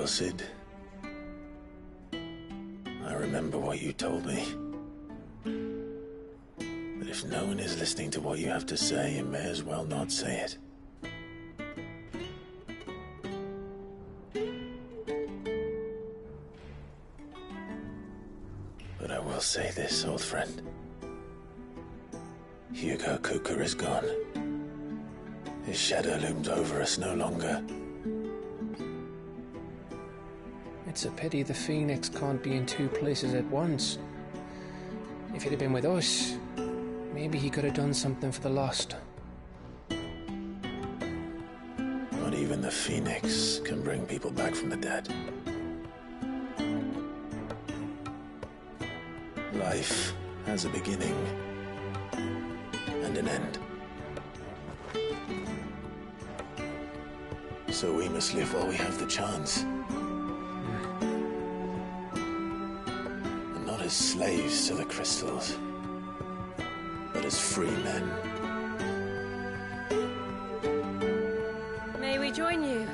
well, Sid. I remember what you told me. But if no one is listening to what you have to say, you may as well not say it. But I will say this, old friend. Hugo Cooker is gone. His shadow looms over us no longer. It's a pity the Phoenix can't be in two places at once. If he'd have been with us, maybe he could have done something for the lost. Not even the Phoenix can bring people back from the dead. Life has a beginning and an end. So we must live while we have the chance. And not as slaves to the crystals, but as free men. May we join you?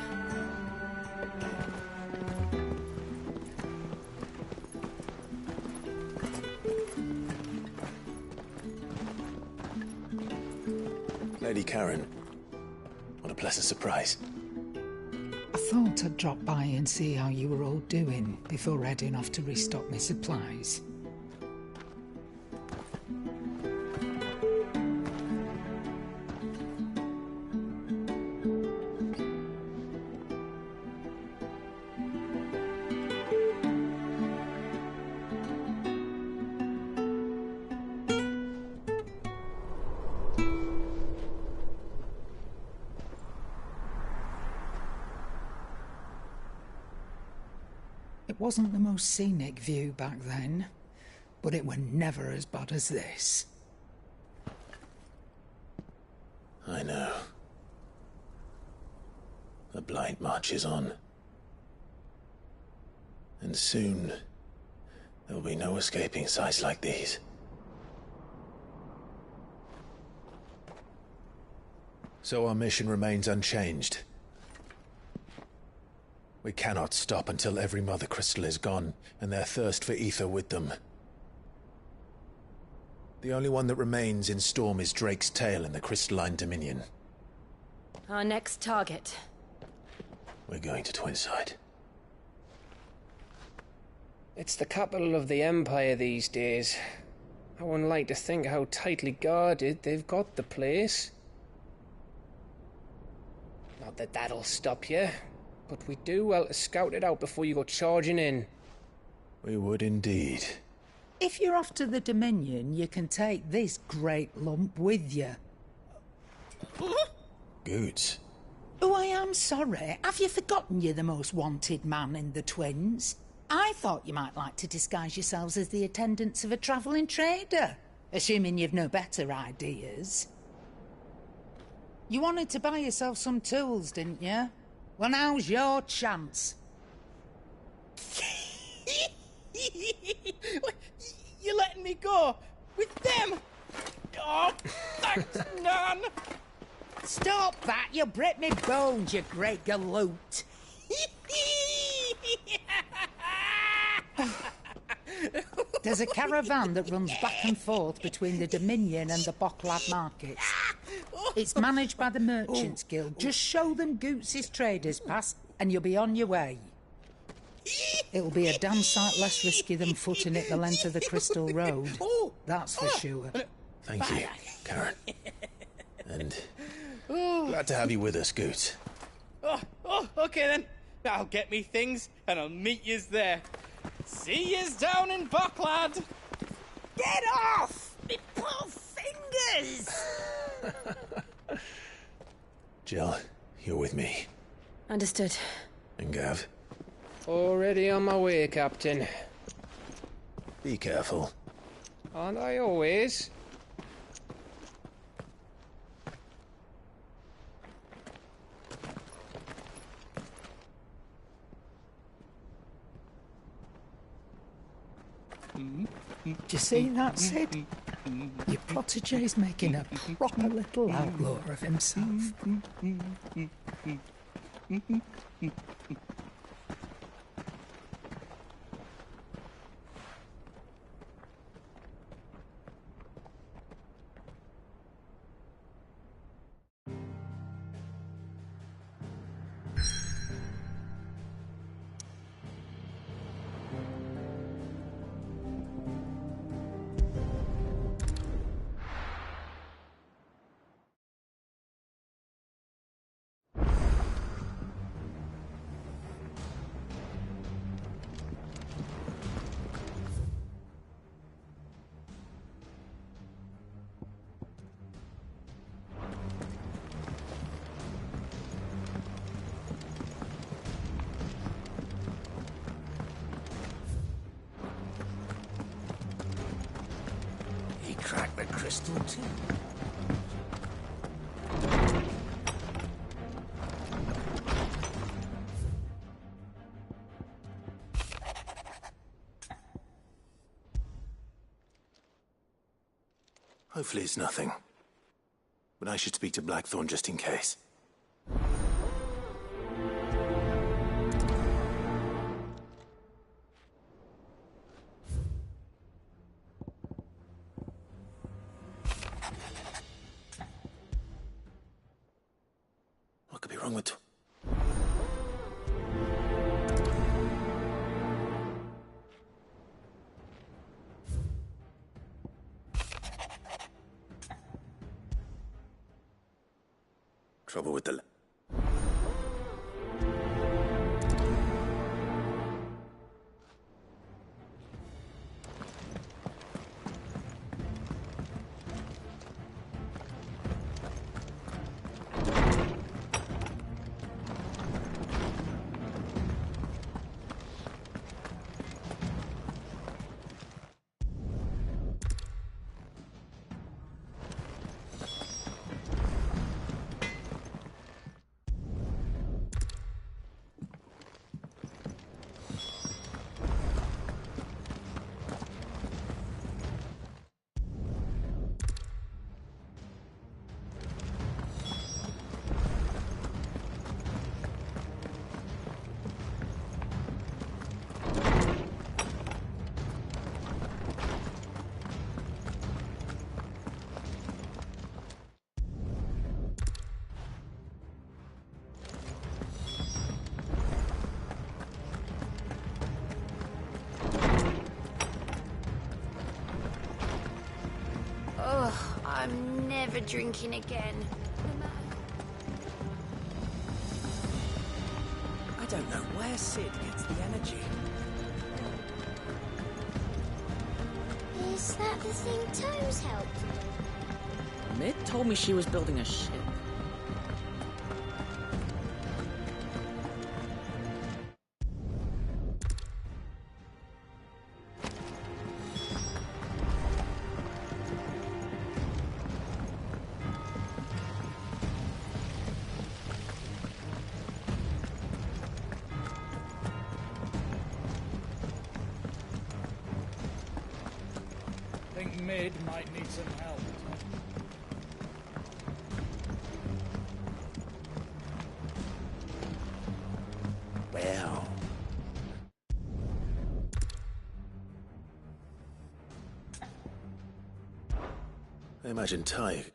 Lady Karen, what a pleasant surprise. I thought I'd drop by and see how you were all doing before heading off to restock my supplies. It wasn't the most scenic view back then, but it were never as bad as this. I know. The Blight marches on. And soon, there'll be no escaping sights like these. So our mission remains unchanged. We cannot stop until every Mother Crystal is gone, and their thirst for ether with them. The only one that remains in Storm is Drake's Tail in the Crystalline Dominion. Our next target. We're going to Twinside. It's the capital of the Empire these days. I wouldn't like to think how tightly guarded they've got the place. Not that that'll stop you, but we'd do well to scout it out before you go charging in. We would indeed. If you're off to the Dominion, you can take this great lump with you. Goods. Oh, I am sorry. Have you forgotten you're the most wanted man in the Twins? I thought you might like to disguise yourselves as the attendants of a travelling trader, assuming you've no better ideas. You wanted to buy yourself some tools, didn't you? Well, now's your chance. You're letting me go with them? Oh, thanks, Nan. Stop that! You'll break me bones, you great galoot. There's a caravan that runs back and forth between the Dominion and the Bocklad markets. It's managed by the Merchants Guild. Just show them Goots' traders pass and you'll be on your way. It'll be a damn sight less risky than footing it the length of the Crystal Road. That's for sure. Thank you, Karen. And glad to have you with us, Goots. Okay then. I'll get me things and I'll meet yous there. See yous down in Bocklad. Get off! Me poor fingers! Jill, you're with me. Understood. And Gav, Already on my way, Captain. be careful. Aren't I always? Do you see that, Sid? Your protege's making a proper little outlaw of himself. crystal too. Hopefully it's nothing. But I should speak to Blackthorn just in case. What could be wrong with... Trouble with the... I'm never drinking again. I don't know where Sid gets the energy. Is that the thing Toes helped? Mid told me she was building a ship. Mid might need some help. Well... I imagine Ty...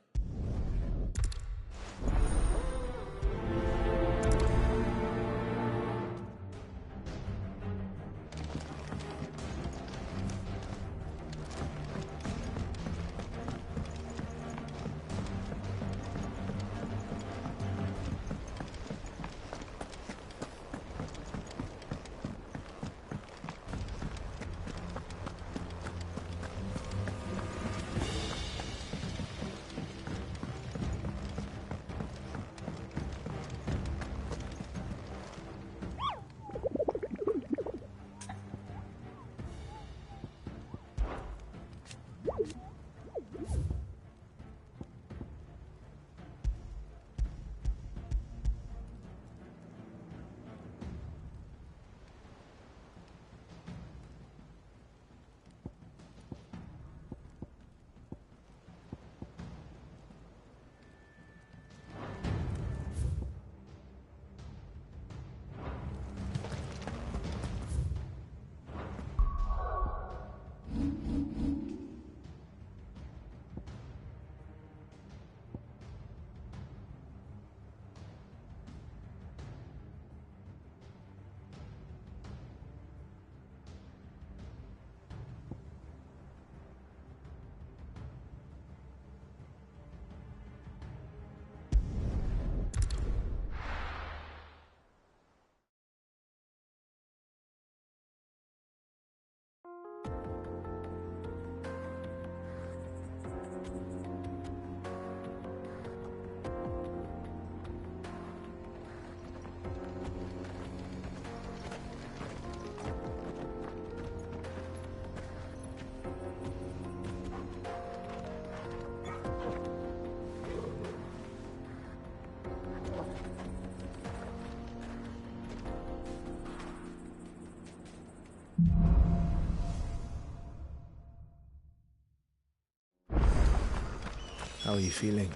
How are you feeling?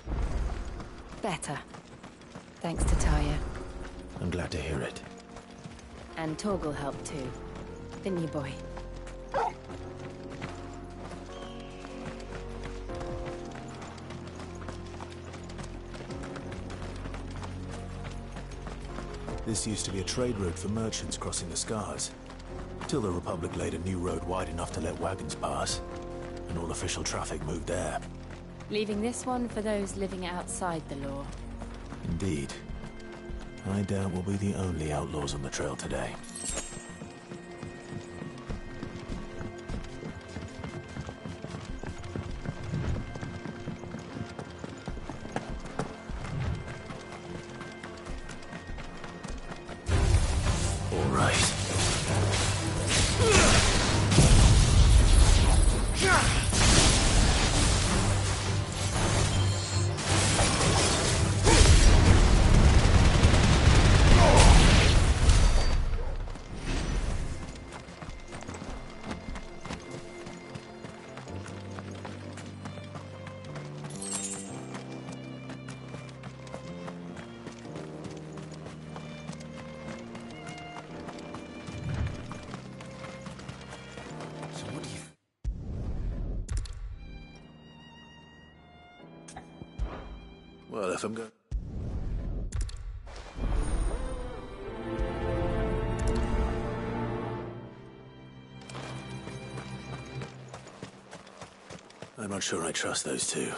Better. Thanks to Taya. I'm glad to hear it. And Torgal helped too. Didn't you, boy? This used to be a trade route for merchants crossing the Scars. Till the Republic laid a new road wide enough to let wagons pass. And all official traffic moved there. Leaving this one for those living outside the law. Indeed. I doubt we'll be the only outlaws on the trail today. All right. Well, if I'm going... I'm not sure I trust those two.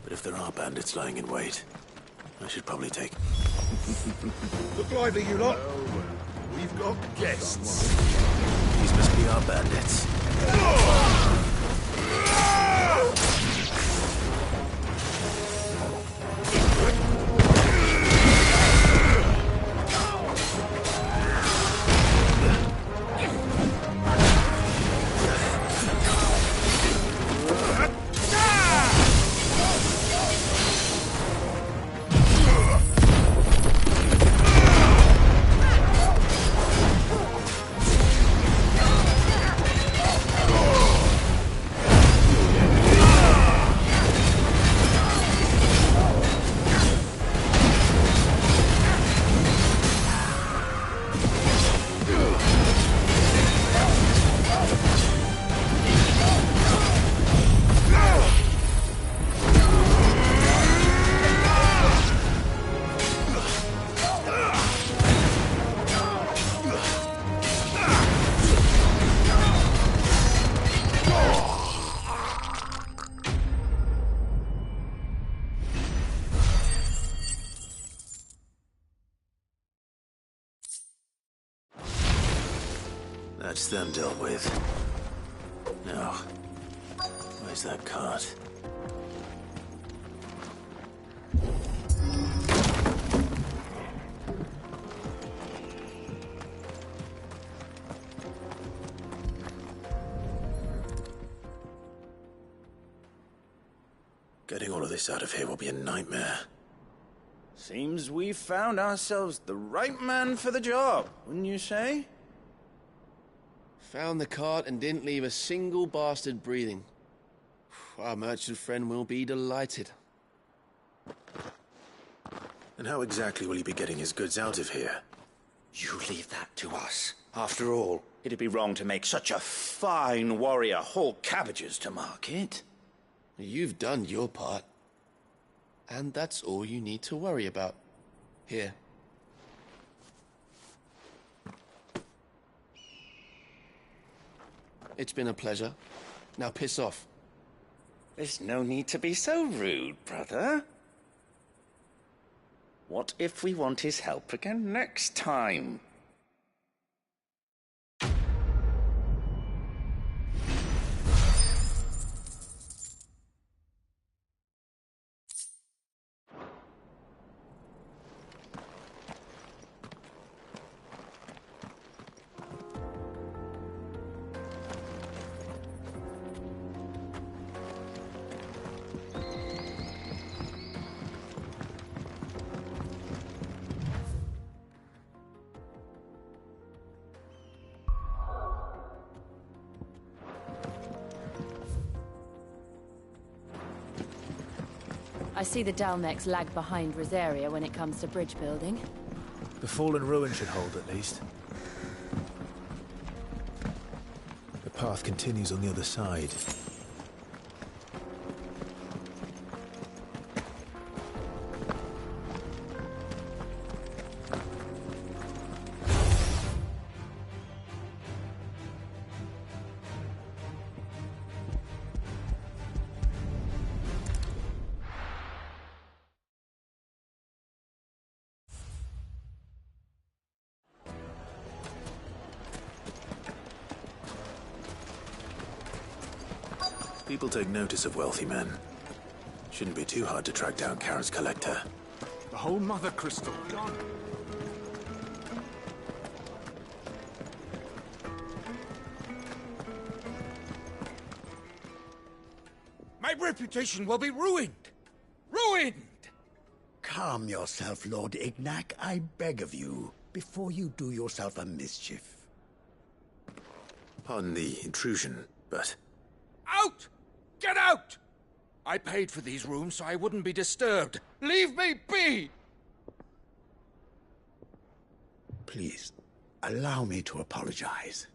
But if there are bandits lying in wait, I should probably take... Look lively, you lot. We've got guests. These must be our bandits. That's them dealt with. Now, where's that cart? Getting all of this out of here will be a nightmare. Seems we've found ourselves the right man for the job, wouldn't you say? Found the cart and didn't leave a single bastard breathing. Our merchant friend will be delighted. And how exactly will he be getting his goods out of here? You leave that to us. After all, it'd be wrong to make such a fine warrior haul cabbages to market. You've done your part. And that's all you need to worry about. Here. It's been a pleasure. Now piss off. There's no need to be so rude, brother. What if we want his help again next time? I see the Dalnecs lag behind Rosaria when it comes to bridge building. The fallen ruin should hold, at least. The path continues on the other side. People take notice of wealthy men. Shouldn't be too hard to track down Karen's collector. The whole mother crystal gone. My reputation will be ruined! Ruined! Calm yourself, Lord Ignac, I beg of you, before you do yourself a mischief. Pardon the intrusion, but... Out! Get out! I paid for these rooms so I wouldn't be disturbed. Leave me be! Please, allow me to apologize.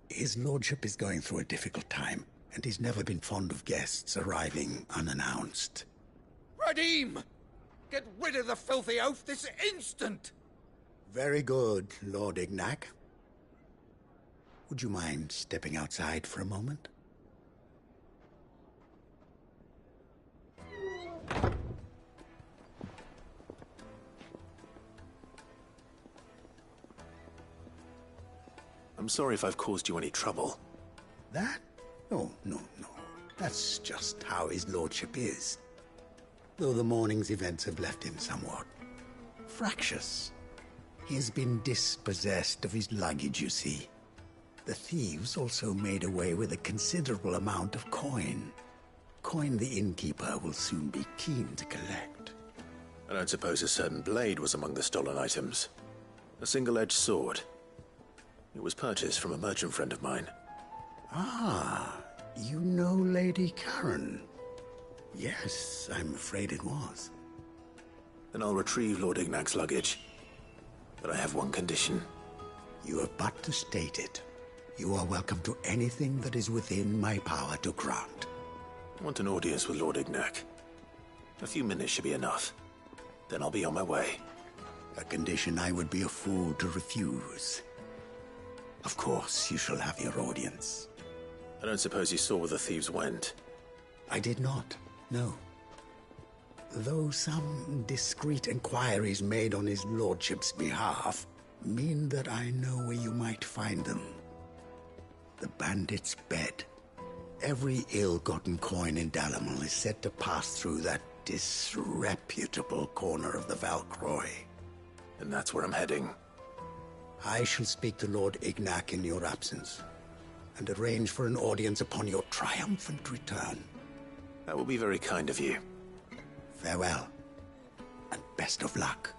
His lordship is going through a difficult time, and he's never been fond of guests arriving unannounced. Radim! Get rid of the filthy oaf this instant! Very good, Lord Ignac. Would you mind stepping outside for a moment? I'm sorry if I've caused you any trouble. That? Oh, no. That's just how his lordship is. Though the morning's events have left him somewhat fractious. He has been dispossessed of his luggage, you see. The thieves also made away with a considerable amount of coin. Coin the innkeeper will soon be keen to collect. I don't suppose a certain blade was among the stolen items. A single-edged sword. It was purchased from a merchant friend of mine. Ah, you know Lady Karen. Yes, I'm afraid it was. Then I'll retrieve Lord Ignac's luggage. But I have one condition. You have but to state it. You are welcome to anything that is within my power to grant. I want an audience with Lord Ignac. A few minutes should be enough. Then I'll be on my way. A condition I would be a fool to refuse. Of course, you shall have your audience. I don't suppose you saw where the thieves went. I did not, no. Though some discreet inquiries made on his lordship's behalf mean that I know where you might find them. The bandit's bed. Every ill-gotten coin in Dalamel is said to pass through that disreputable corner of the Valcroy. And that's where I'm heading. I shall speak to Lord Ignac in your absence, and arrange for an audience upon your triumphant return. That will be very kind of you. Farewell, and best of luck.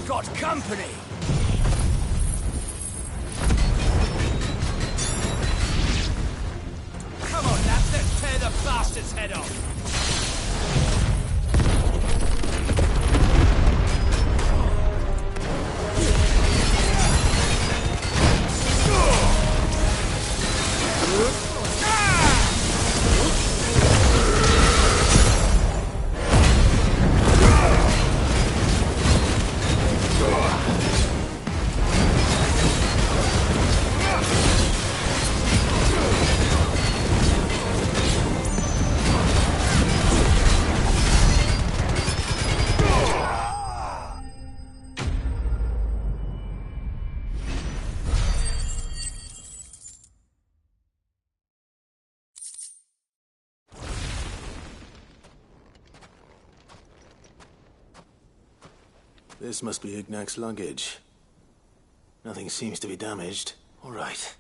got company! Come on, lads, let's tear the bastard's head off! This must be Ignac's luggage. Nothing seems to be damaged. All right.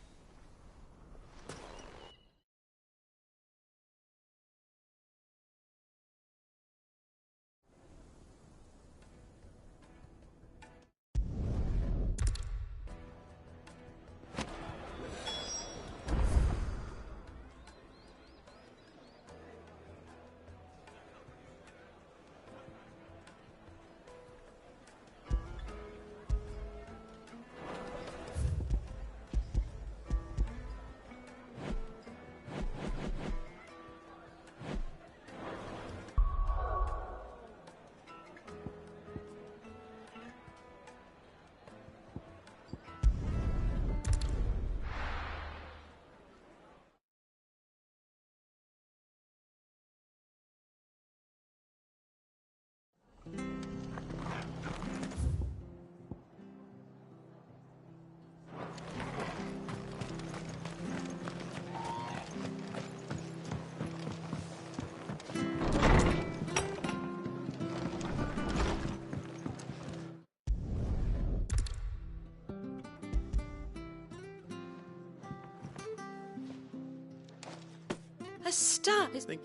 A star is in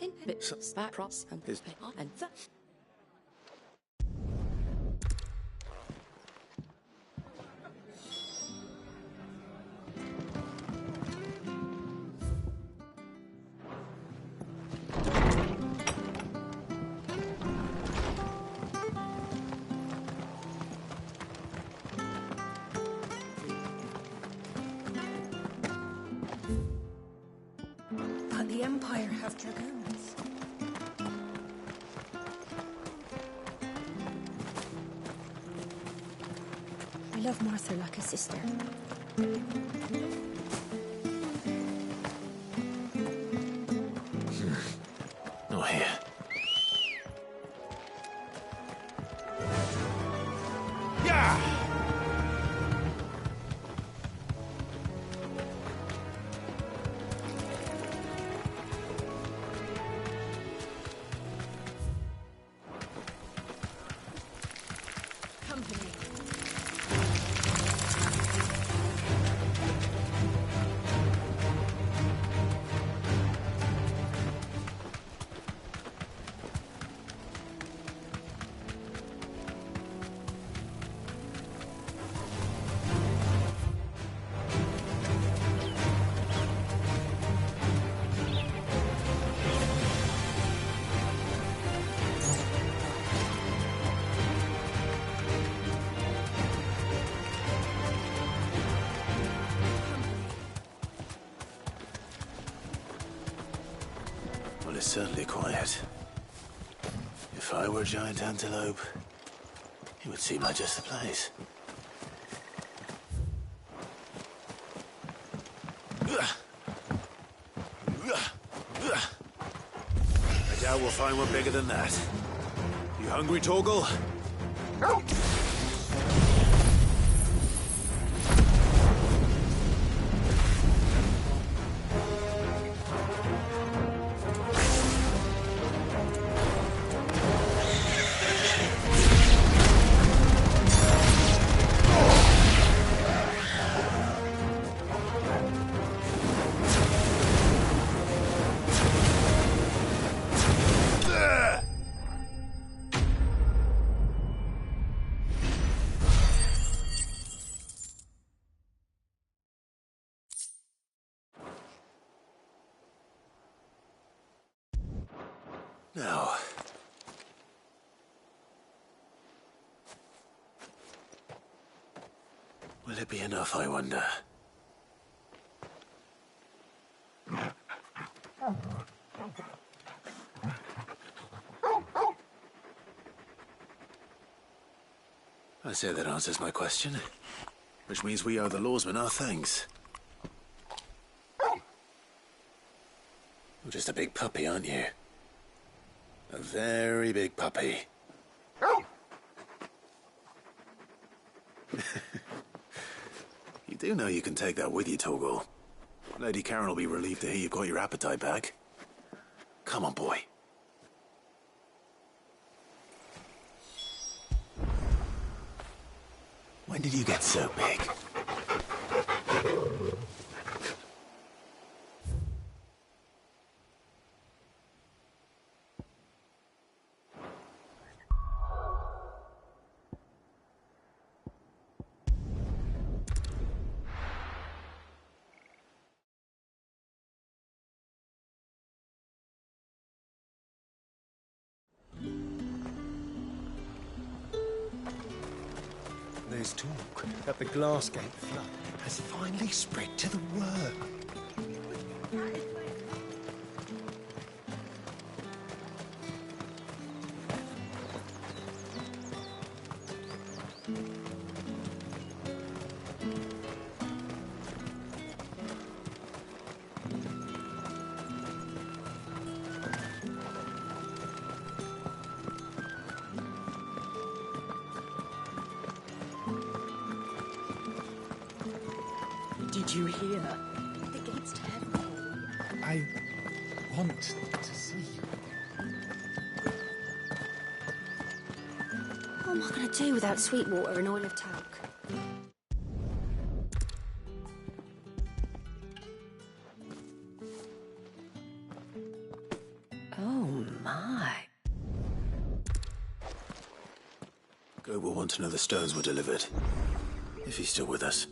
that cross and the The Empire have dragoons. I love Martha like a sister. Not here. It's certainly quiet. If I were a giant antelope, it would seem like just the place. I doubt we'll find one bigger than that. You hungry, Torgal? Now... will it be enough, I wonder? I say that answers my question. Which means we owe the lawsmen our thanks. You're just a big puppy, aren't you? A very big puppy. You do know you can take that with you, Torgal. Lady Karen will be relieved to hear you've got your appetite back. Come on, boy. When did you get so big? There's talk that the Glassgate flood has finally spread to the world. Did you hear? The gates to heaven. I want to see you. What am I going to do without sweet water and oil of talc? Oh, my. Gob will want to know the stones were delivered. If he's still with us.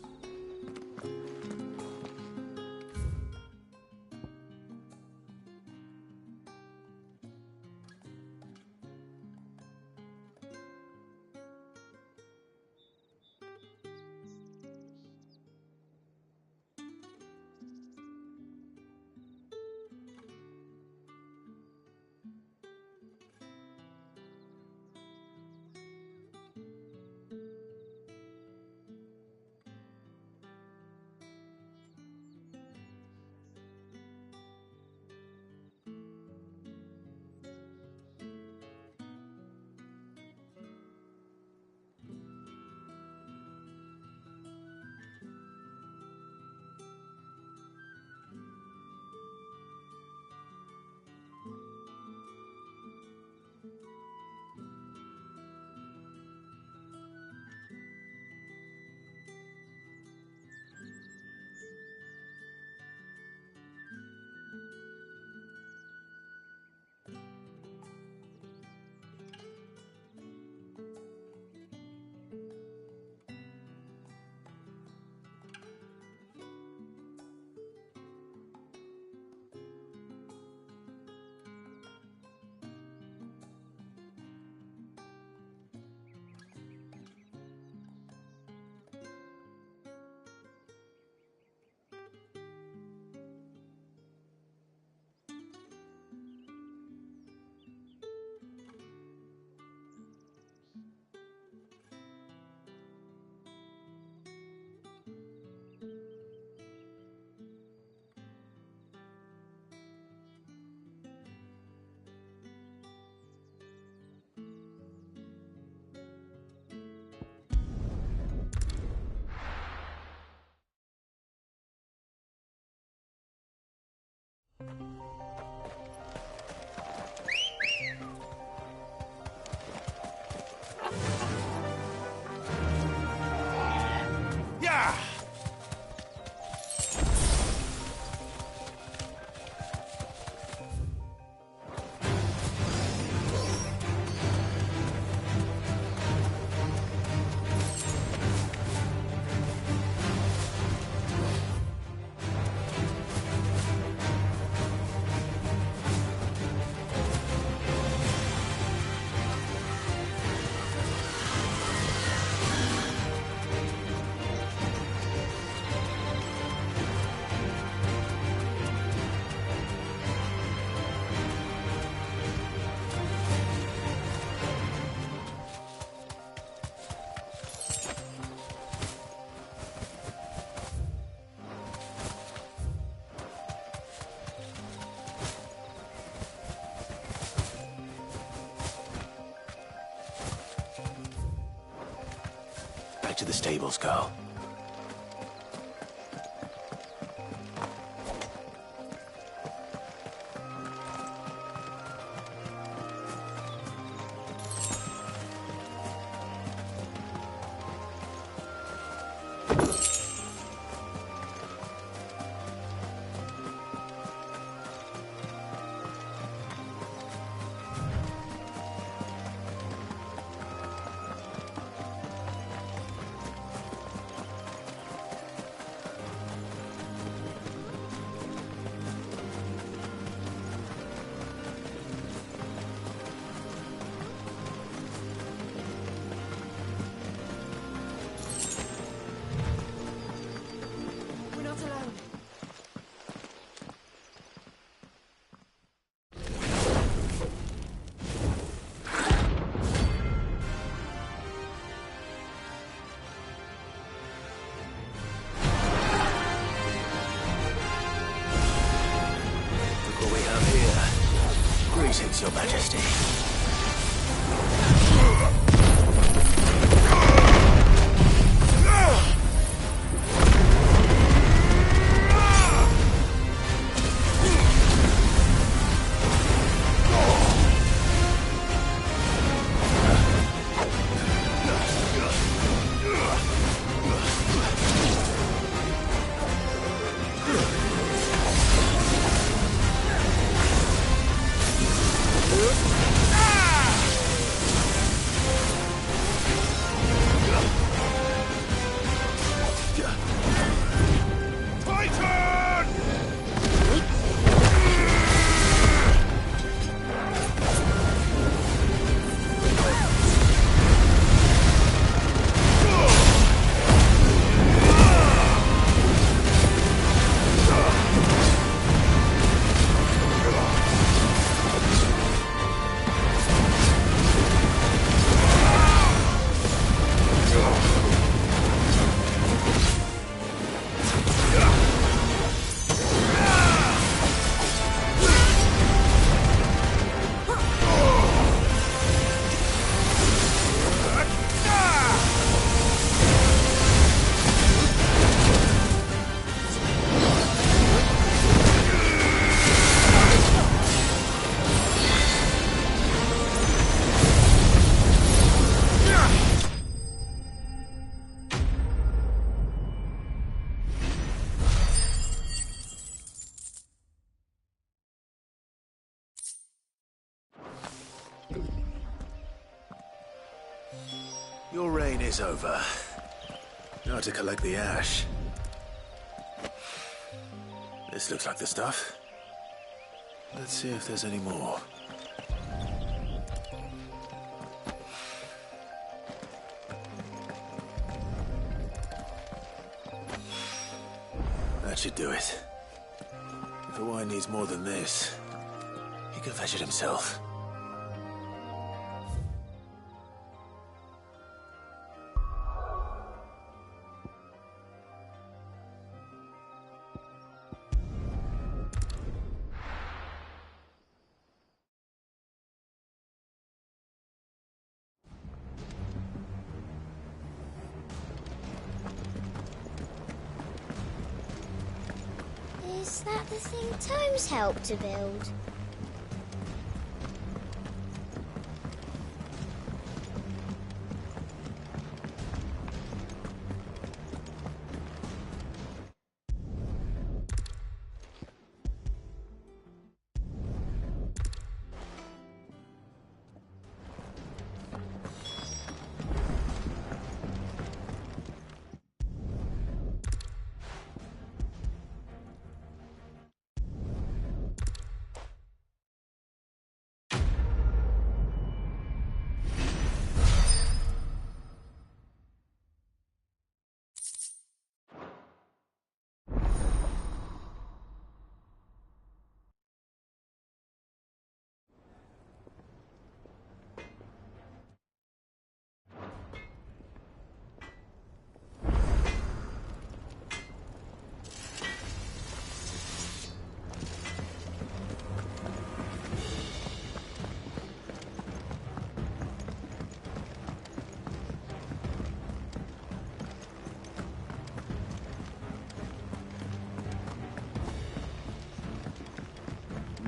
to the stables, Carl. We're not alone. Look what we have here. Greetings, Your Majesty. Your reign is over. Now to collect the ash. This looks like the stuff. Let's see if there's any more. That should do it. If the wine needs more than this, he can fetch it himself. Is that the thing Tomes helped to build?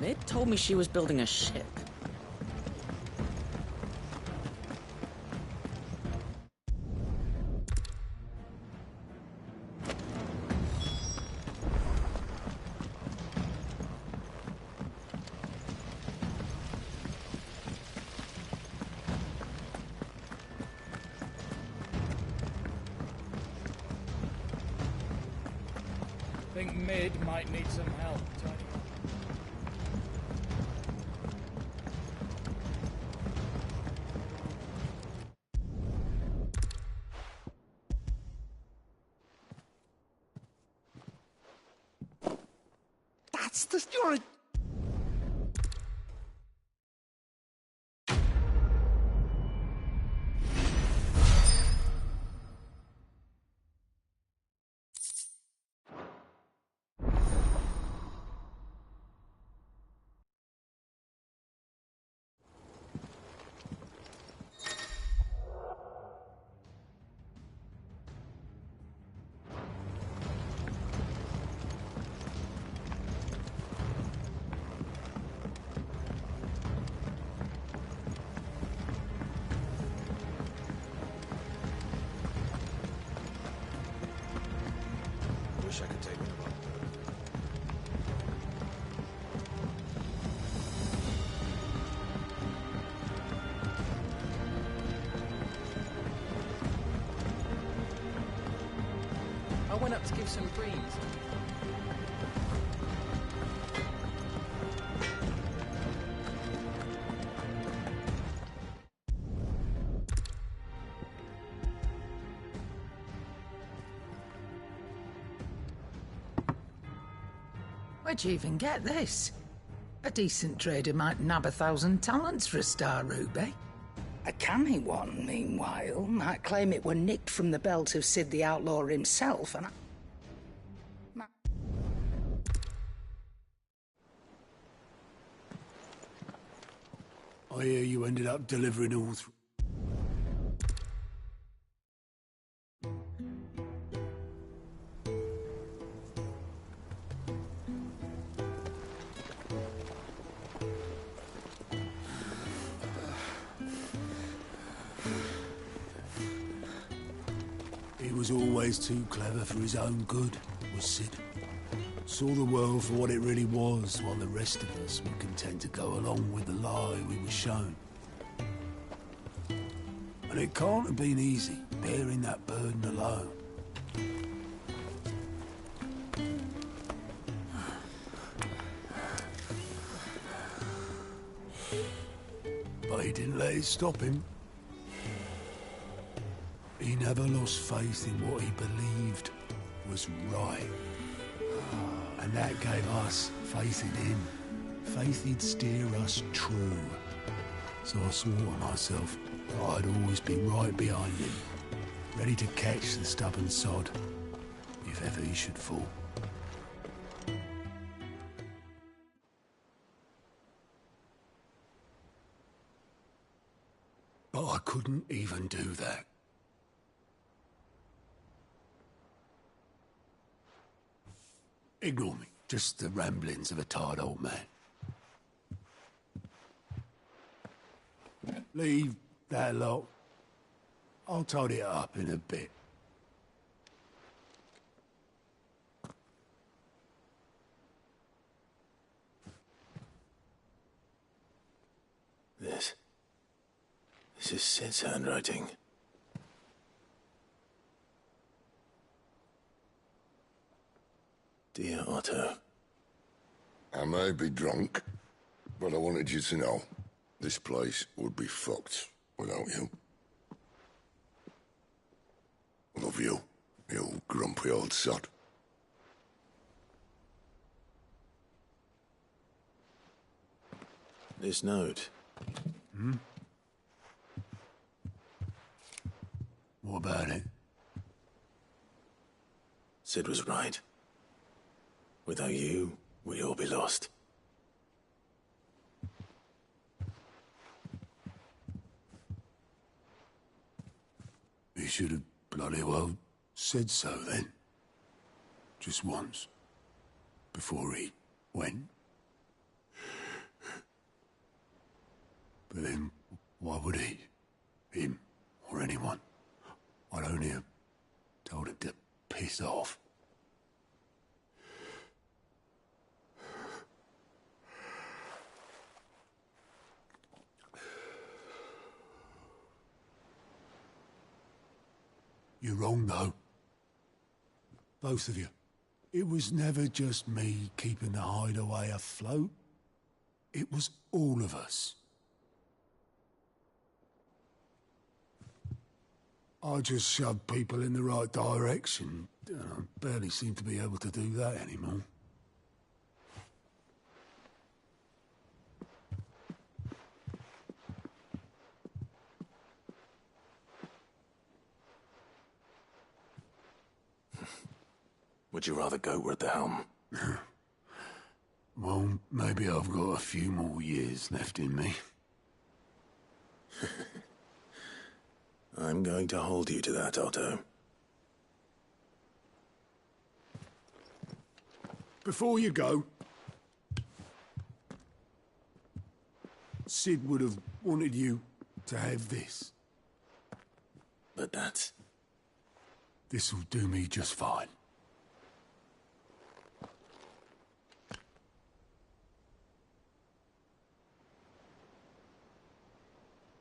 Mid told me she was building a ship. Think Mid might need some help, Tony. That's the... You're a... Wish I could take it along. I went up to give some greens. Where'd you even get this? A decent trader might nab 1,000 talents for a star ruby. A canny one, meanwhile, might claim it were nicked from the belt of Sid the Outlaw himself, and I hear you ended up delivering all through... He was always too clever for his own good, was Sid. Saw the world for what it really was, while the rest of us were content to go along with the lie we were shown. And it can't have been easy, bearing that burden alone. But he didn't let it stop him. He never lost faith in what he believed was right. And that gave us faith in him. Faith he'd steer us true. So I swore to myself that I'd always be right behind him, ready to catch the stubborn sod, if ever he should fall. But I couldn't even do that. Ignore me. Just the ramblings of a tired old man. Leave that lot. I'll tidy it up in a bit. This is Sid's handwriting. Dear Otto. I may be drunk, but I wanted you to know this place would be fucked without you. Love you, you grumpy old sod. This note. Hmm? What about it? Sid was right. Without you, we'd all be lost. He should have bloody well said so then. Just once. Before he went. But then, why would he? Him, or anyone. I'd only have told him to piss off. You're wrong, though. Both of you. It was never just me keeping the hideaway afloat. It was all of us. I just shoved people in the right direction. I barely seem to be able to do that anymore. Would you rather goat were at the helm? Well, maybe I've got a few more years left in me. I'm going to hold you to that, Otto. Before you go, Sid would have wanted you to have this. But that's... This'll do me just fine.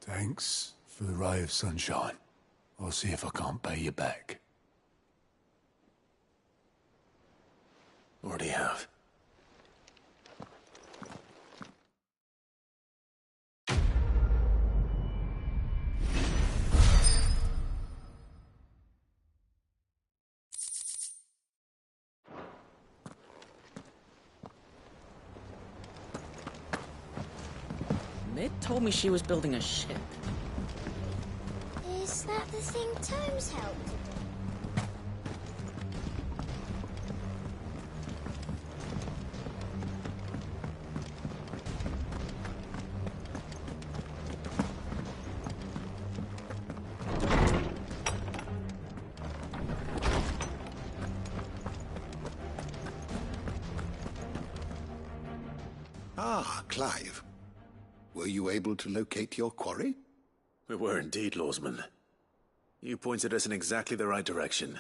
Thanks for the ray of sunshine. I'll see if I can't pay you back. Already have. Mid told me she was building a ship. Is that the thing Tomes helped to do? Ah, Clive. Were you able to locate your quarry? We were indeed, Lawsman. You pointed us in exactly the right direction.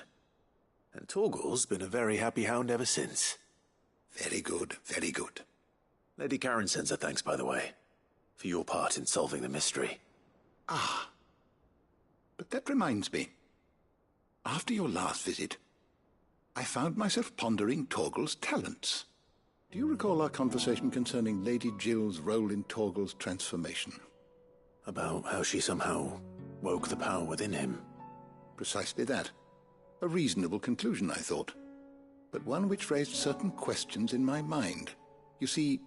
And Torgal's been a very happy hound ever since. Very good, very good. Lady Karen sends her thanks, by the way, for your part in solving the mystery. Ah. But that reminds me. After your last visit, I found myself pondering Torgal's talents. Do you recall our conversation concerning Lady Jill's role in Torgal's transformation? About how she somehow woke the power within him. Precisely that. A reasonable conclusion, I thought. But one which raised certain questions in my mind. You see,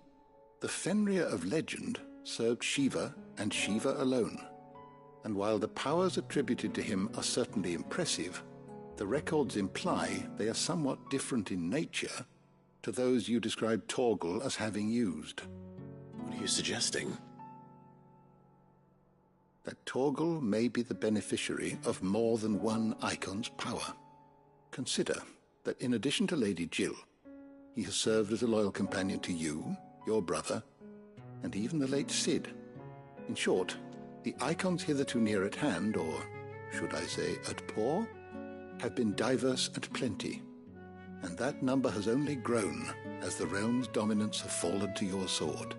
the Fenrir of legend served Shiva and Shiva alone. And while the powers attributed to him are certainly impressive, the records imply they are somewhat different in nature to those you described Torgal as having used. What are you suggesting? That Torgal may be the beneficiary of more than one icon's power. Consider that in addition to Lady Jill, he has served as a loyal companion to you, your brother, and even the late Sid. In short, the icons hitherto near at hand, or should I say at paw, have been diverse and plenty. And that number has only grown as the realm's dominance have fallen to your sword.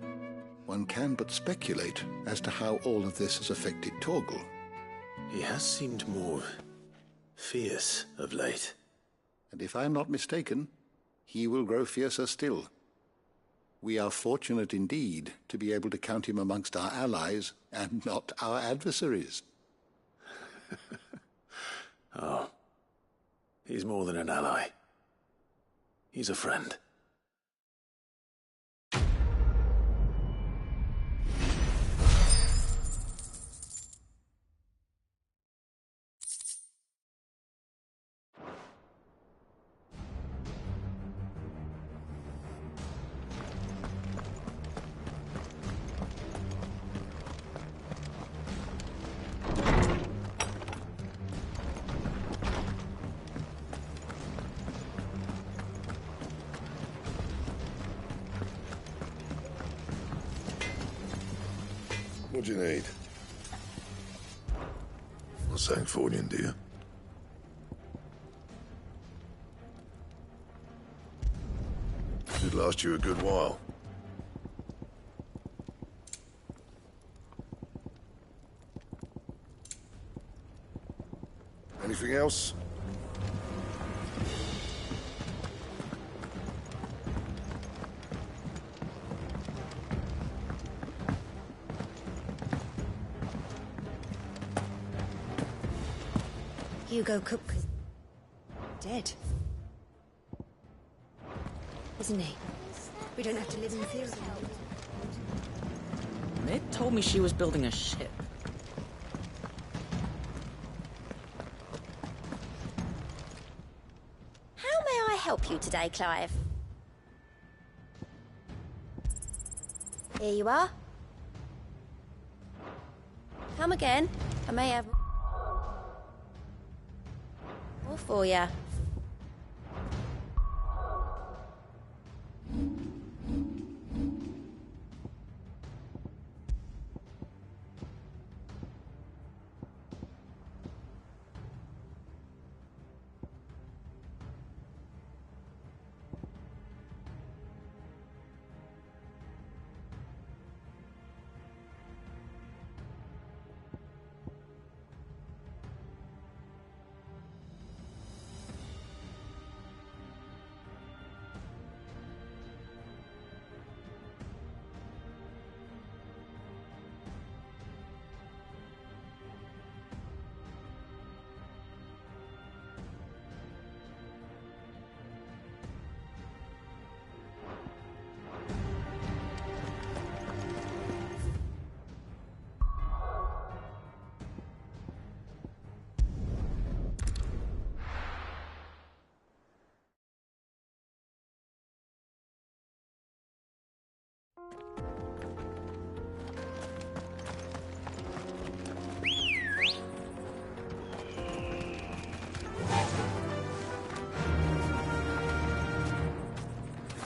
One can but speculate as to how all of this has affected Torgal. He has seemed more fierce of late. And if I am not mistaken, he will grow fiercer still. We are fortunate indeed to be able to count him amongst our allies and not our adversaries. Oh, he's more than an ally. He's a friend. What do you need? Not saying Fordian, do you? Should last you a good while. Anything else? Hugo Cook is dead. Isn't he? We don't have to live in fear of him. Mid told me she was building a ship. How may I help you today, Clive? Here you are. Come again. I may have more for you.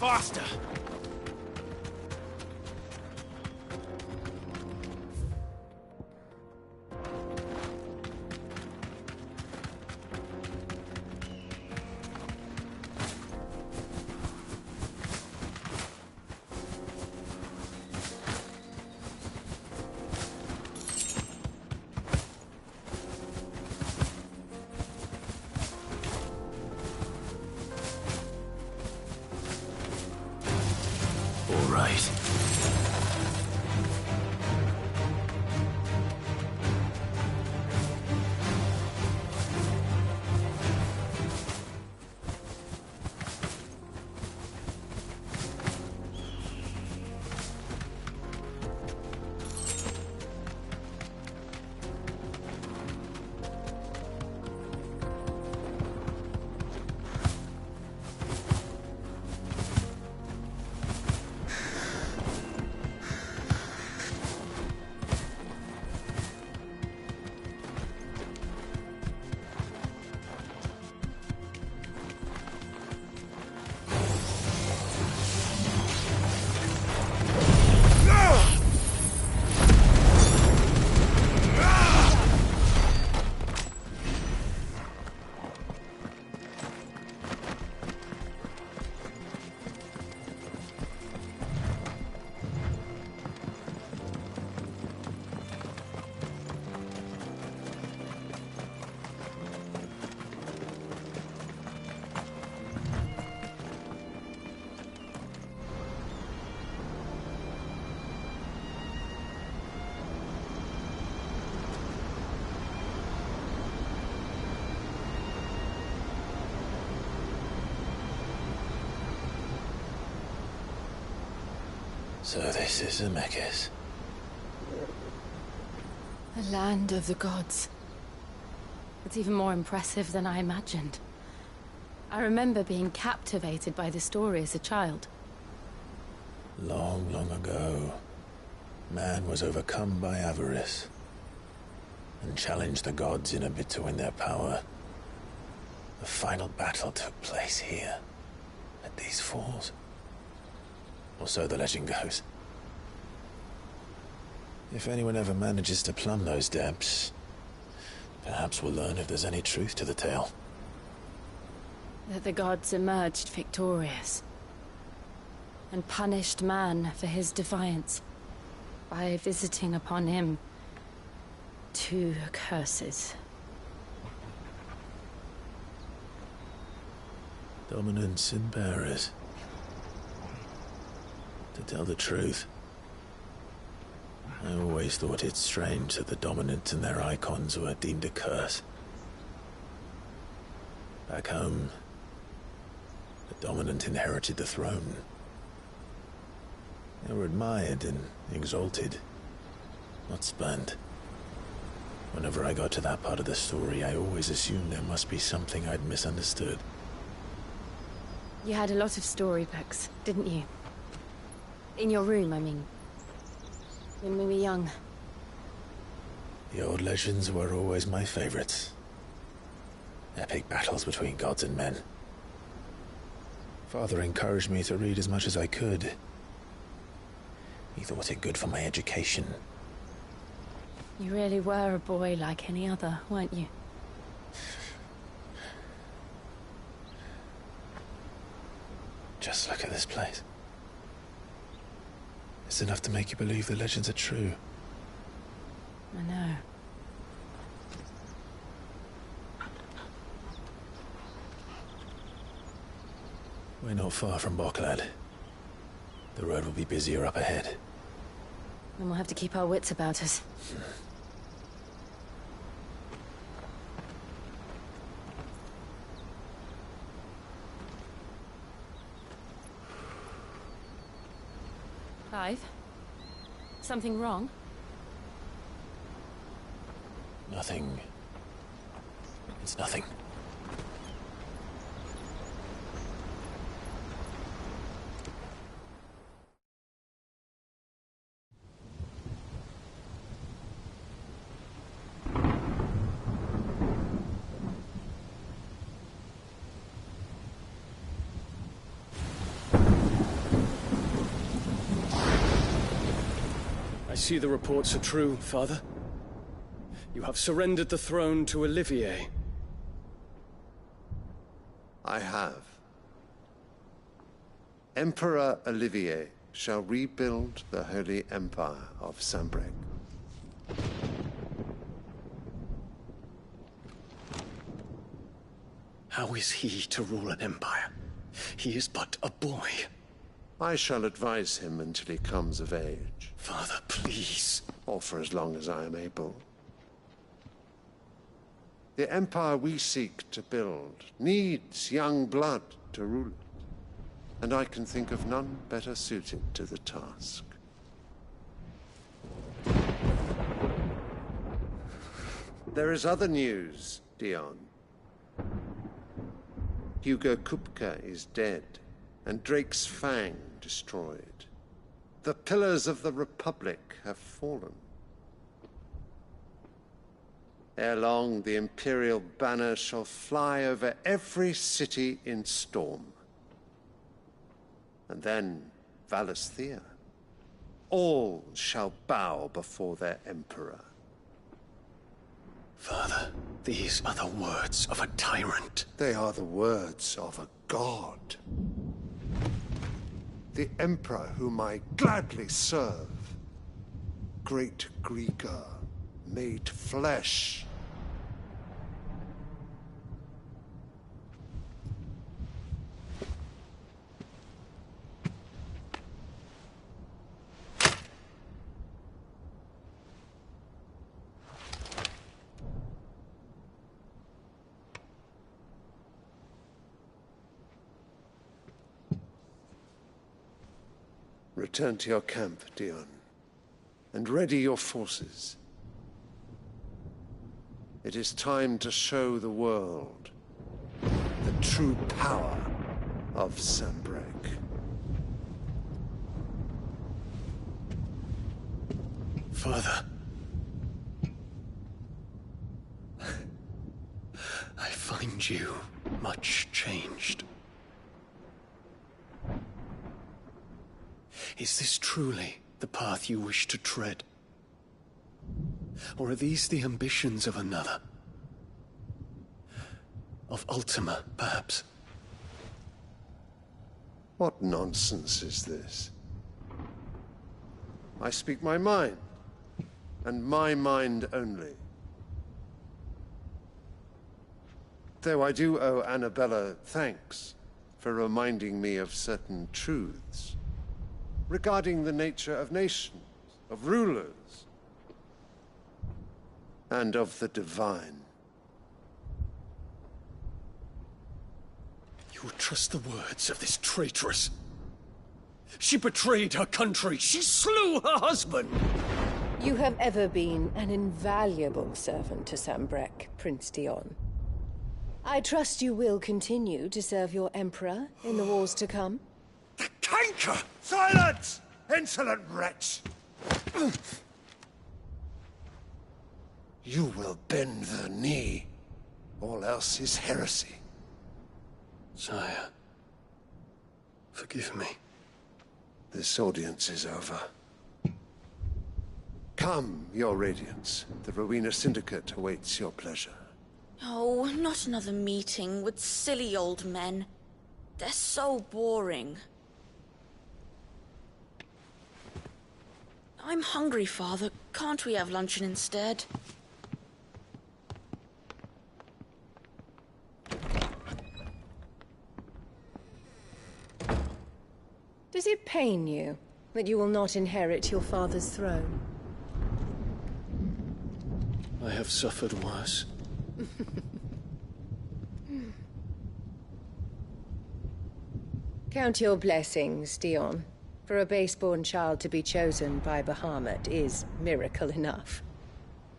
Faster! All right. So this is Zemeckis. The land of the gods. It's even more impressive than I imagined. I remember being captivated by the story as a child. Long, long ago, man was overcome by avarice and challenged the gods in a bid to win their power. The final battle took place here, at these falls. Or so the legend goes. If anyone ever manages to plumb those depths, perhaps we'll learn if there's any truth to the tale. That the gods emerged victorious and punished man for his defiance by visiting upon him 2 curses. Dominants and bearers. To tell the truth, I always thought it strange that the dominant and their icons were deemed a curse. Back home, the dominant inherited the throne. They were admired and exalted, not spurned. Whenever I got to that part of the story, I always assumed there must be something I'd misunderstood. You had a lot of storybooks, didn't you? In your room, I mean. When we were young. The old legends were always my favorites. Epic battles between gods and men. Father encouraged me to read as much as I could. He thought it good for my education. You really were a boy like any other, weren't you? Just look at this place. It's enough to make you believe the legends are true. I know. We're not far from Boklad. The road will be busier up ahead. Then we'll have to keep our wits about us. Clive? Something wrong? Nothing. It's nothing. I see the reports are true, Father. You have surrendered the throne to Olivier. I have. Emperor Olivier shall rebuild the Holy Empire of Sanbreque. How is he to rule an empire? He is but a boy. I shall advise him until he comes of age. Father, please. Or for as long as I am able. The empire we seek to build needs young blood to rule it. And I can think of none better suited to the task. There is other news, Dion. Hugo Kupka is dead, and Drake's Fang destroyed. The pillars of the Republic have fallen. Ere long, the Imperial banner shall fly over every city in Storm. And then Valisthea. All shall bow before their Emperor. Father, these are the words of a tyrant. They are the words of a god. The Emperor whom I gladly serve. Great Grieger, made flesh. Return to your camp, Dion, and ready your forces. It is time to show the world the true power of Sanbreque. Father. I find you much changed. Is this truly the path you wish to tread? Or are these the ambitions of another? Of Ultima, perhaps? What nonsense is this? I speak my mind, and my mind only. Though I do owe Annabella thanks for reminding me of certain truths regarding the nature of nations, of rulers, and of the divine. You will trust the words of this traitress? She betrayed her country. She slew her husband. You have ever been an invaluable servant to Sambrek, Prince Dion. I trust you will continue to serve your Emperor in the wars to come. The canker! Silence! Insolent wretch! You will bend the knee. All else is heresy. Sire, forgive me. This audience is over. Come, your Radiance. The Rowena Syndicate awaits your pleasure. Oh, not another meeting with silly old men. They're so boring. I'm hungry, Father. Can't we have luncheon instead? Does it pain you that you will not inherit your father's throne? I have suffered worse. Count your blessings, Dion. For a base-born child to be chosen by Bahamut is miracle enough.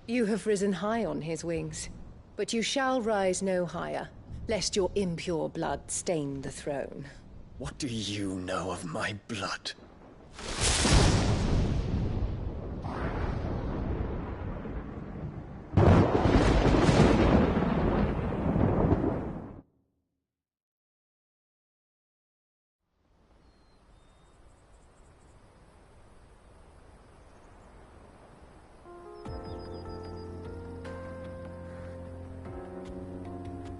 You have risen high on his wings, but you shall rise no higher, lest your impure blood stain the throne. What do you know of my blood?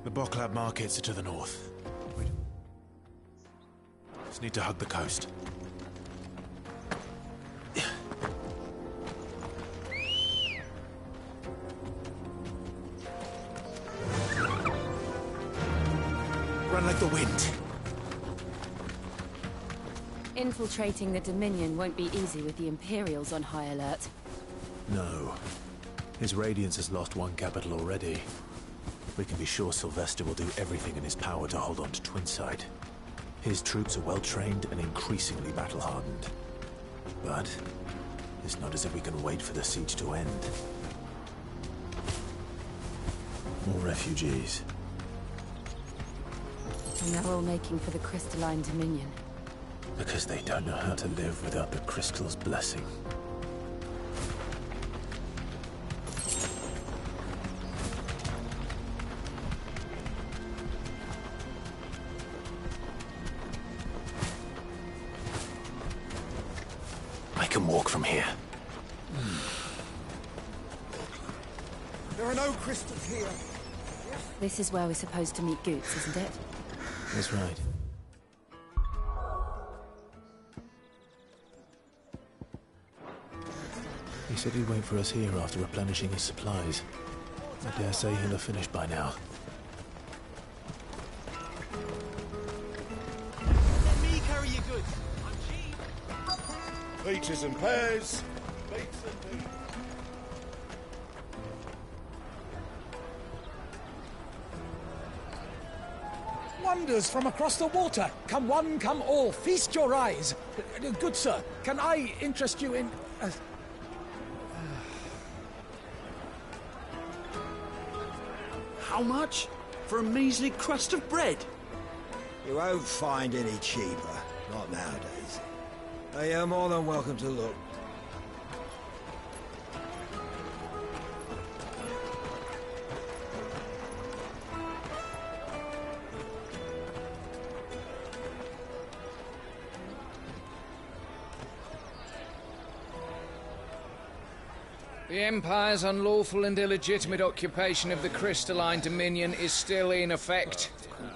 The Boklab markets are to the north. Wait. Just need to hug the coast. Run like the wind. Infiltrating the Dominion won't be easy with the Imperials on high alert. No. His Radiance has lost one capital already. We can be sure Sylvester will do everything in his power to hold on to Twinside. His troops are well-trained and increasingly battle-hardened. But it's not as if we can wait for the siege to end. More refugees. And they're all making for the Crystalline Dominion. Because they don't know how to live without the Crystal's blessing. I can walk from here. There are no crystals here. This is where we're supposed to meet Goots, isn't it? That's right. He said he'd wait for us here after replenishing his supplies. I dare say he'll have finished by now. Let me carry your goods. I'm cheap. Peaches and pears. Beets and peas. Wonders from across the water. Come one, come all. Feast your eyes. Good sir, can I interest you in... How much? For a measly crust of bread? You won't find any cheaper. Not nowadays. You're more than welcome to look. The Empire's unlawful and illegitimate occupation of the Crystalline Dominion is still in effect.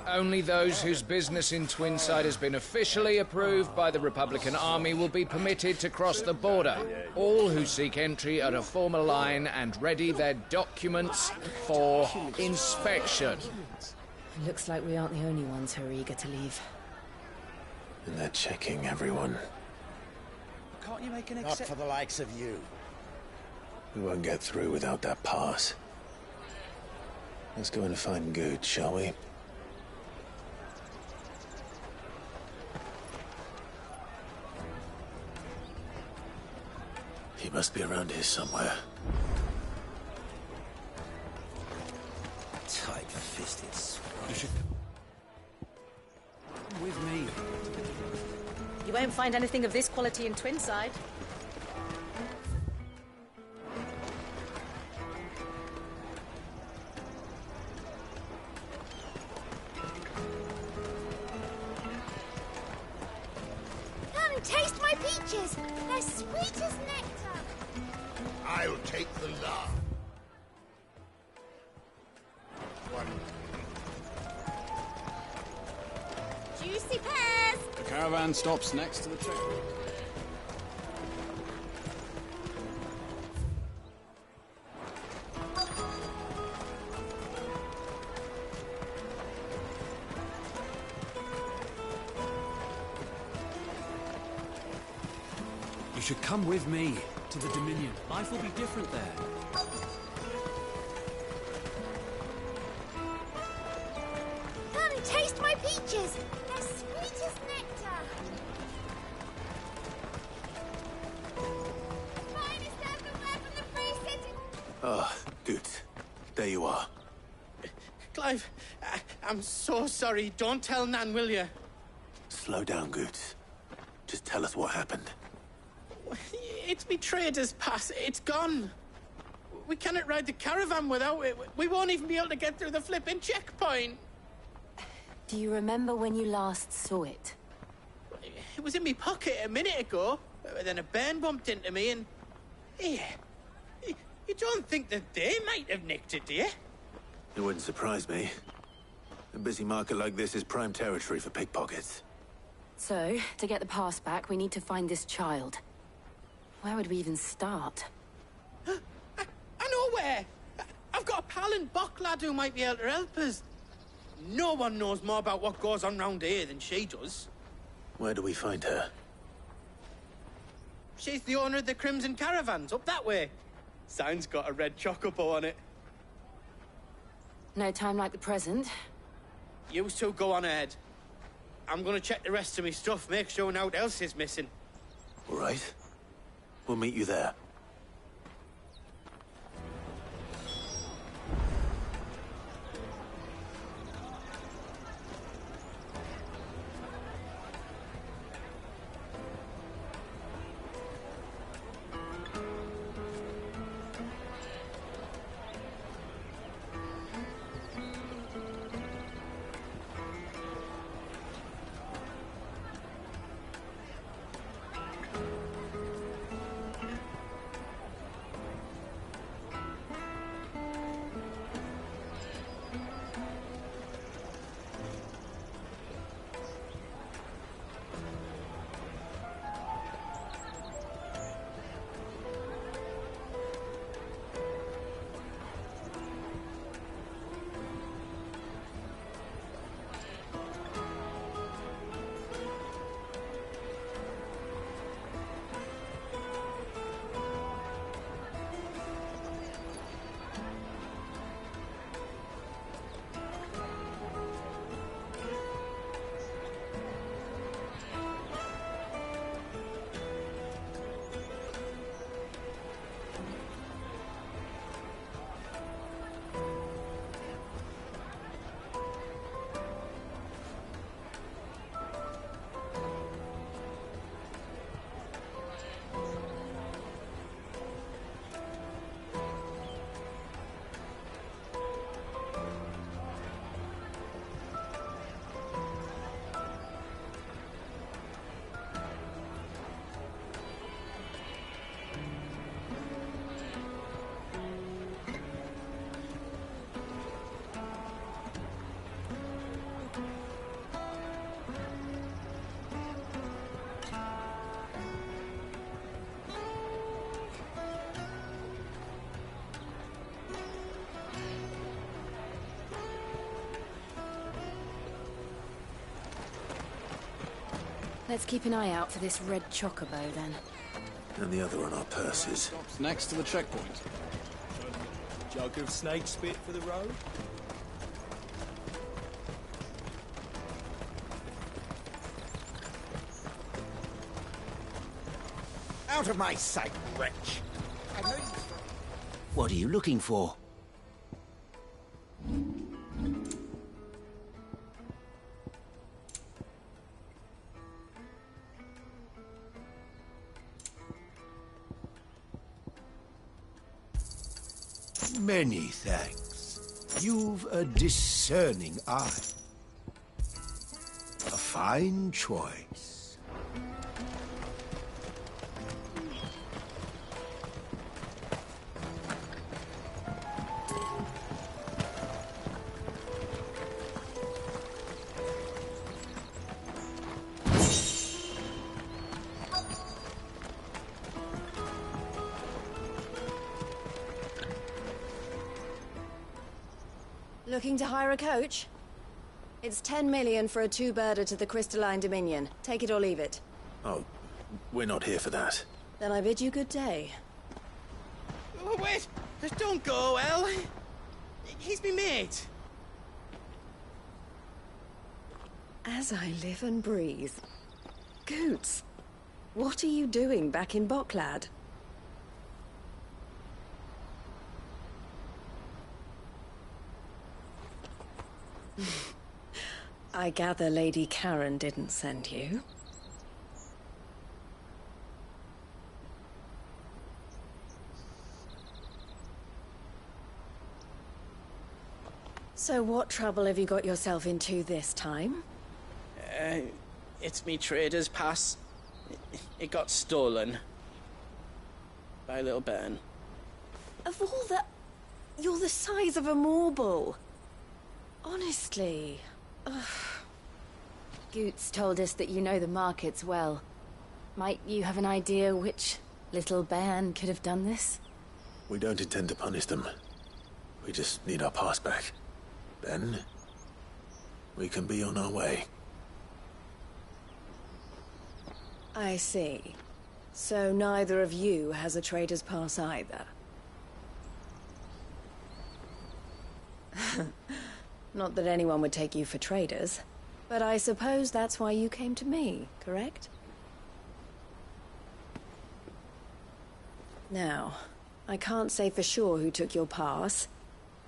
Only those whose business in Twinside has been officially approved by the Republican Army will be permitted to cross the border. All who seek entry are to form a line and ready their documents for inspection. Looks like we aren't the only ones who are eager to leave. And they're checking everyone. Can't you make an Not for the likes of you. We won't get through without that pass. Let's go and find Good, shall we? He must be around here somewhere. Tight-fisted swine. You should... Come with me. You won't find anything of this quality in Twinside. Come and taste my peaches. They're sweet as nectar. I'll take the lot. Juicy pears. The caravan stops next to the checkpoint. You should come with me to the Dominion. Life will be different there. Come and taste my peaches. They're sweet as nectar. Finest everywhere from the free city. Ah, Good. There you are. Clive, I'm so sorry. Don't tell Nan, will you? Slow down, Good. Just tell us what happened. It's me trader's pass. It's gone. We cannot ride the caravan without it. We won't even be able to get through the flipping checkpoint. Do you remember when you last saw it? It was in my pocket a minute ago. Then a bairn bumped into me and... Yeah. You don't think that they might have nicked it, do you? It wouldn't surprise me. A busy market like this is prime territory for pickpockets. So, to get the pass back, we need to find this child. Where would we even start? I know where! I've got a pal in Bock lad who might be able to help us. No one knows more about what goes on round here than she does. Where do we find her? She's the owner of the Crimson Caravans, up that way. Sign's got a red chocobo on it. No time like the present. You two go on ahead. I'm gonna check the rest of my stuff, make sure naught else is missing. All right. We'll meet you there. Let's keep an eye out for this red chocobo, then. And the other on our purses. Next to the checkpoint. Jug of snake spit for the road? Out of my sight, wretch! What are you looking for? Many thanks. You've a discerning eye. A fine choice. Looking to hire a coach? It's 10 million for a two-birder to the Crystalline Dominion. Take it or leave it. Oh, we're not here for that. Then I bid you good day. Oh, wait! Don't go, El. He's me mate. As I live and breathe. Goots, what are you doing back in Bocklad? I gather Lady Karen didn't send you. So what trouble have you got yourself into this time? It's me trader's pass. It got stolen. By little Ben. Of all the... You're the size of a marble. Honestly. Ugh. Goots told us that you know the markets well. Might you have an idea which little bairn could have done this? We don't intend to punish them. We just need our pass back. Then, we can be on our way. I see. So neither of you has a trader's pass either. Not that anyone would take you for traders, but I suppose that's why you came to me, correct? Now, I can't say for sure who took your pass,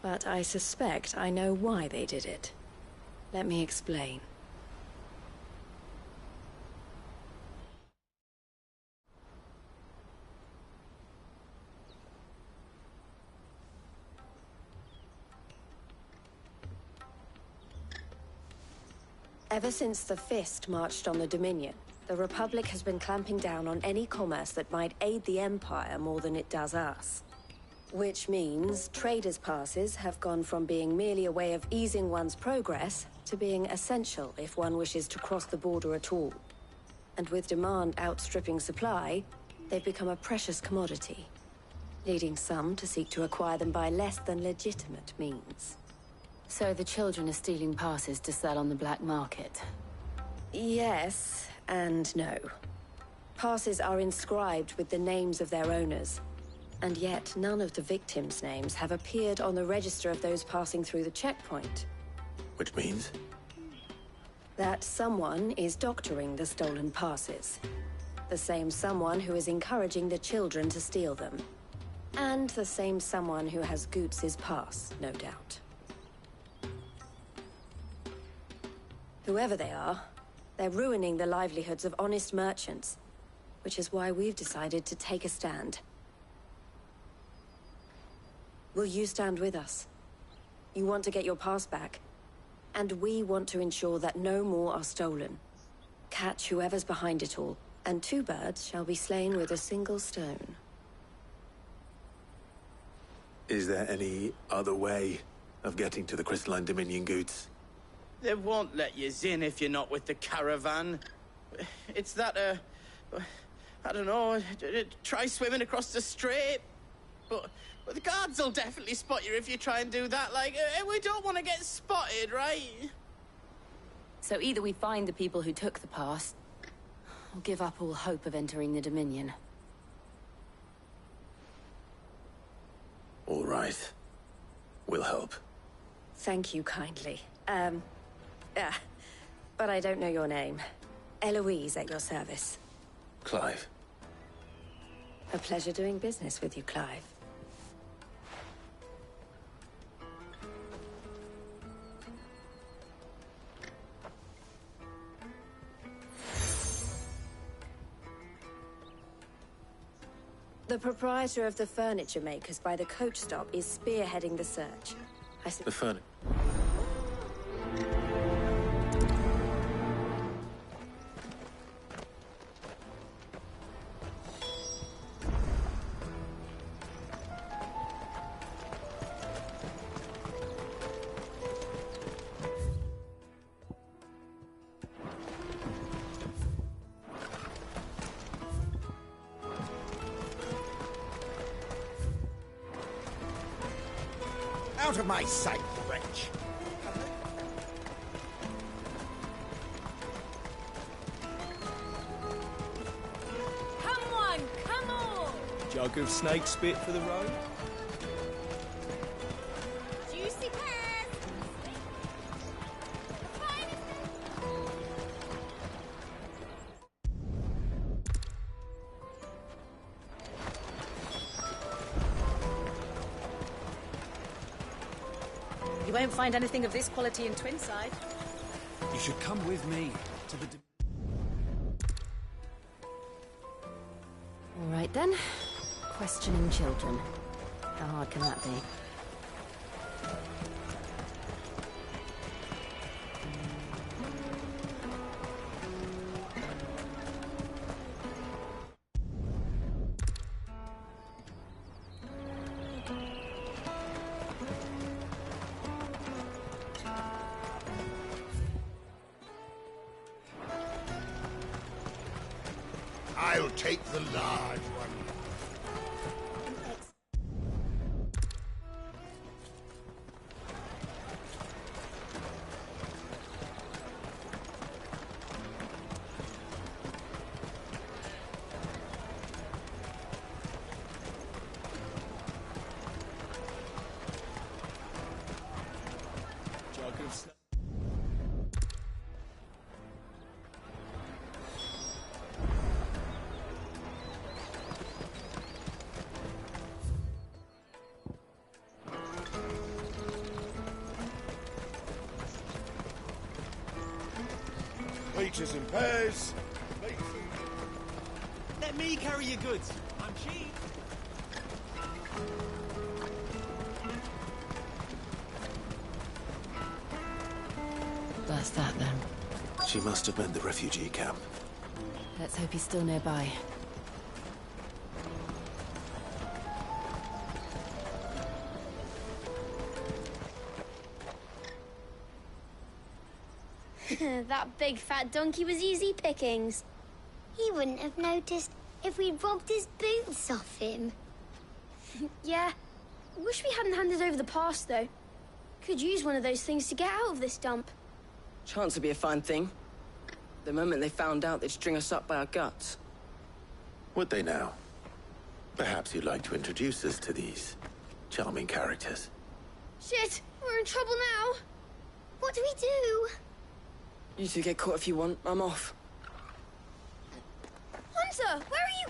but I suspect I know why they did it. Let me explain. Ever since the Fist marched on the Dominion, the Republic has been clamping down on any commerce that might aid the Empire more than it does us. Which means traders' passes have gone from being merely a way of easing one's progress to being essential if one wishes to cross the border at all. And with demand outstripping supply, they've become a precious commodity, leading some to seek to acquire them by less than legitimate means. So the children are stealing passes to sell on the black market? Yes, and no. Passes are inscribed with the names of their owners, and yet none of the victims' names have appeared on the register of those passing through the checkpoint. Which means? That someone is doctoring the stolen passes. The same someone who is encouraging the children to steal them. And the same someone who has Goots' pass, no doubt. Whoever they are, they're ruining the livelihoods of honest merchants, which is why we've decided to take a stand. Will you stand with us? You want to get your pass back, and we want to ensure that no more are stolen. Catch whoever's behind it all, and two birds shall be slain with a single stone. Is there any other way of getting to the Crystalline Dominion, Goots? They won't let you in if you're not with the caravan. It's that, I don't know, try swimming across the strait. But the guards will definitely spot you if you try and do that. Like, we don't want to get spotted, right? So either we find the people who took the pass, I'll give up all hope of entering the Dominion. All right. We'll help. Thank you kindly. But I don't know your name. Eloise at your service. Clive. A pleasure doing business with you, Clive. The proprietor of the furniture makers by the coach stop is spearheading the search. The furniture. Out of my sight, wretch! Come on, come on! Jug of snake spit for the road? Juicy pears! You won't find anything of this quality in Twinside. You should come with me to the... All right then. Questioning children. How hard can that be? I'll take the large one. Jug of snake... Peaches and pears. Let me carry your goods. I'm cheap. That's that then. She must have meant the refugee camp. Let's hope he's still nearby. That big fat donkey was easy pickings. He wouldn't have noticed if we'd robbed his boots off him. Yeah. Wish we hadn't handed over the pass, though. Could use one of those things to get out of this dump. Chance would be a fine thing. The moment they found out, they'd string us up by our guts. Would they now? Perhaps you'd like to introduce us to these charming characters. Shit, we're in trouble now. What do we do? You two get caught if you want. I'm off. Hunter, where are you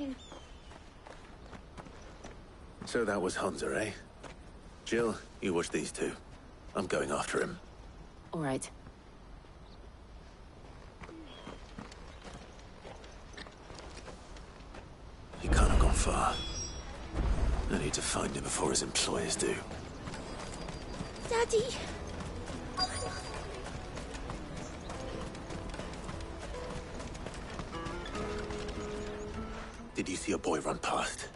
going? So that was Hunter, eh? Jill, you watch these two. I'm going after him. All right. He can't have gone far. I need to find him before his employers do. Daddy. Did you see a boy run past?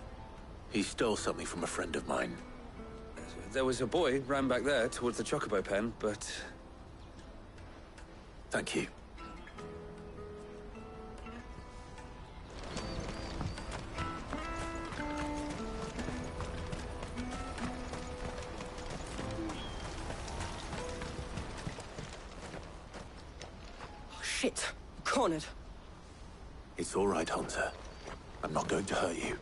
He stole something from a friend of mine. There was a boy ran back there towards the Chocobo pen, but... Thank you. Oh, shit. Cornered. It's all right, Hunter. I'm not going to hurt you.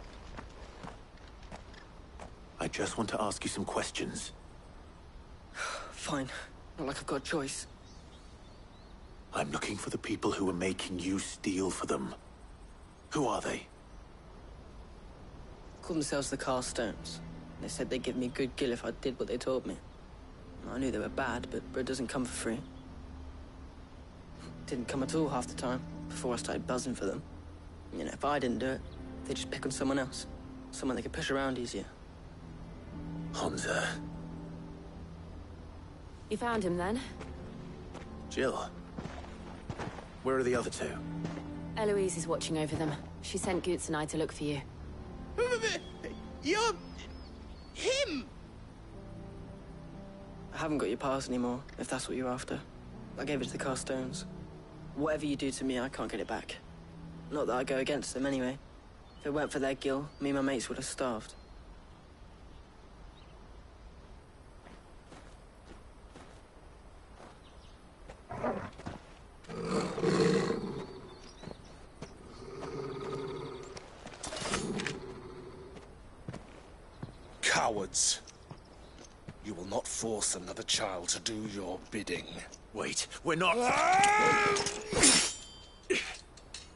I just want to ask you some questions. Fine. Not like I've got a choice. I'm looking for the people who are making you steal for them. Who are they? Called themselves the Carstones. They said they'd give me good gill if I did what they told me. I knew they were bad, but bread doesn't come for free. Didn't come at all half the time, before I started buzzing for them. You know, if I didn't do it, they'd just pick on someone else. Someone they could push around easier. Hunter. You found him then? Jill. Where are the other two? Eloise is watching over them. She sent Goots and I to look for you. You're... him! I haven't got your pass anymore, if that's what you're after. I gave it to the Carstones. Whatever you do to me, I can't get it back. Not that I go against them anyway. If it weren't for their gill, me and my mates would have starved. Cowards. You will not force another child to do your bidding. Wait, we're not...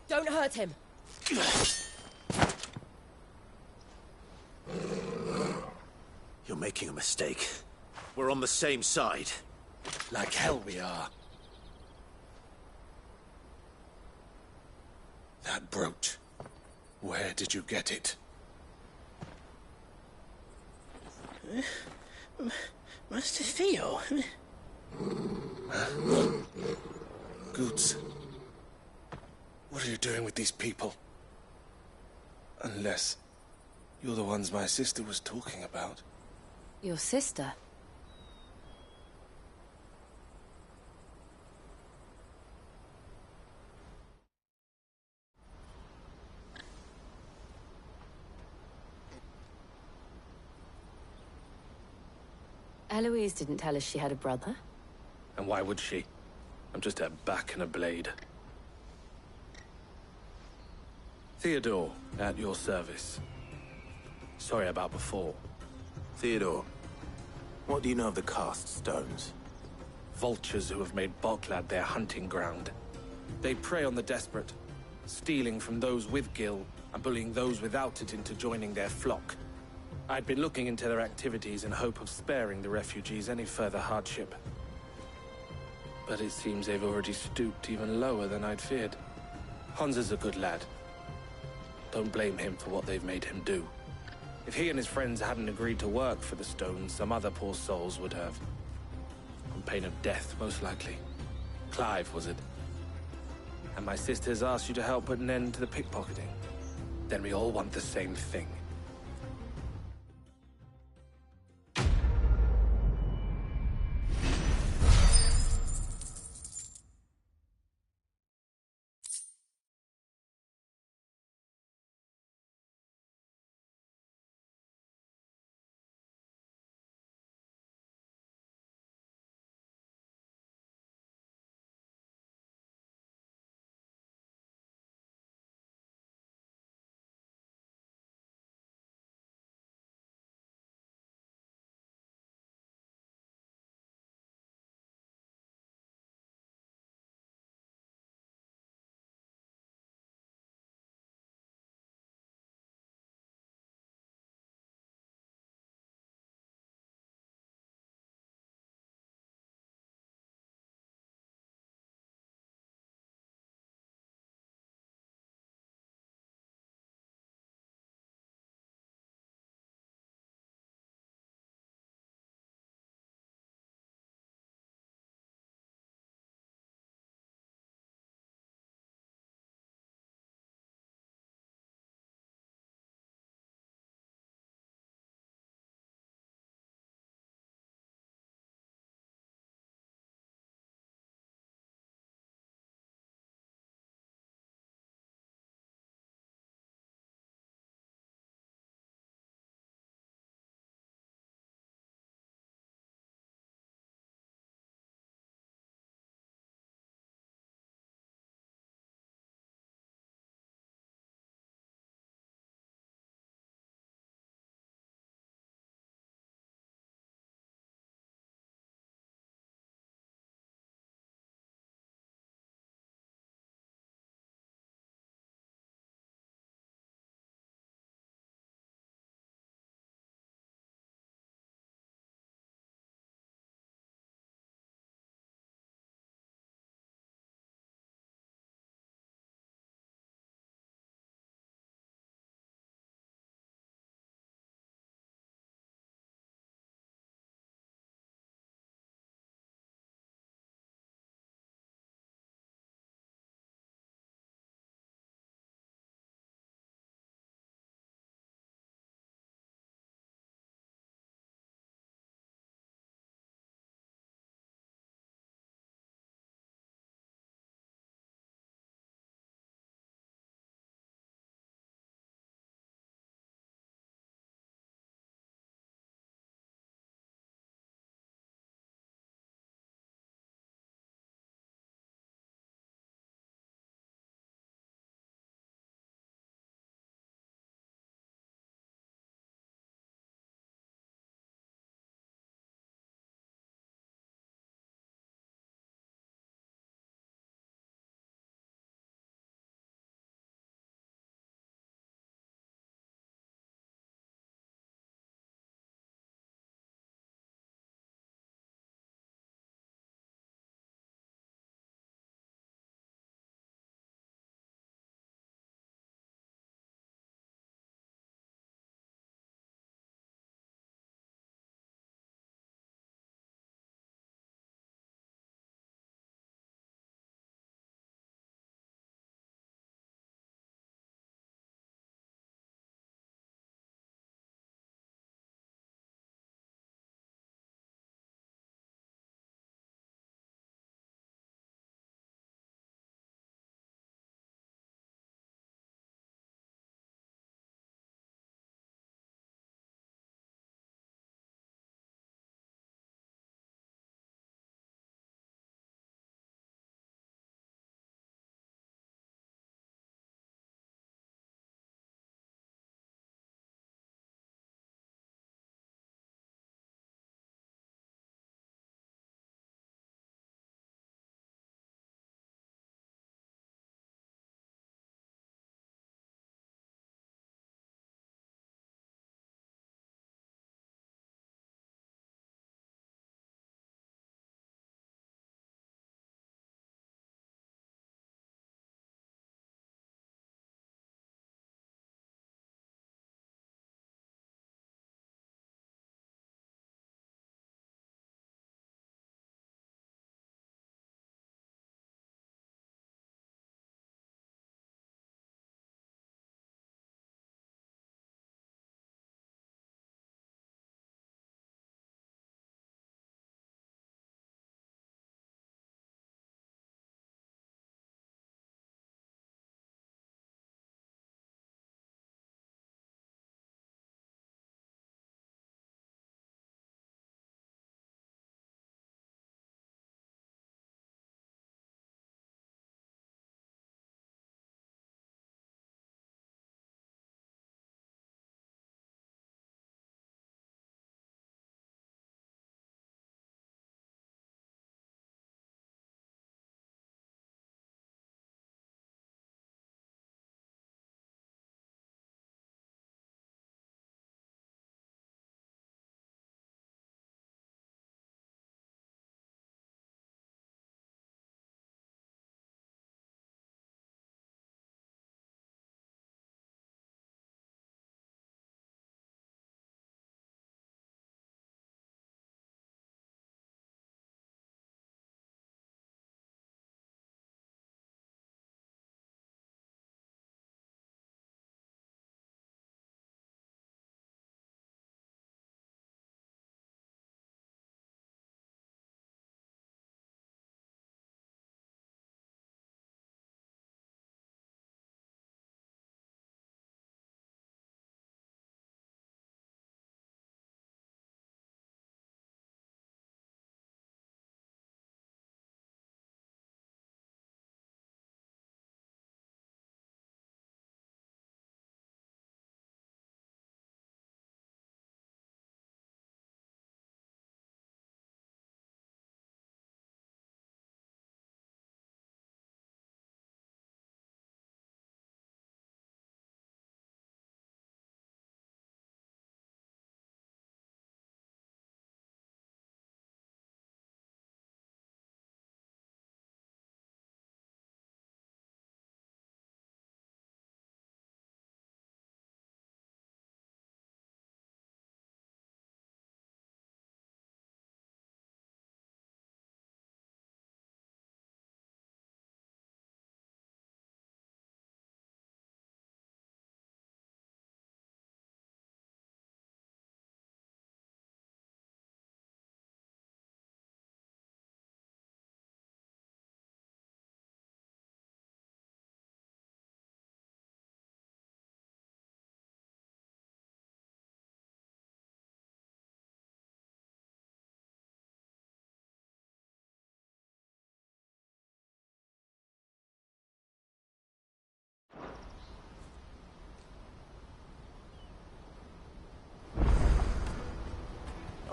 Don't hurt him! You're making a mistake. We're on the same side. Like hell we are. That brooch. Where did you get it? Master Theo? Goots. What are you doing with these people? Unless you're the ones my sister was talking about. Your sister? Eloise didn't tell us she had a brother. And why would she? I'm just her back and a blade. Theodore, at your service. Sorry about before. Theodore, what do you know of the Cast Stones? Vultures who have made Boklad their hunting ground. They prey on the desperate, stealing from those with gil and bullying those without it into joining their flock. I'd been looking into their activities in hope of sparing the refugees any further hardship. But it seems they've already stooped even lower than I'd feared. Hans is a good lad. Don't blame him for what they've made him do. If he and his friends hadn't agreed to work for the Stones, some other poor souls would have. On pain of death, most likely. Clive, was it? And my sisters asked you to help put an end to the pickpocketing. Then we all want the same thing.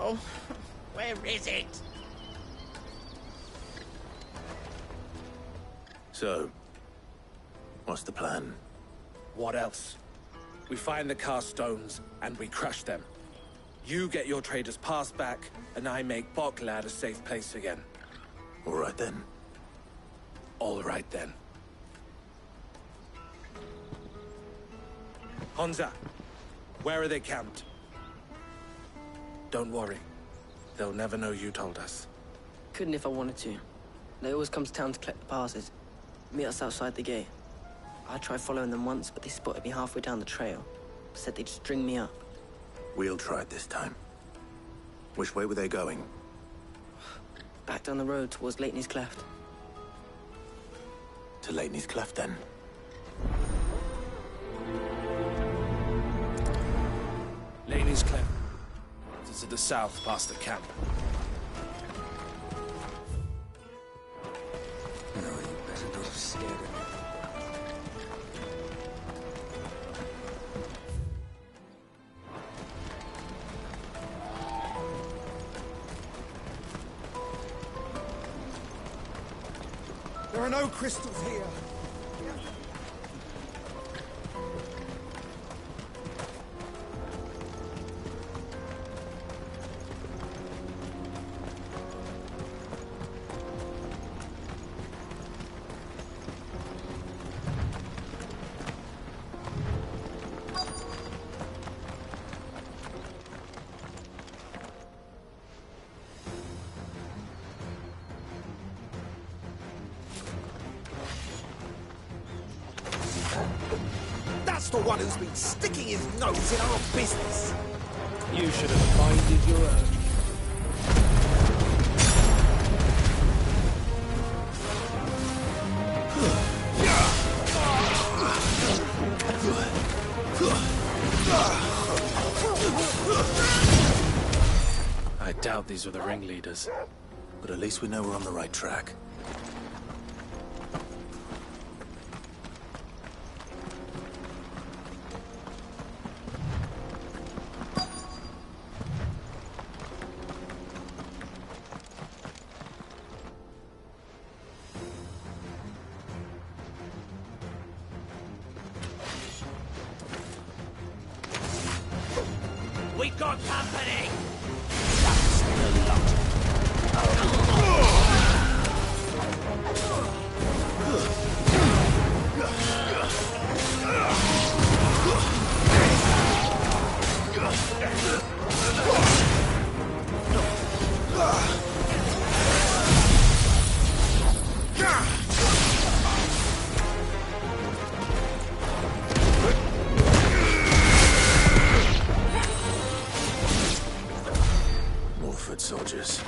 Oh, where is it? So, what's the plan? What else? We find the cast stones, and we crush them. You get your trader's pass back, and I make Boklad a safe place again. All right then. All right then. Honza, where are they camped? Don't worry. They'll never know you told us. Couldn't if I wanted to. They always come to town to collect the passes. Meet us outside the gate. I tried following them once, but they spotted me halfway down the trail. Said they'd string me up. We'll try it this time. Which way were they going? Back down the road towards Leitney's Cleft. To Leitney's Cleft, then. Laney's Cleft. It's to the south, past the camp. No, you better not have scared him. There are no crystals here. That's the one who's been sticking his nose in our business. You should have minded your own. I doubt these were the ringleaders. But at least we know we're on the right track. We got company! Soldiers.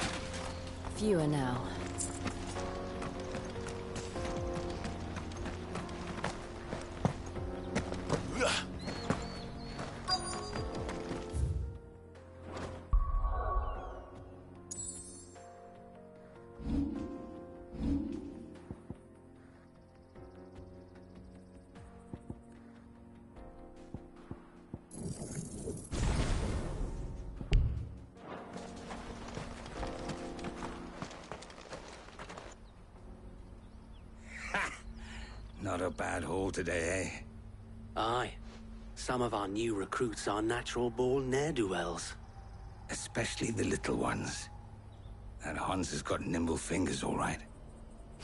Fewer now. Not a bad haul today, eh? Aye. Some of our new recruits are natural-born ne'er-do-wells. Especially the little ones. That Hans has got nimble fingers, all right.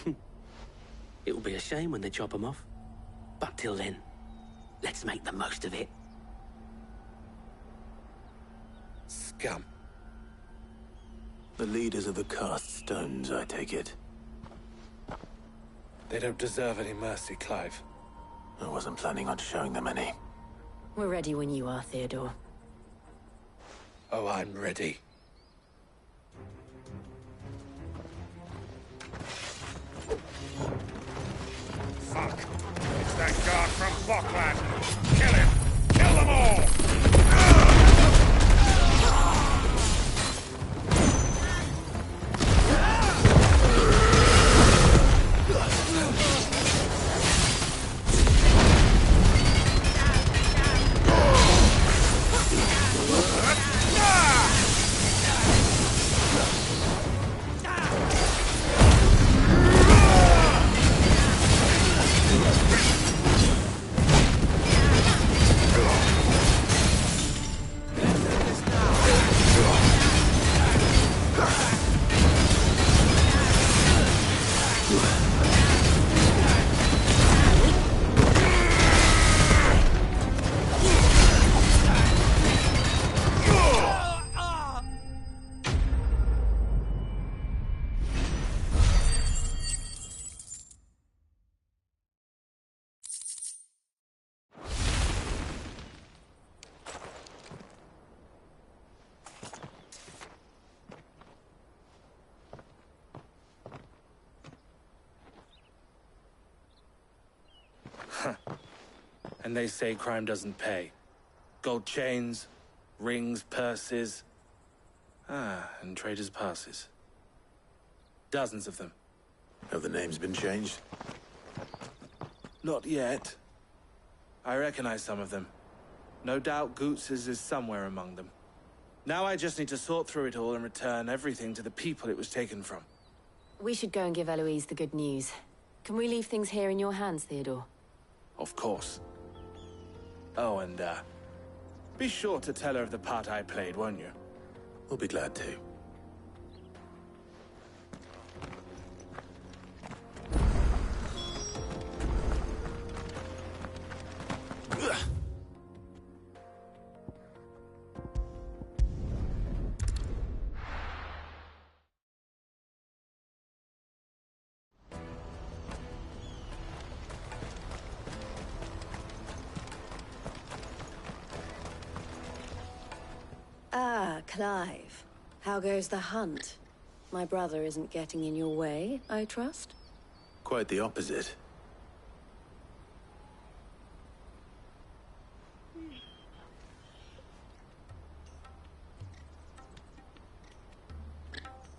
It will be a shame when they chop them off. But till then, let's make the most of it. Scum. The leaders of the cast stones, I take it. They don't deserve any mercy, Clive. I wasn't planning on showing them any. We're ready when you are, Theodore. Oh, I'm ready. Fuck. It's that guard from Boklad. Kill him! Kill them all! And they say crime doesn't pay. Gold chains, rings, purses. And traders' passes. Dozens of them. Have the names been changed? Not yet. I recognize some of them. No doubt Goots's is somewhere among them. Now I just need to sort through it all and return everything to the people it was taken from. We should go and give Eloise the good news. Can we leave things here in your hands, Theodore? Of course. Oh, and, be sure to tell her of the part I played, won't you? We'll be glad to. Ah, Clive. How goes the hunt? My brother isn't getting in your way, I trust? Quite the opposite.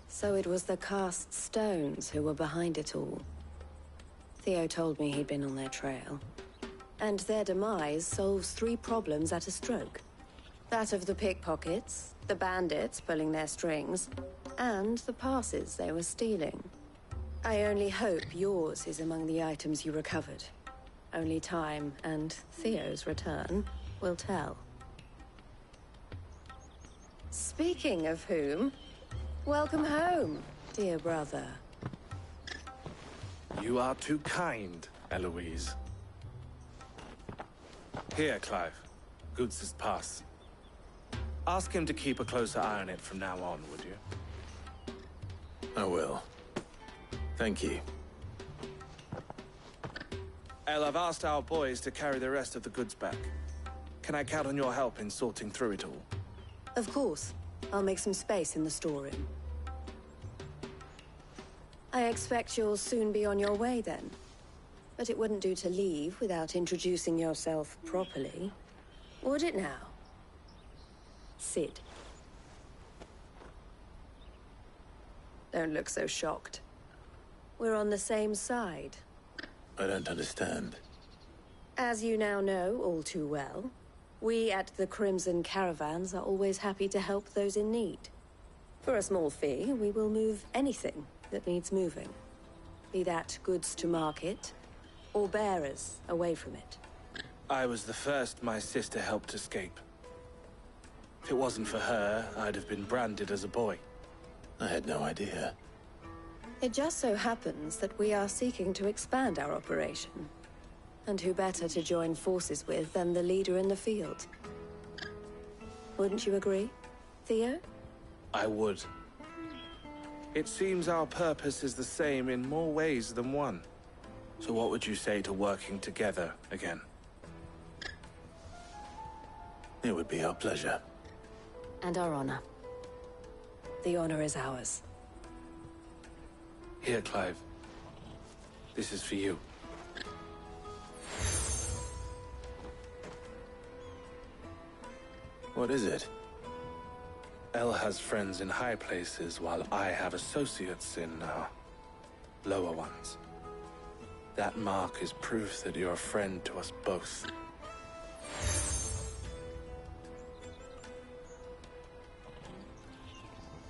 So it was the cast stones who were behind it all. Theo told me he'd been on their trail. And their demise solves 3 problems at a stroke. That of the pickpockets, the bandits pulling their strings, and the passes they were stealing. I only hope yours is among the items you recovered. Only time and Theo's return will tell. Speaking of whom, welcome home, dear brother. You are too kind, Eloise. Here, Clive. Goots's pass. Ask him to keep a closer eye on it from now on, would you? I will. Thank you. El, I've asked our boys to carry the rest of the goods back. Can I count on your help in sorting through it all? Of course. I'll make some space in the storeroom. I expect you'll soon be on your way then. But it wouldn't do to leave without introducing yourself properly. Would it now? Sid. Don't look so shocked. We're on the same side. I don't understand. As you now know all too well, we at the Crimson Caravans are always happy to help those in need. For a small fee, we will move anything that needs moving. Be that goods to market, or bearers away from it. I was the first my sister helped escape. If it wasn't for her, I'd have been branded as a boy. I had no idea. It just so happens that we are seeking to expand our operation. And who better to join forces with than the leader in the field? Wouldn't you agree, Theo? I would. It seems our purpose is the same in more ways than one. So what would you say to working together again? It would be our pleasure. And our honor. The honor is ours. Here, Clive. This is for you. What is it? El has friends in high places, while I have associates in, lower ones. That mark is proof that you're a friend to us both.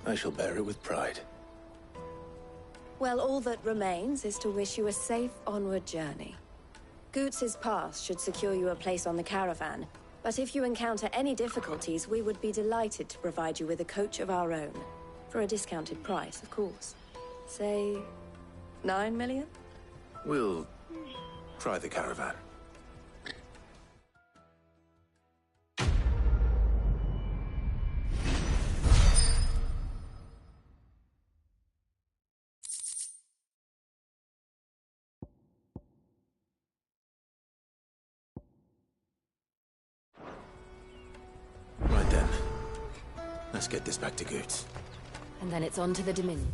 I shall bear it with pride. Well, all that remains is to wish you a safe onward journey. Goots's pass should secure you a place on the caravan, but if you encounter any difficulties, we would be delighted to provide you with a coach of our own. For a discounted price, of course. Say, 9 million? We'll try the caravan. Right then. Let's get this back to Goots. And then it's on to the Dominion.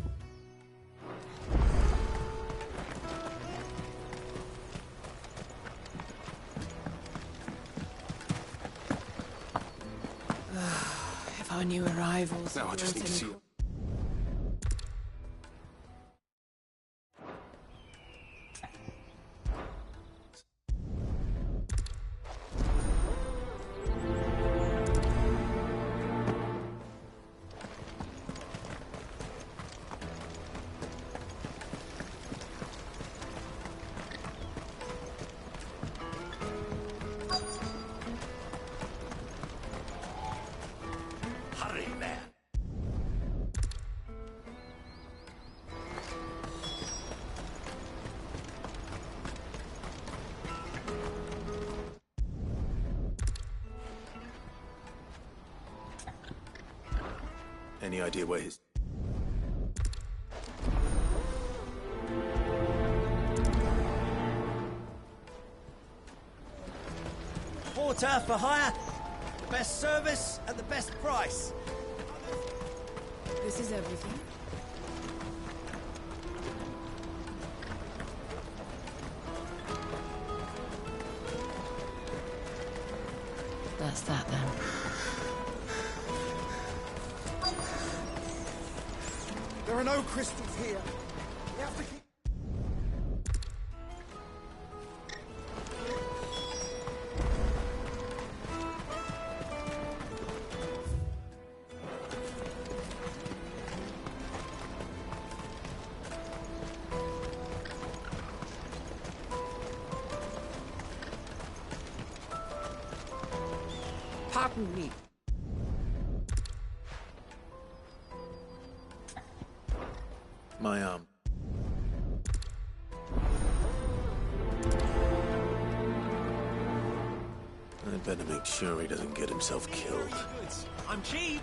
If our new arrivals... No, I just need to see you. Hurry, man. Any idea where his... Porter for hire. The best service at the best price. This is everything. That's that then. There are no crystals here. We have to keep... Pardon me. My arm. I'd better make sure he doesn't get himself killed. I'm cheap.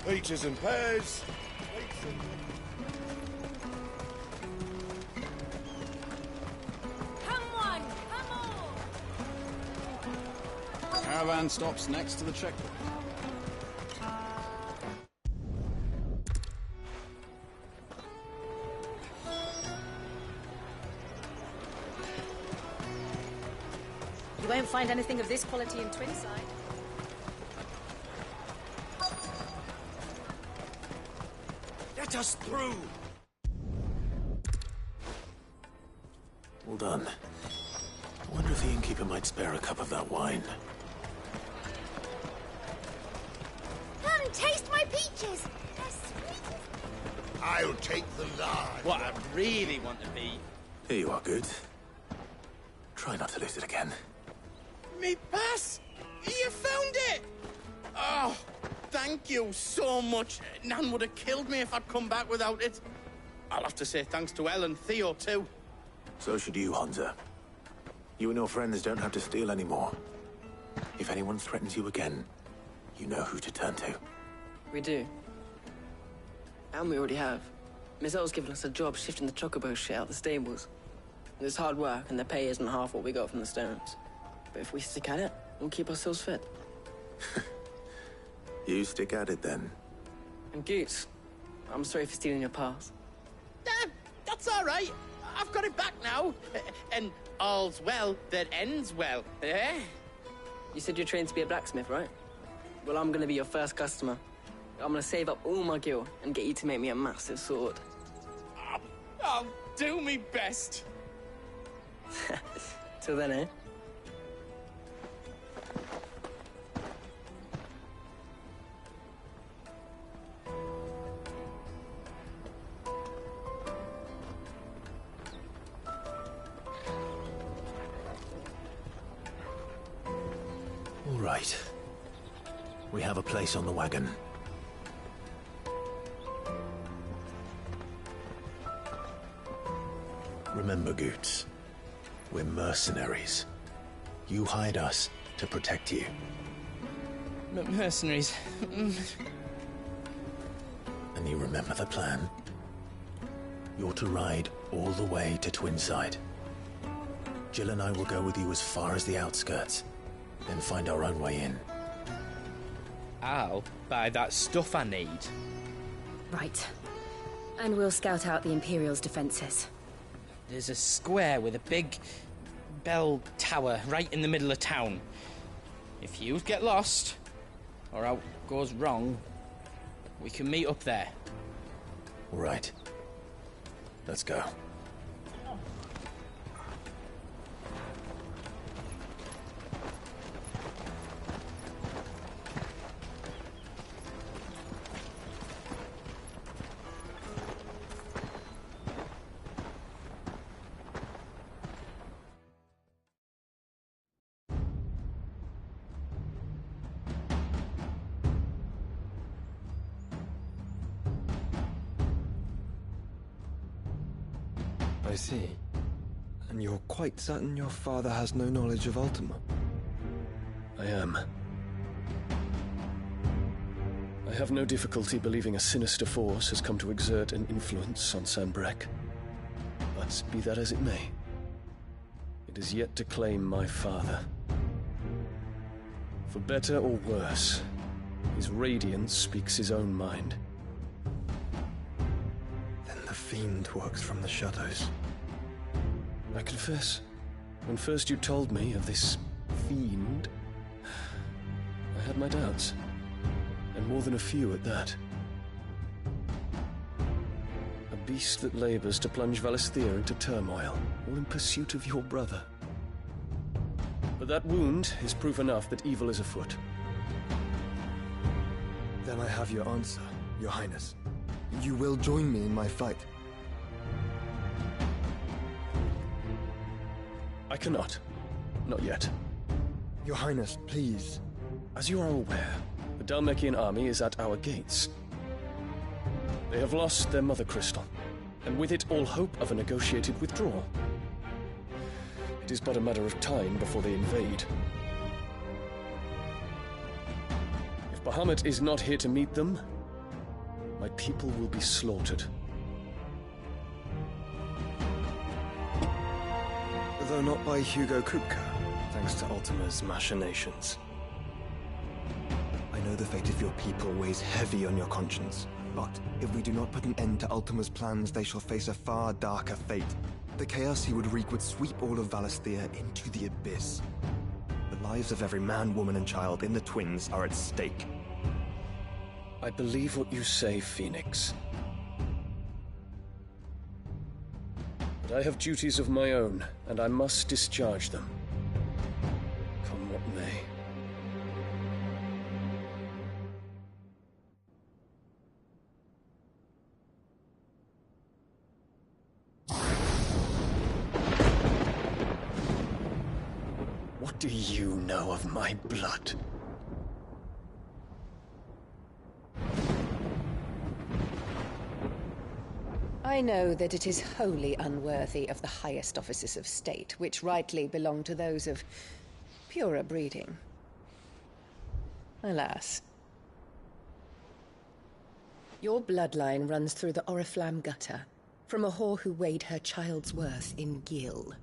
Peaches and pears. Come on, come on! Caravan stops next to the checkpoint. You won't find anything of this quality in Twinside. Let us through. Well done. I wonder if the innkeeper might spare a cup of that wine. Come, taste my peaches. They're sweet. I'll take the large. What I really want to be. Here you are, Good. Try not to lose it again. Me pass! You found it! Oh, thank you so much. Nan would have killed me if I'd come back without it. I'll have to say thanks to Elle and Theo, too. So should you, Hunter. You and your friends don't have to steal anymore. If anyone threatens you again, you know who to turn to. We do. And we already have. Miss Elle's given us a job shifting the chocobo shit out the stables. It's hard work, and the pay isn't half what we got from the stones. But if we stick at it, we'll keep ourselves fit. You stick at it, then. And Goots, I'm sorry for stealing your pass. That's all right. I've got it back now. And all's well that ends well, eh? You said you're trained to be a blacksmith, right? Well, I'm gonna be your first customer. I'm gonna save up all my gil and get you to make me a massive sword. I'll do me best. Till then, eh? All right. We have a place on the wagon. Remember, Goots, we're mercenaries. You hired us to protect you. Mercenaries. And you remember the plan? You're to ride all the way to Twinside. Jill and I will go with you as far as the outskirts, then find our own way in. I'll buy that stuff I need. Right. And we'll scout out the Imperial's defenses. There's a square with a big bell tower right in the middle of town. If you get lost, or out goes wrong, we can meet up there. All right. Let's go. I see. And you're quite certain your father has no knowledge of Ultima? I am. I have no difficulty believing a sinister force has come to exert an influence on Sanbreque. But be that as it may, it is yet to claim my father. For better or worse, his radiance speaks his own mind. Then the fiend works from the shadows. I confess, when first you told me of this fiend, I had my doubts, and more than a few at that. A beast that labors to plunge Valisthea into turmoil, all in pursuit of your brother. But that wound is proof enough that evil is afoot. Then I have your answer, Your Highness. You will join me in my fight. I cannot. Not yet. Your Highness, please. As you are aware, the Dhalmekian army is at our gates. They have lost their mother crystal, and with it all hope of a negotiated withdrawal. It is but a matter of time before they invade. If Bahamut is not here to meet them, my people will be slaughtered. Though not by Hugo Kupka, thanks to Ultima's machinations. I know the fate of your people weighs heavy on your conscience, but if we do not put an end to Ultima's plans, they shall face a far darker fate. The chaos he would wreak would sweep all of Valisthea into the abyss. The lives of every man, woman, and child in the Twins are at stake. I believe what you say, Phoenix. But I have duties of my own, and I must discharge them. Come what may. What do you know of my blood? I know that it is wholly unworthy of the highest offices of state, which rightly belong to those of purer breeding. Alas. Your bloodline runs through the Oriflamme gutter, from a whore who weighed her child's worth in gill.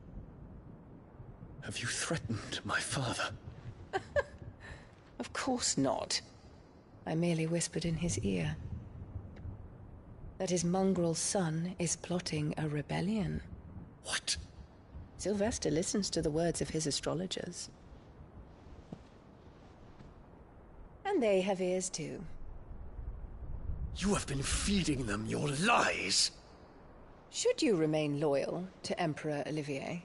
Have you threatened my father? Of course not. I merely whispered in his ear that his mongrel son is plotting a rebellion. What? Sylvester listens to the words of his astrologers. And they have ears too. You have been feeding them your lies! Should you remain loyal to Emperor Olivier,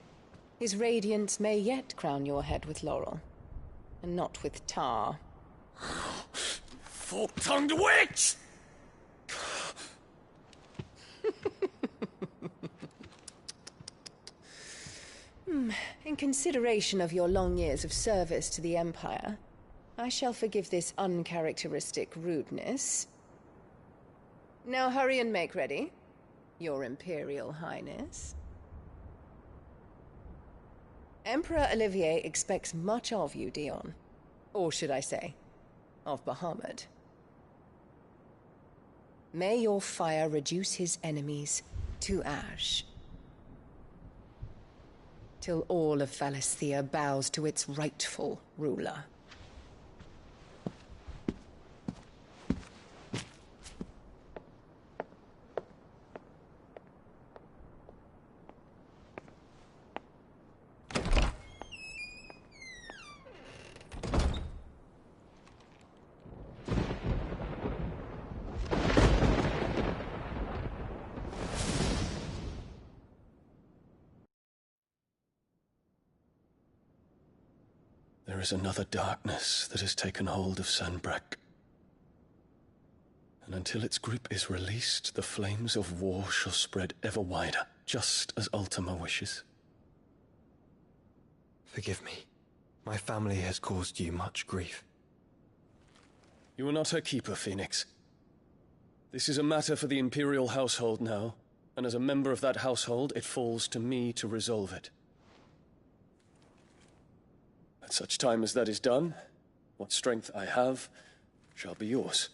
his radiance may yet crown your head with laurel, and not with tar. Fork-tongued witch! In consideration of your long years of service to the Empire, I shall forgive this uncharacteristic rudeness. Now hurry and make ready, Your Imperial Highness. Emperor Olivier expects much of you, Dion. Or should I say, of Bahamut. May your fire reduce his enemies to ash, till all of Valisthea bows to its rightful ruler. is another darkness that has taken hold of Sanbreque. And until its grip is released, the flames of war shall spread ever wider, just as Ultima wishes. Forgive me. My family has caused you much grief. You are not her keeper, Phoenix. This is a matter for the Imperial household now, and as a member of that household, it falls to me to resolve it. At such time as that is done, what strength I have shall be yours.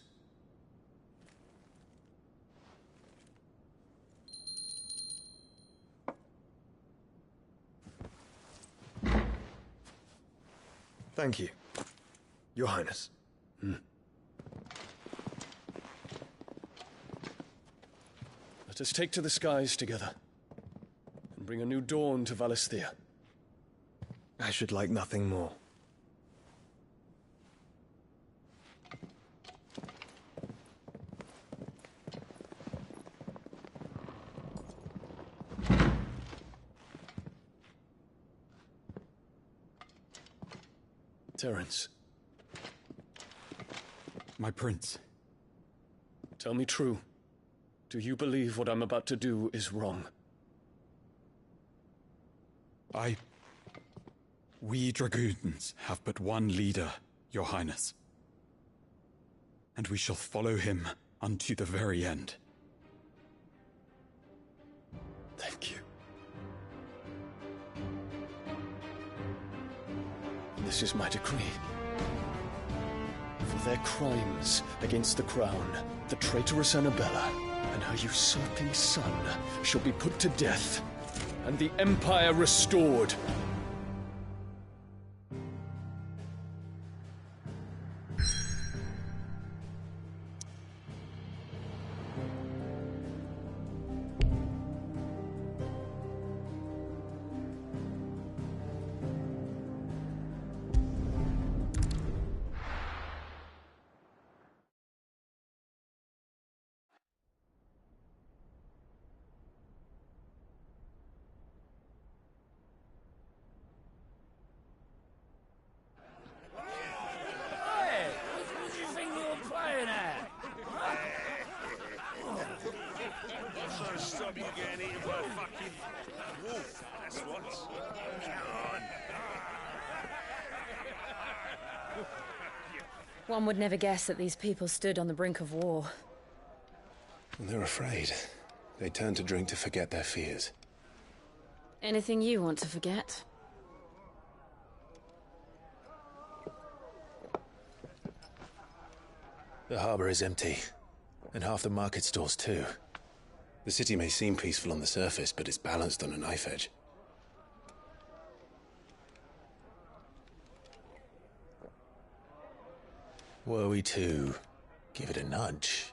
Thank you, Your Highness. Let us take to the skies together, and bring a new dawn to Valisthea. I should like nothing more. Terence. My prince. Tell me true. Do you believe what I'm about to do is wrong? We dragoons have but one leader, Your Highness. And we shall follow him unto the very end. Thank you. This is my decree. For their crimes against the crown, the traitorous Annabella and her usurping son shall be put to death, and the Empire restored. One would never guess that these people stood on the brink of war. They're afraid. They turn to drink to forget their fears. Anything you want to forget? The harbor is empty, and half the market stalls too. The city may seem peaceful on the surface, but it's balanced on a knife edge. Were we to give it a nudge,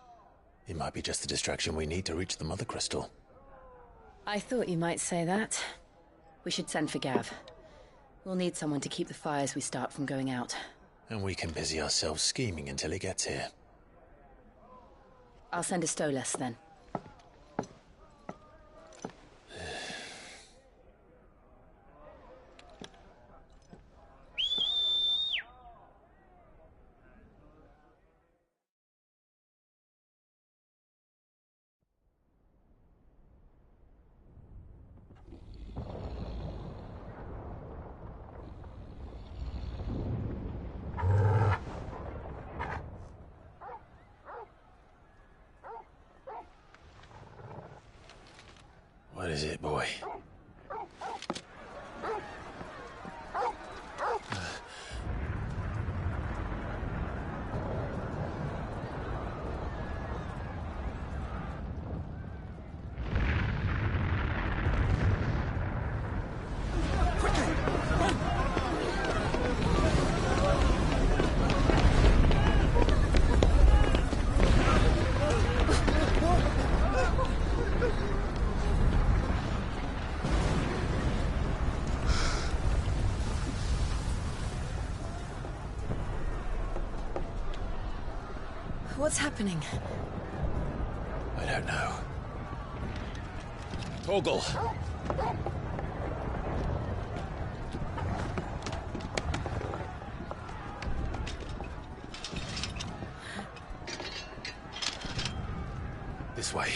it might be just the distraction we need to reach the Mother Crystal. I thought you might say that. We should send for Gav. We'll need someone to keep the fires we start from going out. And we can busy ourselves scheming until he gets here. I'll send a Stolas then. What is it, boy? What's happening? I don't know. Torgal! This way.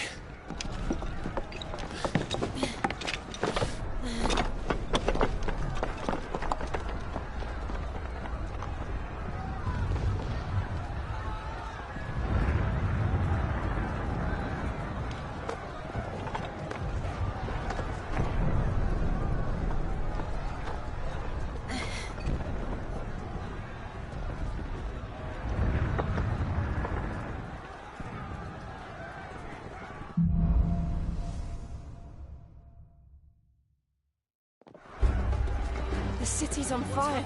The city's on fire.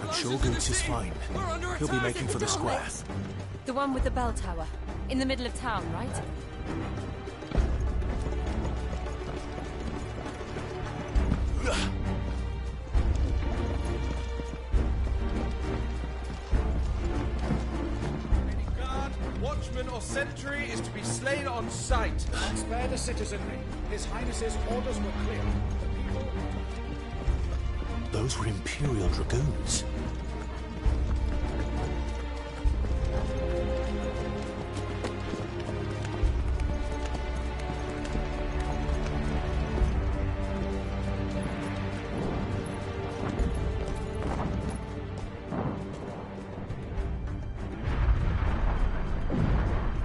I'm sure Goots is fine. He'll be making for the square. The one with the bell tower. In the middle of town, right? Any guard, watchman, or sentry is to be slain on sight. Spare the citizenry. His Highness's orders were clear. The people... Those were Imperial Dragoons.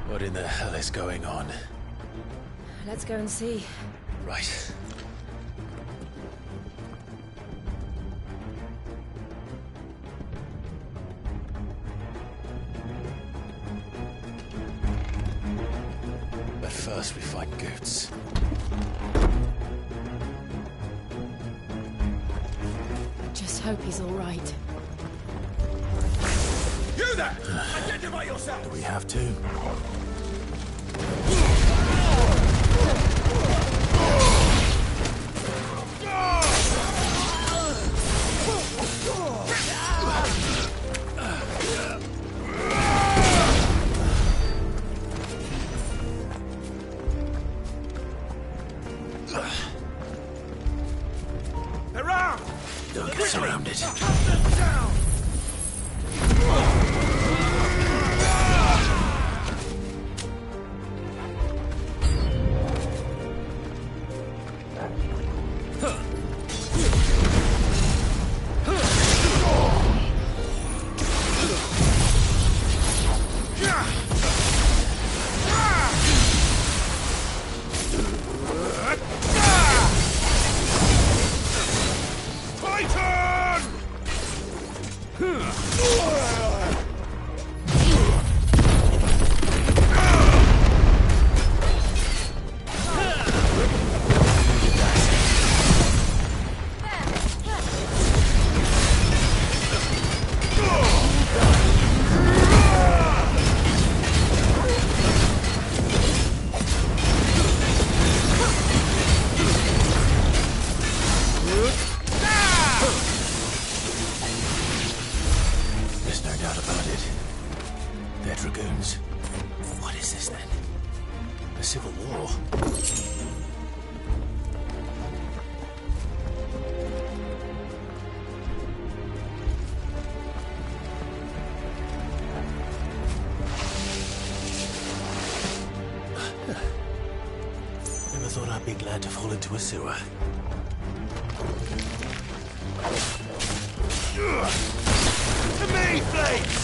What in the hell is going on? Let's go and see. Right. But first we find Goots. Just hope he's all right. You there! Identify yourself! Do we have to? Don't get surrounded. There's no doubt about it. They're Dragoons. What is this then? A civil war? Never thought I'd be glad to fall into a sewer. To me, Blades!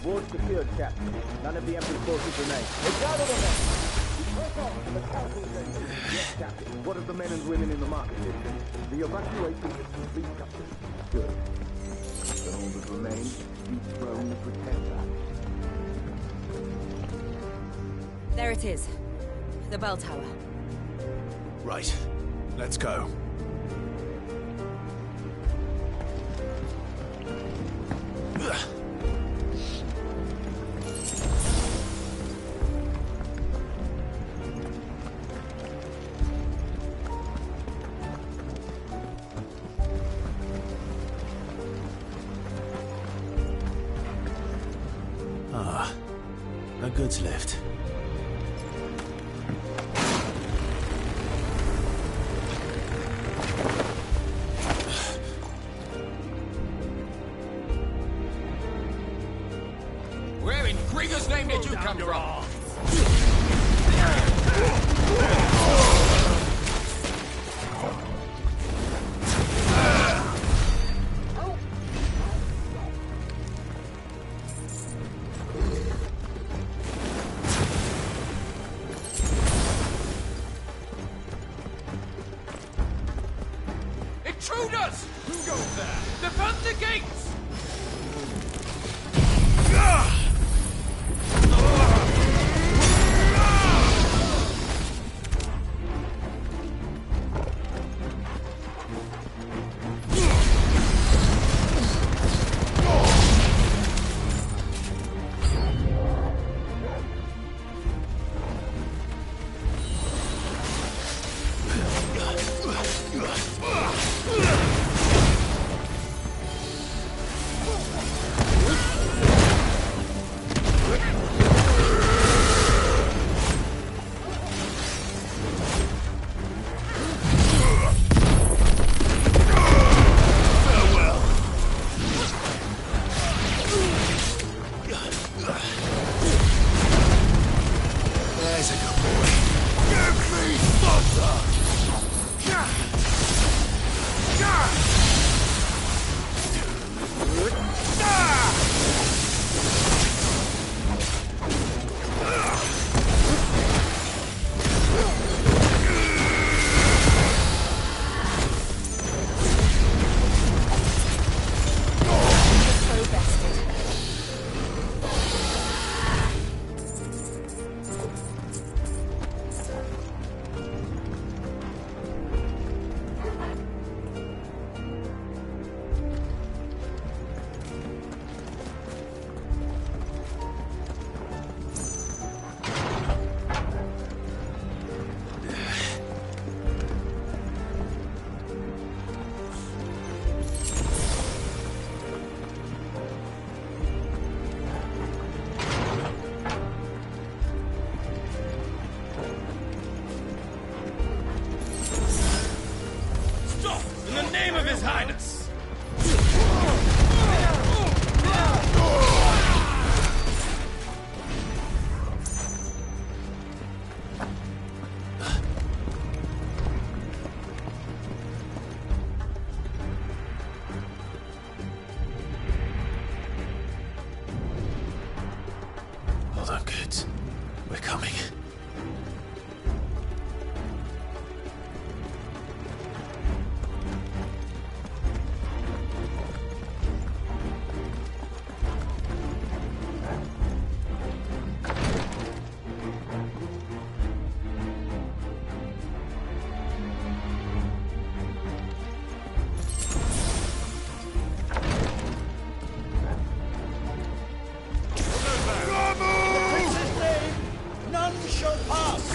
Ward secured, Captain. None of the Emperor's forces remain. They gather the men! Press on! The council is ending. Yes, Captain. What of the men and women in the market district? The evacuation is complete, Captain. Good. All that remains, dethrone the Pretender. There it is. The bell tower. Right. Let's go. Ah, a goods lift. come from? Intruders! Who goes there? Defend the gates! In the name of His Highness! Hold on, kids. We're coming. None shall pass!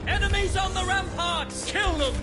Enemies on the ramparts! Kill them!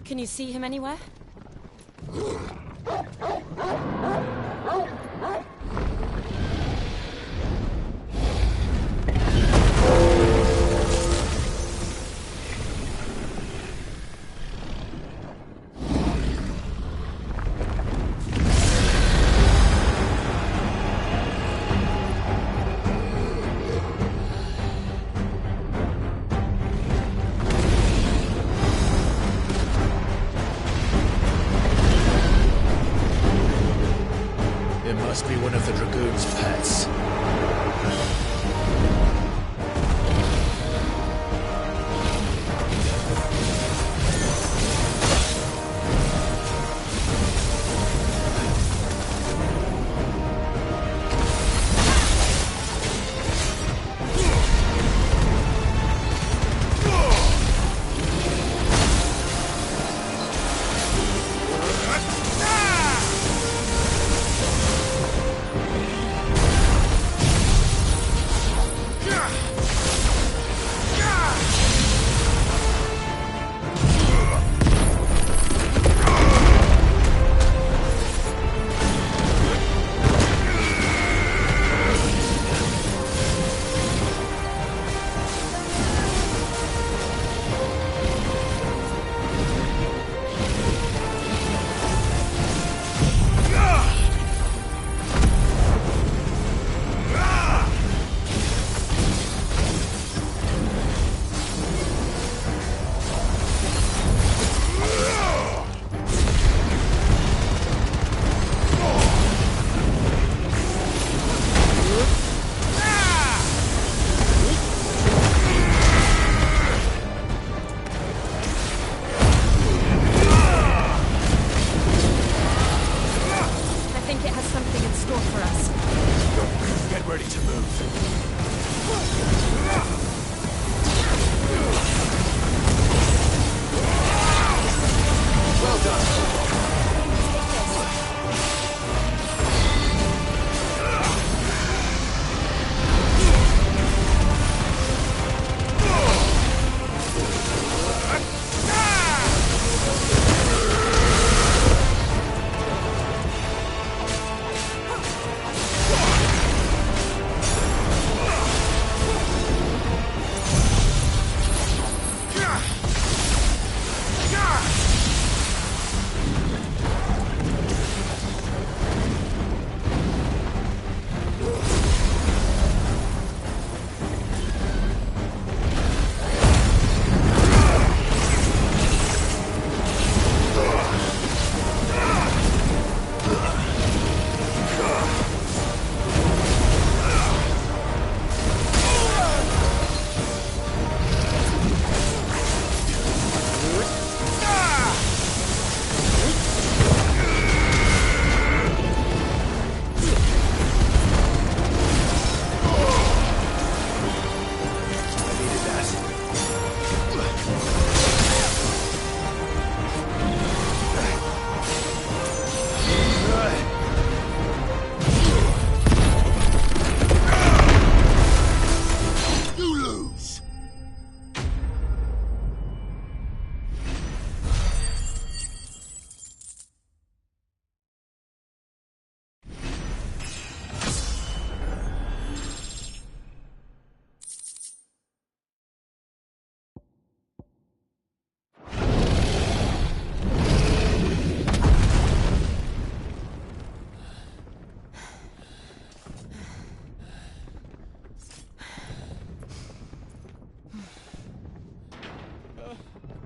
Can you see him anywhere? Must be one of the Dragoon's pets.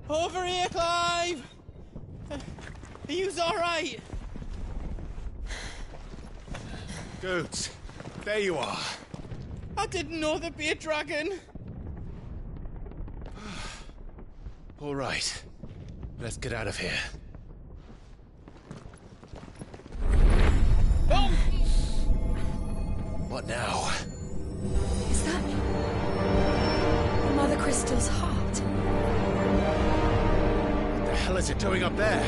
Over here, Clive! Are you alright? Goods, there you are. I didn't know there'd be a dragon. All right, let's get out of here. Oh! What now? Is that Mother Crystal's heart? What the hell is it doing up there?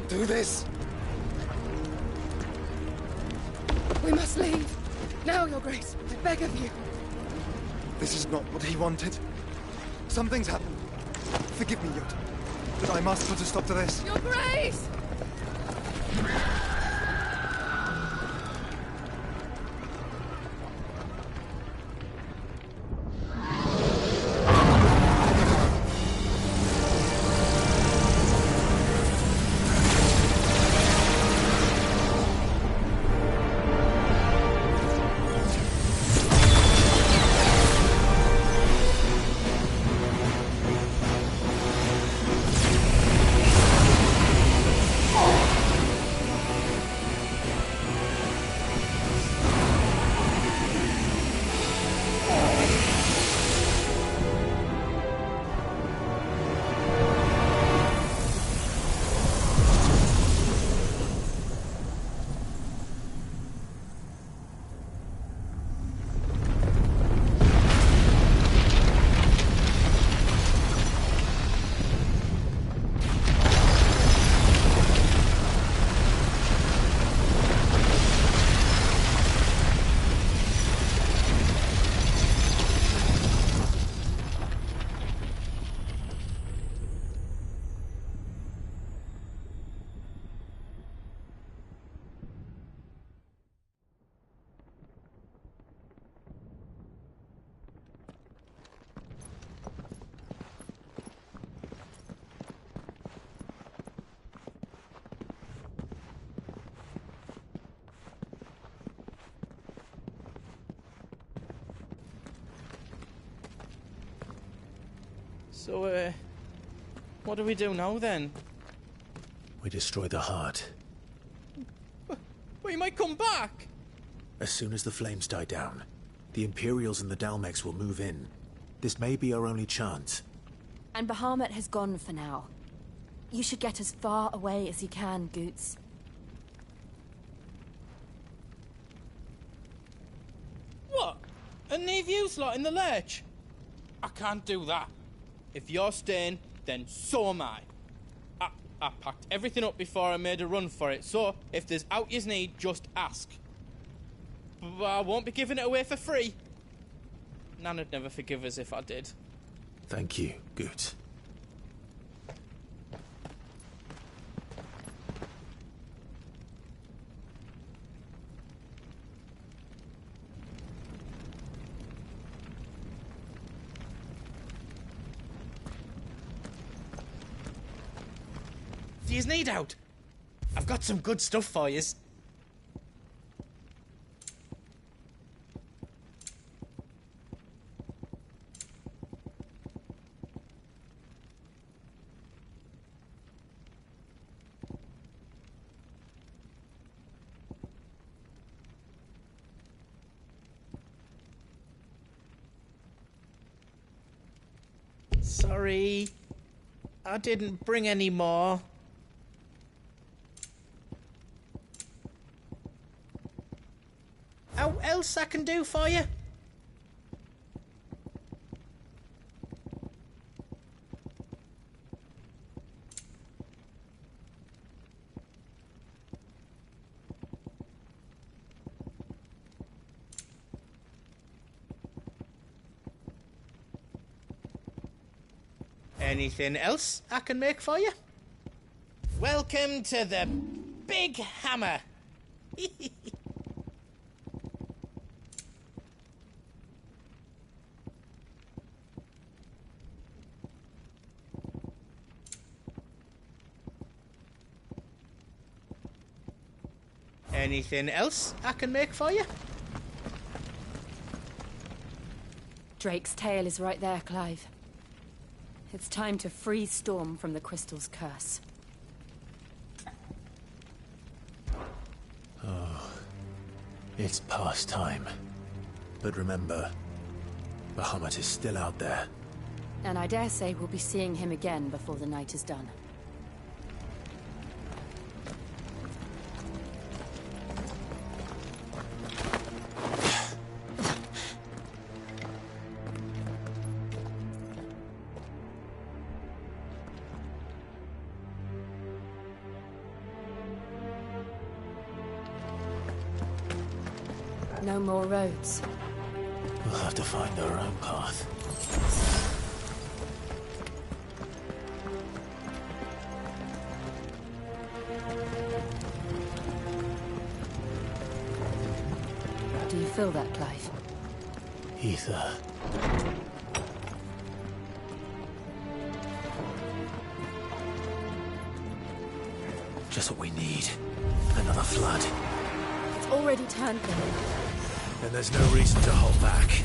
Don't do this! We must leave. Now, Your Grace. I beg of you. This is not what he wanted. Something's happened. Forgive me, Yod, but I must put a stop to this. Your Grace! So, what do we do now, then? We destroy the heart. But he might come back! As soon as the flames die down, the Imperials and the Dalmex will move in. This may be our only chance. And Bahamut has gone for now. You should get as far away as you can, Goots. What? And leave you lot in the lurch? I can't do that. If you're staying, then so am I. I packed everything up before I made a run for it, so if there's out you need, just ask. But I won't be giving it away for free. Nana'd never forgive us if I did. Thank you, Goots. Do you need out? I've got some good stuff for yous. Sorry, I didn't bring any more. How else I can do for you? Anything else I can make for you? Welcome to the Big Hammer. Anything else I can make for you? Drake's tail is right there, Clive. It's time to free Storm from the crystal's curse. Oh, it's past time. But remember, Bahamut is still out there. And I dare say we'll be seeing him again before the night is done. No more roads. We'll have to find our own path. Do you feel that, Clive? Ether. Just what we need. Another flood. It's already turned them. Then there's no reason to hold back.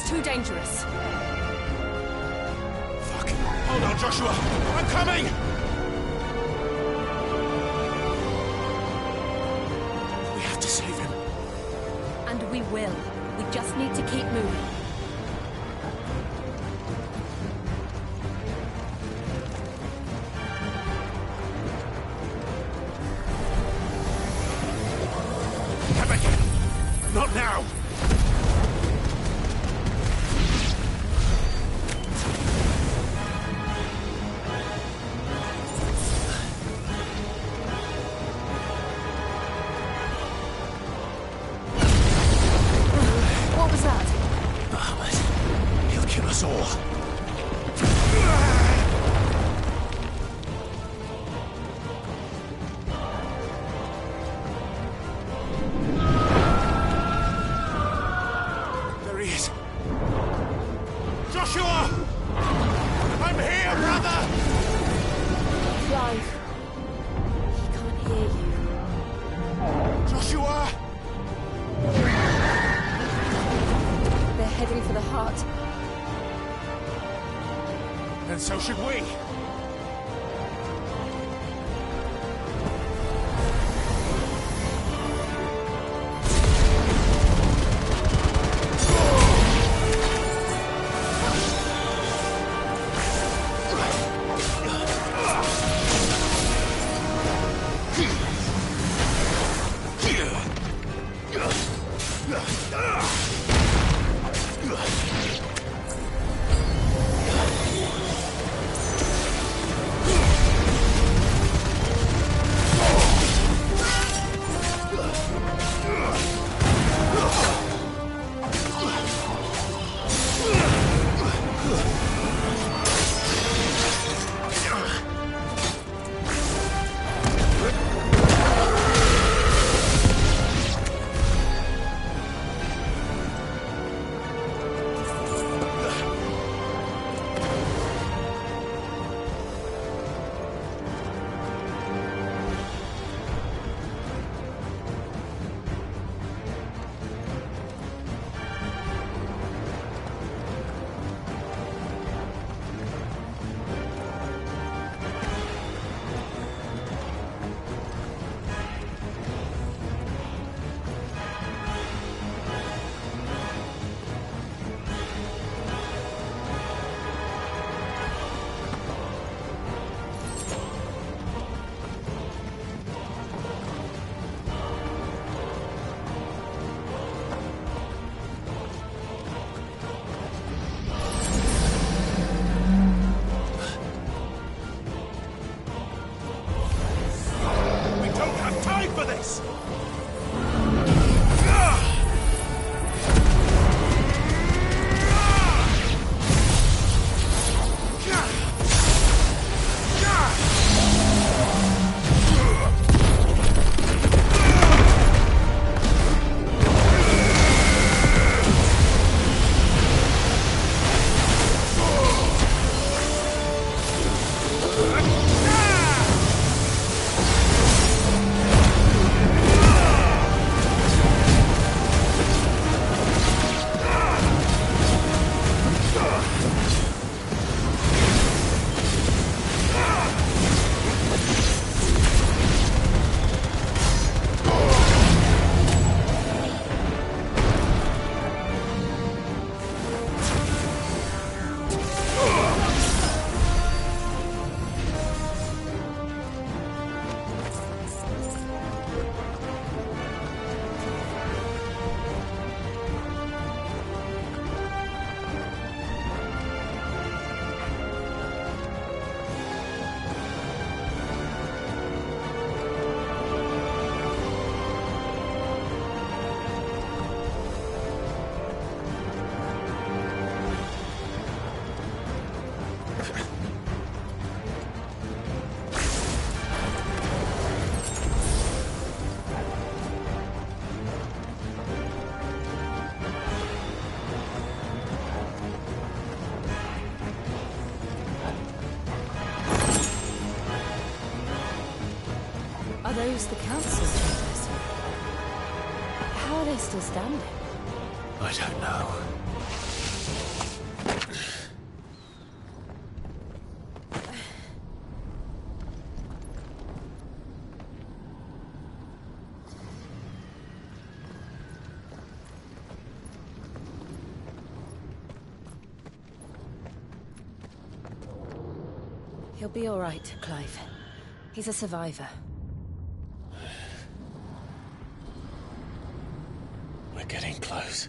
Too dangerous. Fuck. Hold on, Joshua. I'm coming! We have to save him. And we will. We just need to keep moving. Come again! Not now! you, brother! Clive. He can't hear you. Joshua! They're heading for the heart. And so should we. Are those the council chambers? How are they still standing? I don't know. He'll be all right, Clive. He's a survivor. We're getting close.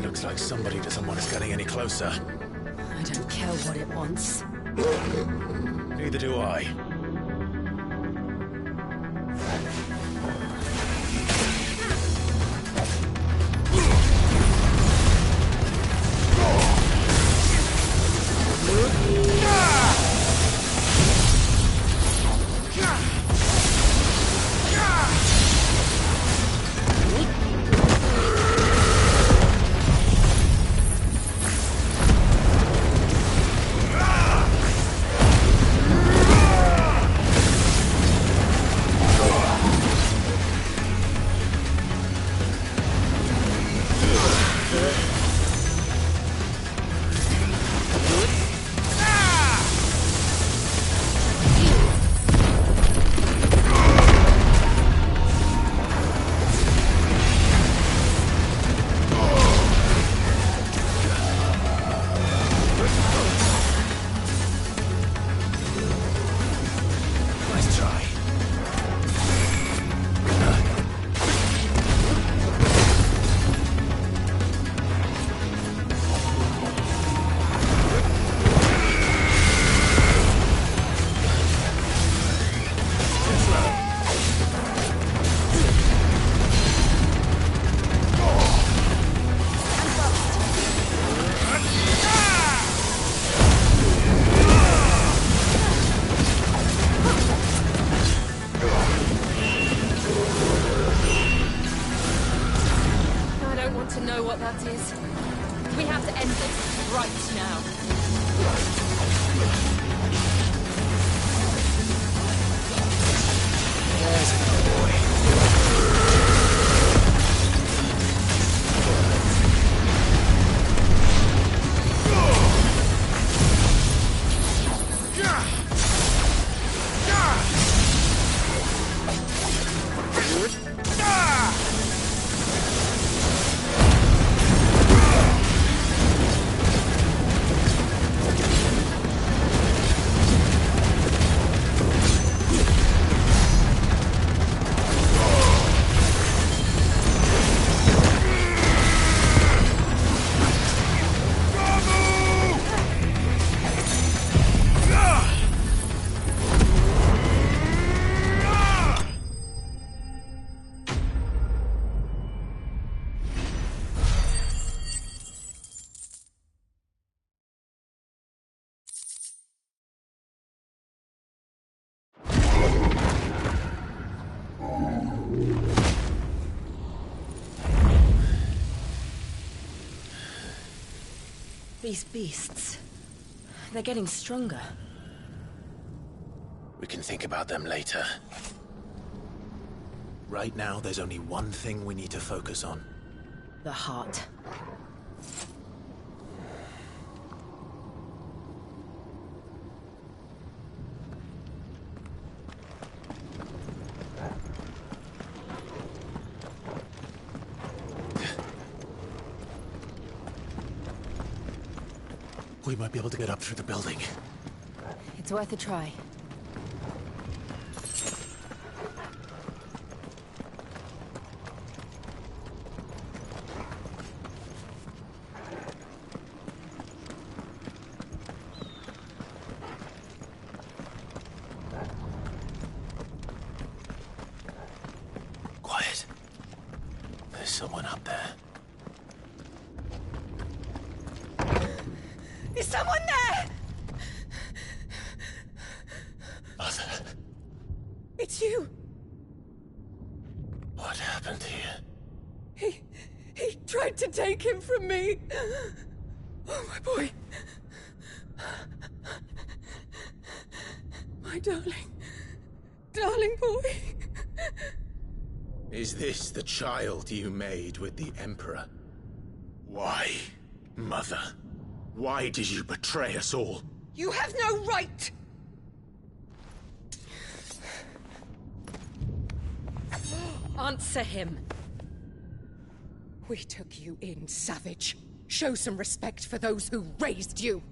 Looks like somebody doesn't want us getting any closer. I don't care what it wants. Neither do I. what that is. We have to end this right now. There's a good boy. These beasts... they're getting stronger. We can think about them later. Right now, there's only one thing we need to focus on. The heart. We might be able to get up through the building. It's worth a try. Quiet. There's someone up there. Is someone there? Mother. It's you. What happened here? He tried to take him from me. Oh, my boy. My darling. Darling boy. Is this the child you made with the Emperor? Why, Mother? Why did you betray us all? You have no right! Answer him. We took you in, savage. Show some respect for those who raised you.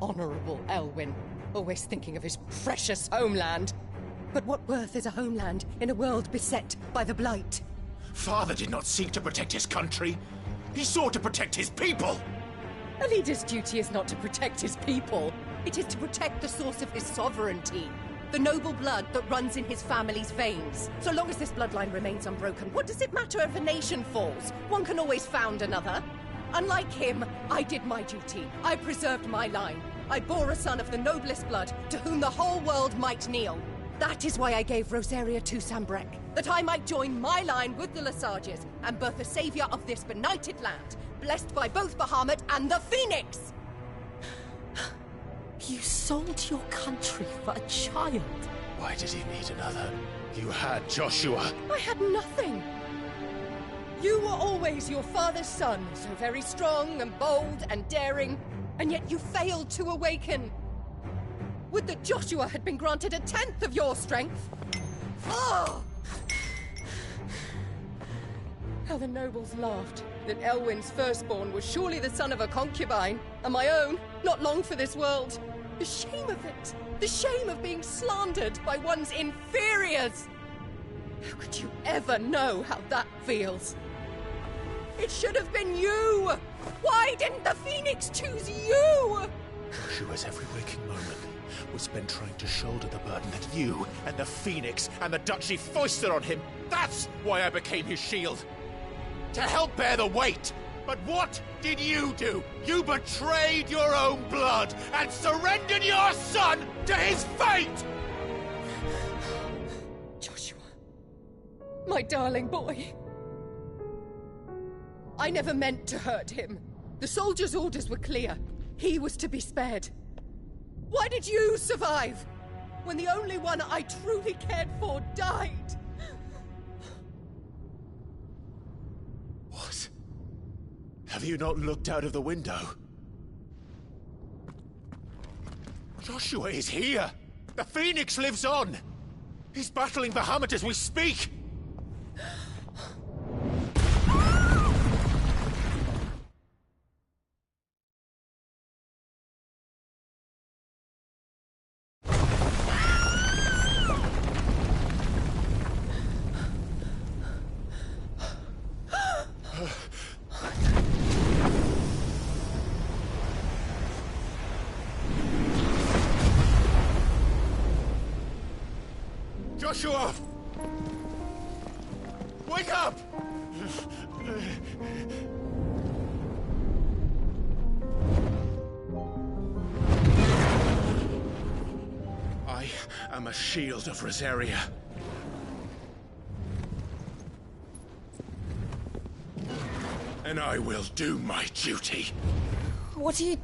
Honorable Elwyn, always thinking of his precious homeland. But what worth is a homeland in a world beset by the Blight? Father did not seek to protect his country. He sought to protect his people. A leader's duty is not to protect his people. It is to protect the source of his sovereignty. The noble blood that runs in his family's veins. So long as this bloodline remains unbroken, what does it matter if a nation falls? One can always found another. Unlike him, I did my duty. I preserved my line. I bore a son of the noblest blood, to whom the whole world might kneel. That is why I gave Rosaria to Sambrek, that I might join my line with the Lesages and birth a savior of this benighted land, blessed by both Bahamut and the Phoenix! You sold your country for a child. Why did he need another? You had Joshua. I had nothing. You were always your father's son, so very strong and bold and daring, and yet you failed to awaken. Would that Joshua had been granted 1/10 of your strength? Oh! How the nobles laughed that Elwyn's firstborn was surely the son of a concubine, and my own, not long for this world. The shame of it! The shame of being slandered by one's inferiors! How could you ever know how that feels? It should have been you! Why didn't the Phoenix choose you? Joshua's every waking moment was spent trying to shoulder the burden that you and the Phoenix and the Duchy foisted on him. That's why I became his shield. To help bear the weight. But what did you do? You betrayed your own blood and surrendered your son to his fate! My darling boy. I never meant to hurt him. The soldiers' orders were clear. He was to be spared. Why did you survive? When the only one I truly cared for died? What? Have you not looked out of the window? Joshua is here! The Phoenix lives on! He's battling Bahamut as we speak! Joshua! Wake up! I am a shield of Rosaria. And I will do my duty. What are you...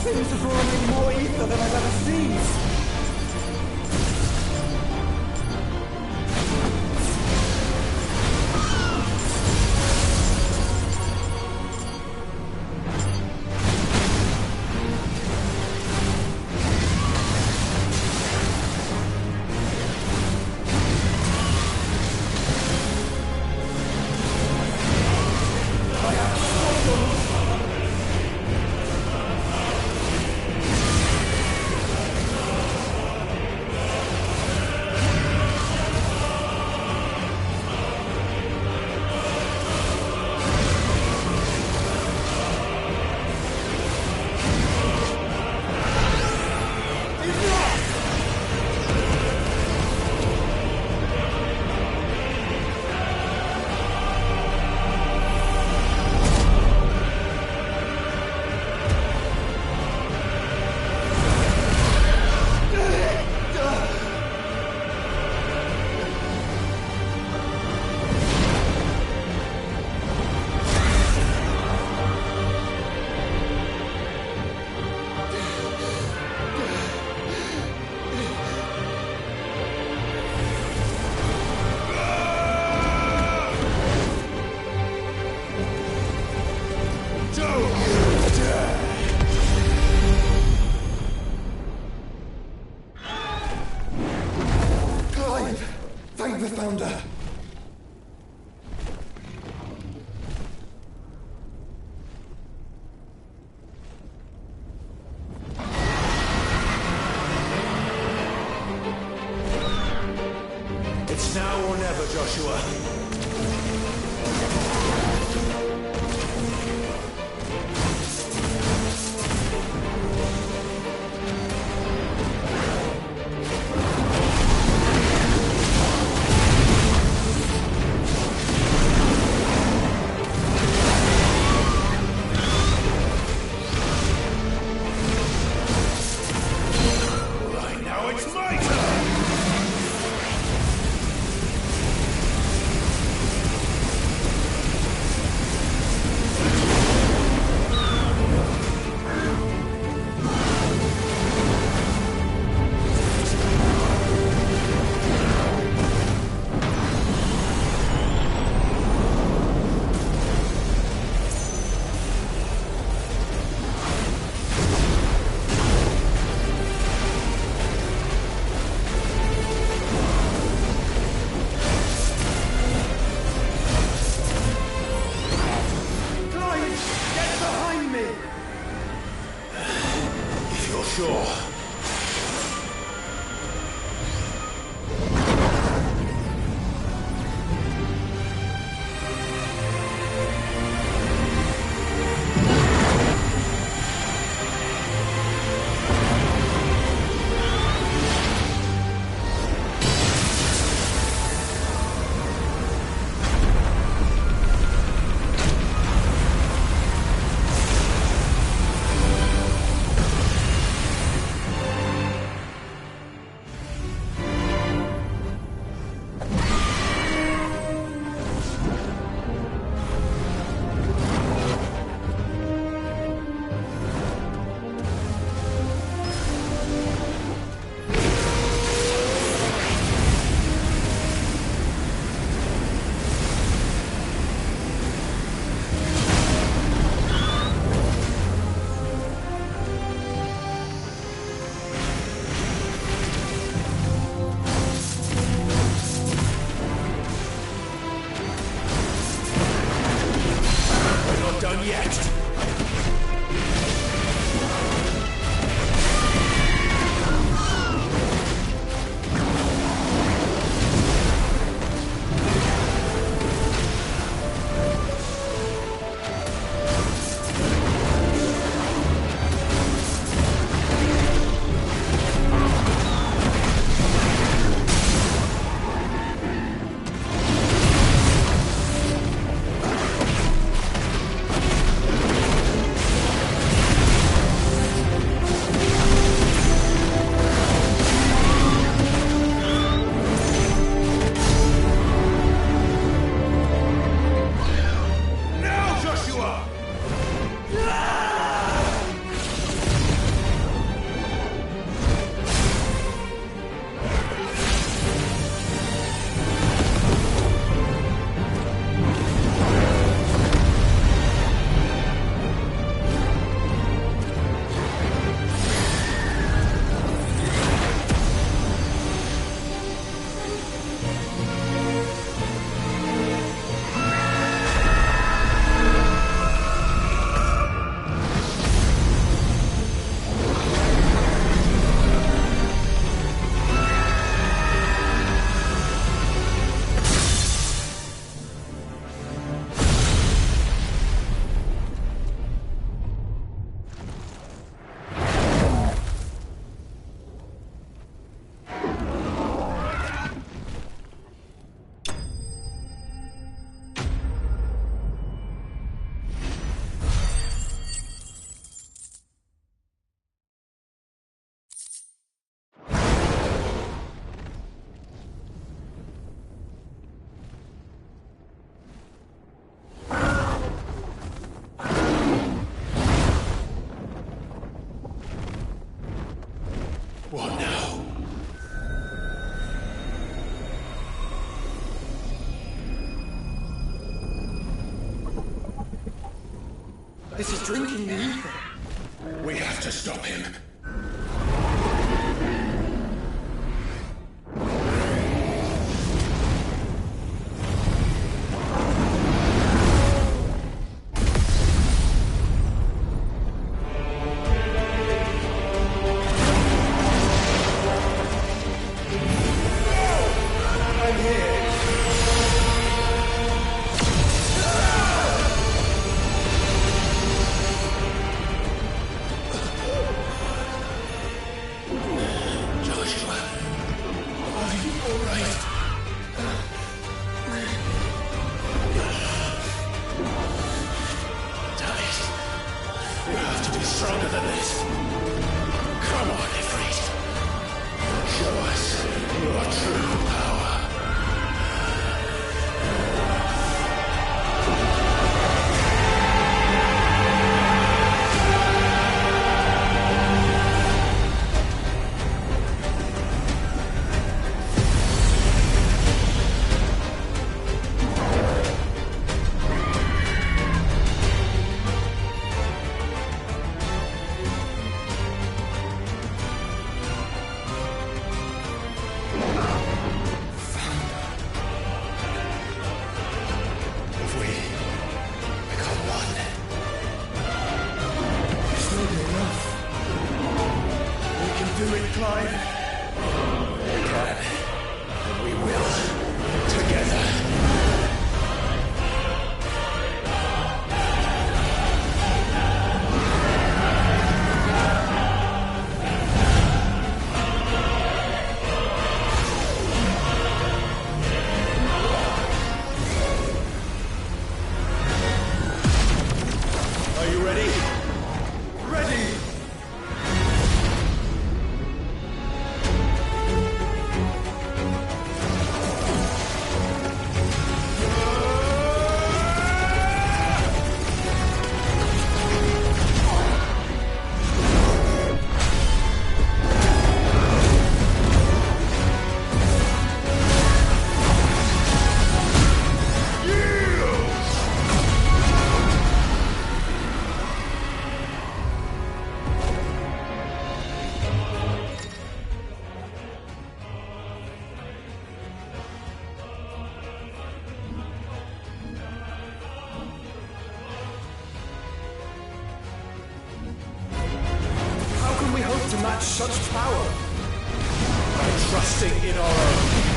seems to draw me more ether than I've ever seen. Thank the Founder! It's now or never, Joshua. This is drinking the ether. We have to stop him. To match such power by trusting in our own.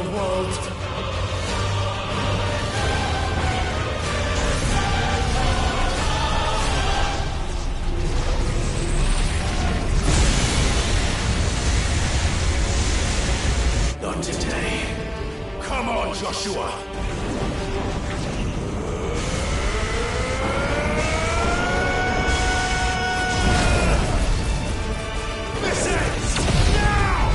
the world. Not today. Come on, Joshua! This ends now!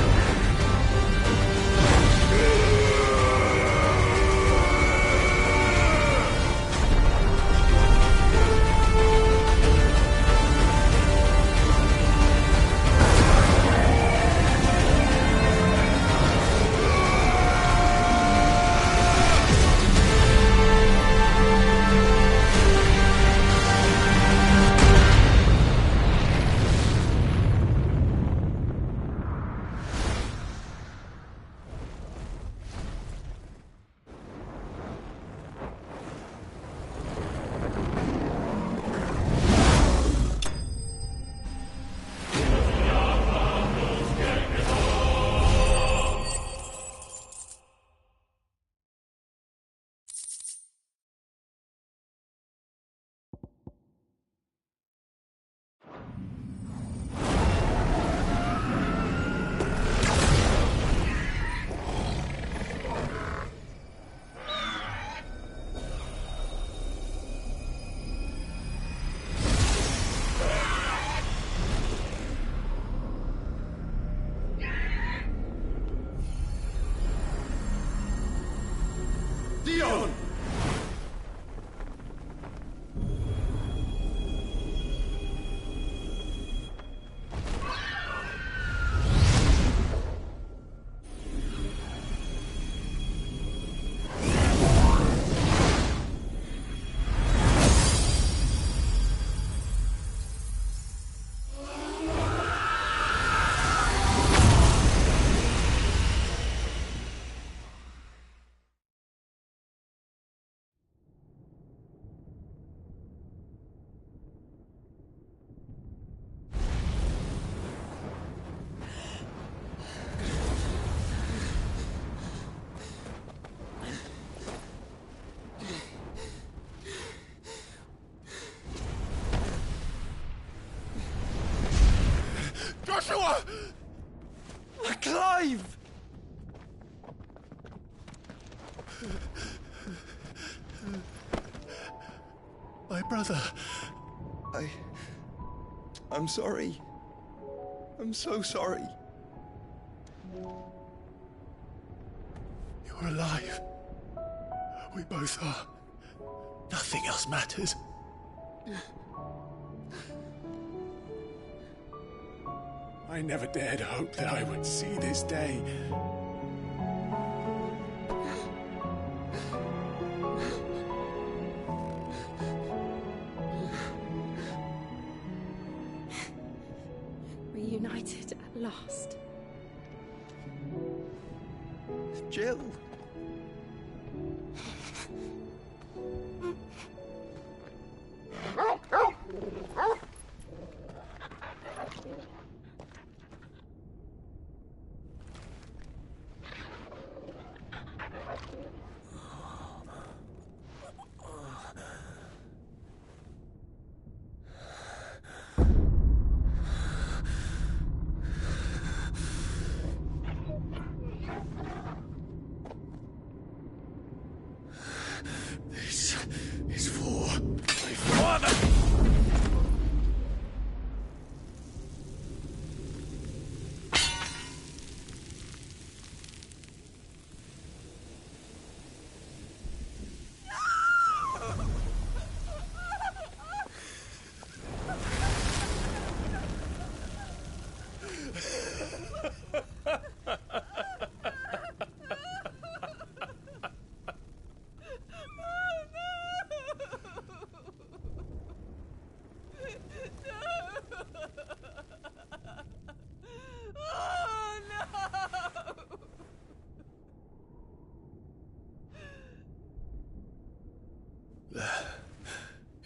Dion! Joshua! Clive! My brother. I'm sorry. I'm so sorry. You're alive. We both are. Nothing else matters. I never dared hope that I would see this day. Reunited at last. Jill. This is for my father!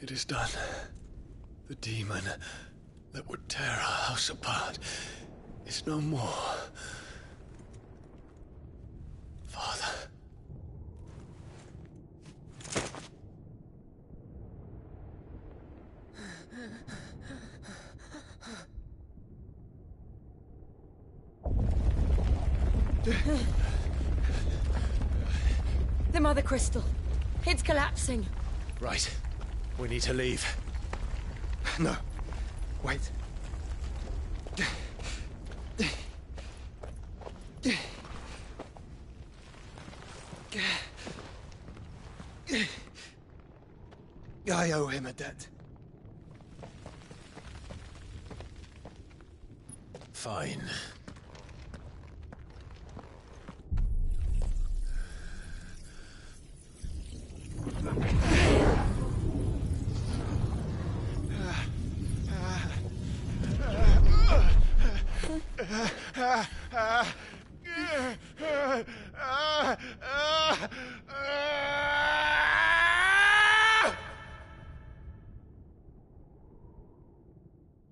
It is done. The demon that would tear our house apart is no more. Father. The Mother Crystal. It's collapsing. Right. We need to leave. No. Wait. I owe him a debt. Fine.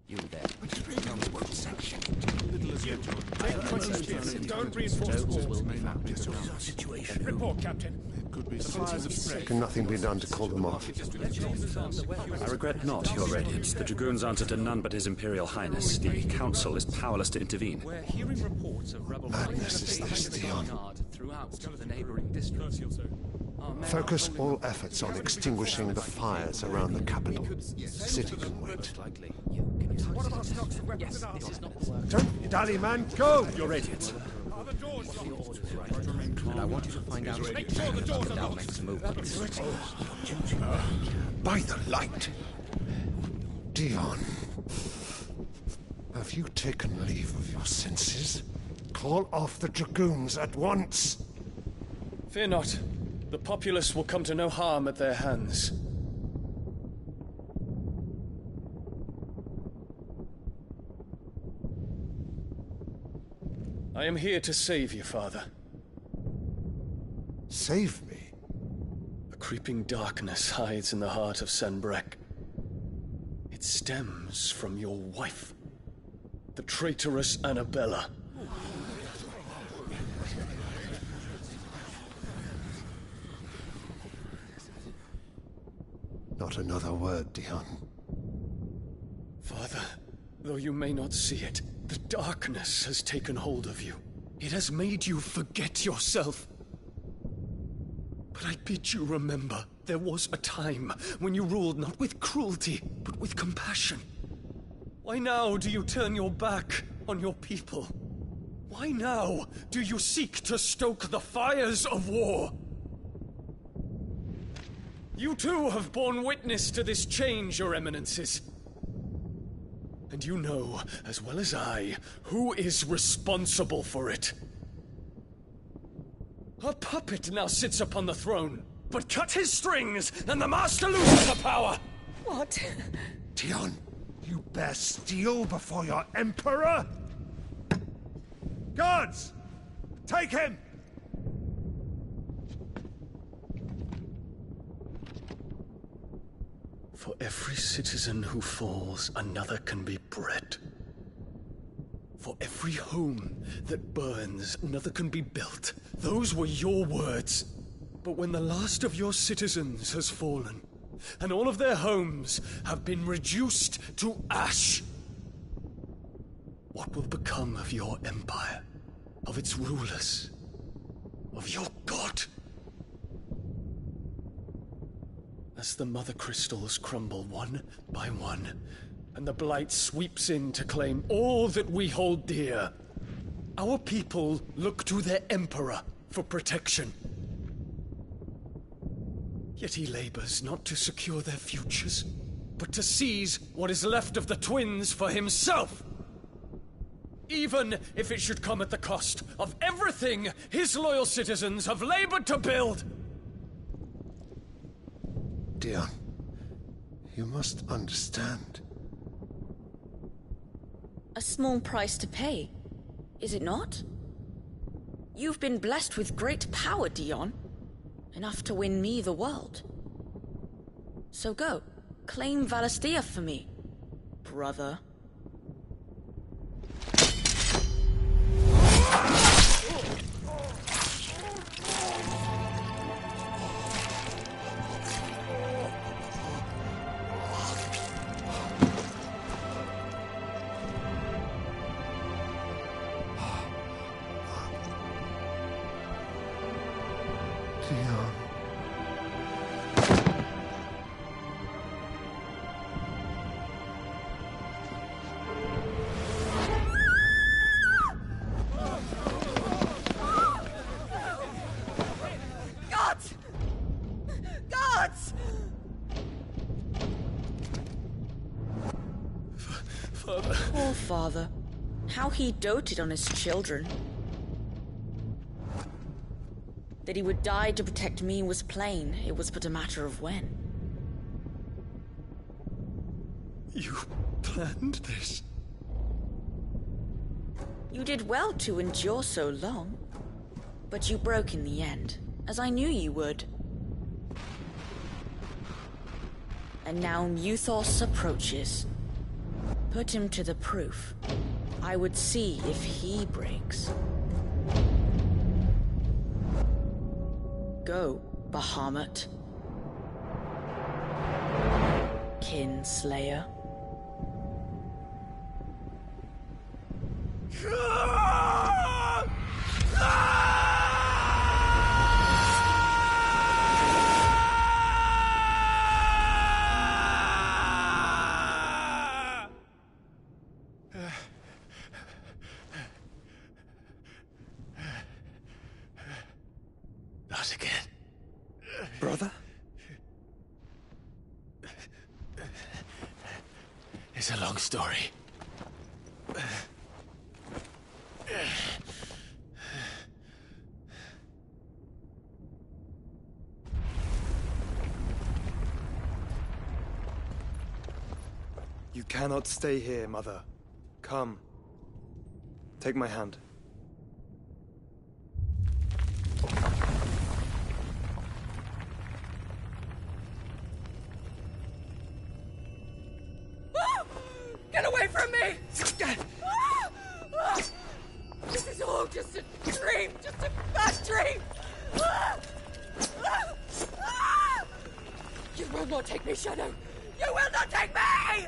You there. Tell me what section. Little as you don't reinforce the walls. Situation. Report, Captain. Could be Can nothing be done to call them off? I regret not, Your Radiance. The Dragoons answer to none but His Imperial Highness. The Council is powerless to intervene. We're hearing reports of rebel Madness is this, Dion. throughout the neighboring districts. Focus all efforts on extinguishing the fires around the capital. The city can wait. What about stocks of weapons and armor? Don't dally, man, go! Your Radiance. Are the doors And I want you to find out Make sure the doors are locked. Dalmek's movements. By the light! Dion, have you taken leave of your senses? Call off the Dragoons at once! Fear not. The populace will come to no harm at their hands. I am here to save you, Father. Save me? A creeping darkness hides in the heart of Sanbreque. It stems from your wife, the traitorous Annabella. Not another word, Dion. Father, though you may not see it, the darkness has taken hold of you. It has made you forget yourself. But I bid you remember, there was a time when you ruled not with cruelty, but with compassion. Why now do you turn your back on your people? Why now do you seek to stoke the fires of war? You too have borne witness to this change, Your Eminences. And you know, as well as I, who is responsible for it. A puppet now sits upon the throne, but cut his strings, and the master loses the power! What? Dion, you bear steel before your Emperor? Guards! Take him! For every citizen who falls, another can be bred. For every home that burns, another can be built. Those were your words. But when the last of your citizens has fallen, and all of their homes have been reduced to ash, what will become of your empire, of its rulers, of your god? As the Mother Crystals crumble one by one, and the Blight sweeps in to claim all that we hold dear, our people look to their Emperor for protection. Yet he labors not to secure their futures, but to seize what is left of the twins for himself! Even if it should come at the cost of everything his loyal citizens have labored to build! Dion, you must understand. A small price to pay, is it not? You've been blessed with great power, Dion. Enough to win me the world. So go, claim Valisthea for me, brother. Dion. Gods! Gods! Father. Poor father. How he doted on his children. That he would die to protect me was plain. It was but a matter of when. You planned this? You did well to endure so long. But you broke in the end, as I knew you would. And now Muthos approaches. Put him to the proof. I would see if he breaks. Go, Bahamut. Kinslayer. Not again. Brother? It's a long story. You cannot stay here, Mother. Come. Take my hand. Get away from me! This is all just a dream, just a bad dream! You will not take me, Shadow! You will not take me!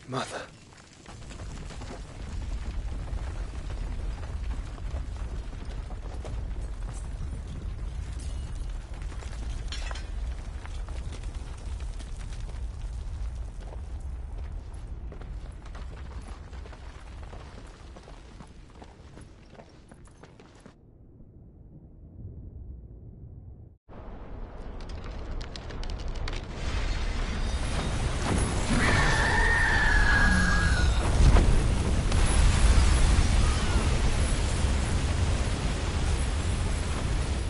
Mother.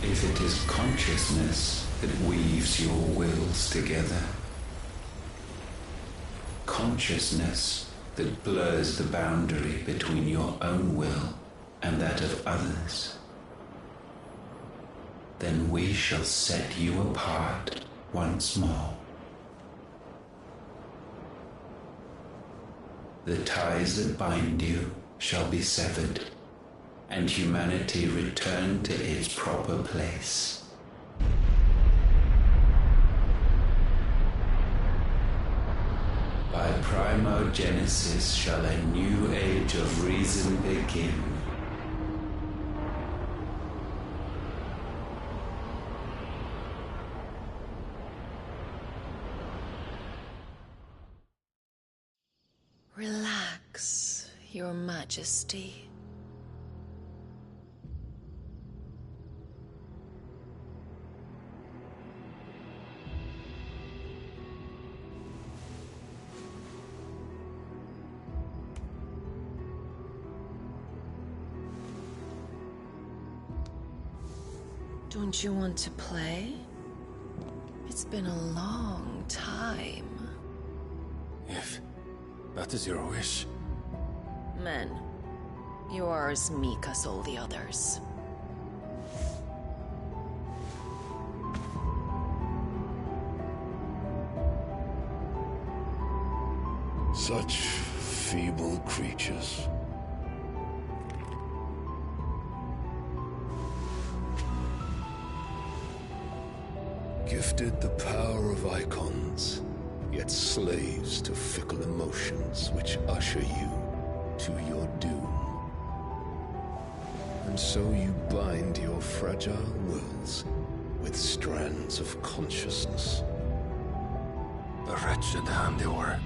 If it is consciousness that weaves your wills together, consciousness that blurs the boundary between your own will and that of others, then we shall set you apart once more. The ties that bind you shall be severed, and humanity return to its proper place. By primogenesis shall a new age of reason begin. Relax, Your Majesty. Don't you want to play? It's been a long time. If that is your wish. Men, you are as meek as all the others. Such feeble creatures. Gifted the power of icons, yet slaves to fickle emotions which usher you to your doom. And so you bind your fragile wills with strands of consciousness. The wretched handiwork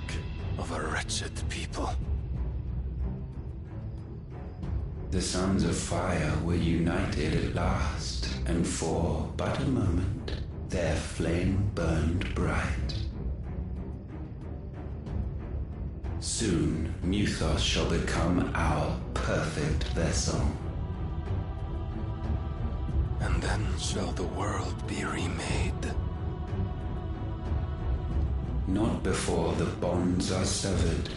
of a wretched people. The Sons of Fire were united at last, and for but a moment, their flame burned bright. Soon, Mythos shall become our perfect vessel. And then shall the world be remade. Not before the bonds are severed,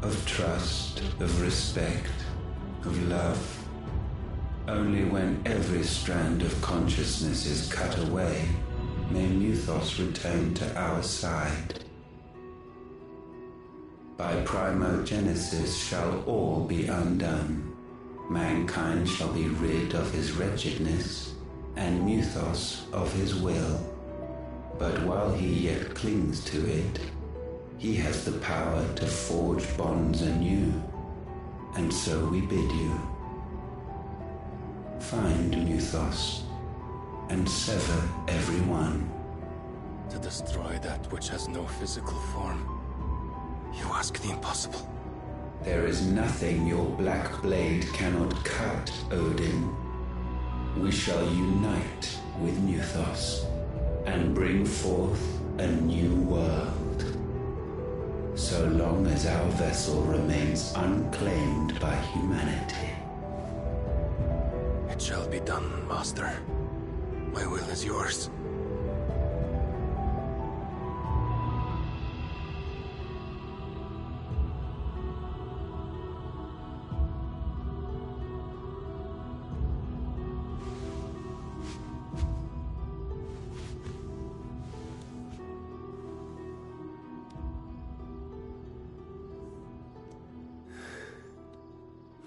of trust, of respect, of love. Only when every strand of consciousness is cut away, may Mythos return to our side. By primogenesis shall all be undone. Mankind shall be rid of his wretchedness, and Mythos of his will. But while he yet clings to it, he has the power to forge bonds anew. And so we bid you, find Mythos, and sever every one. To destroy that which has no physical form, you ask the impossible. There is nothing your black blade cannot cut, Odin. We shall unite with Mythos, and bring forth a new world. So long as our vessel remains unclaimed by humanity. It shall be done, Master. My will is yours.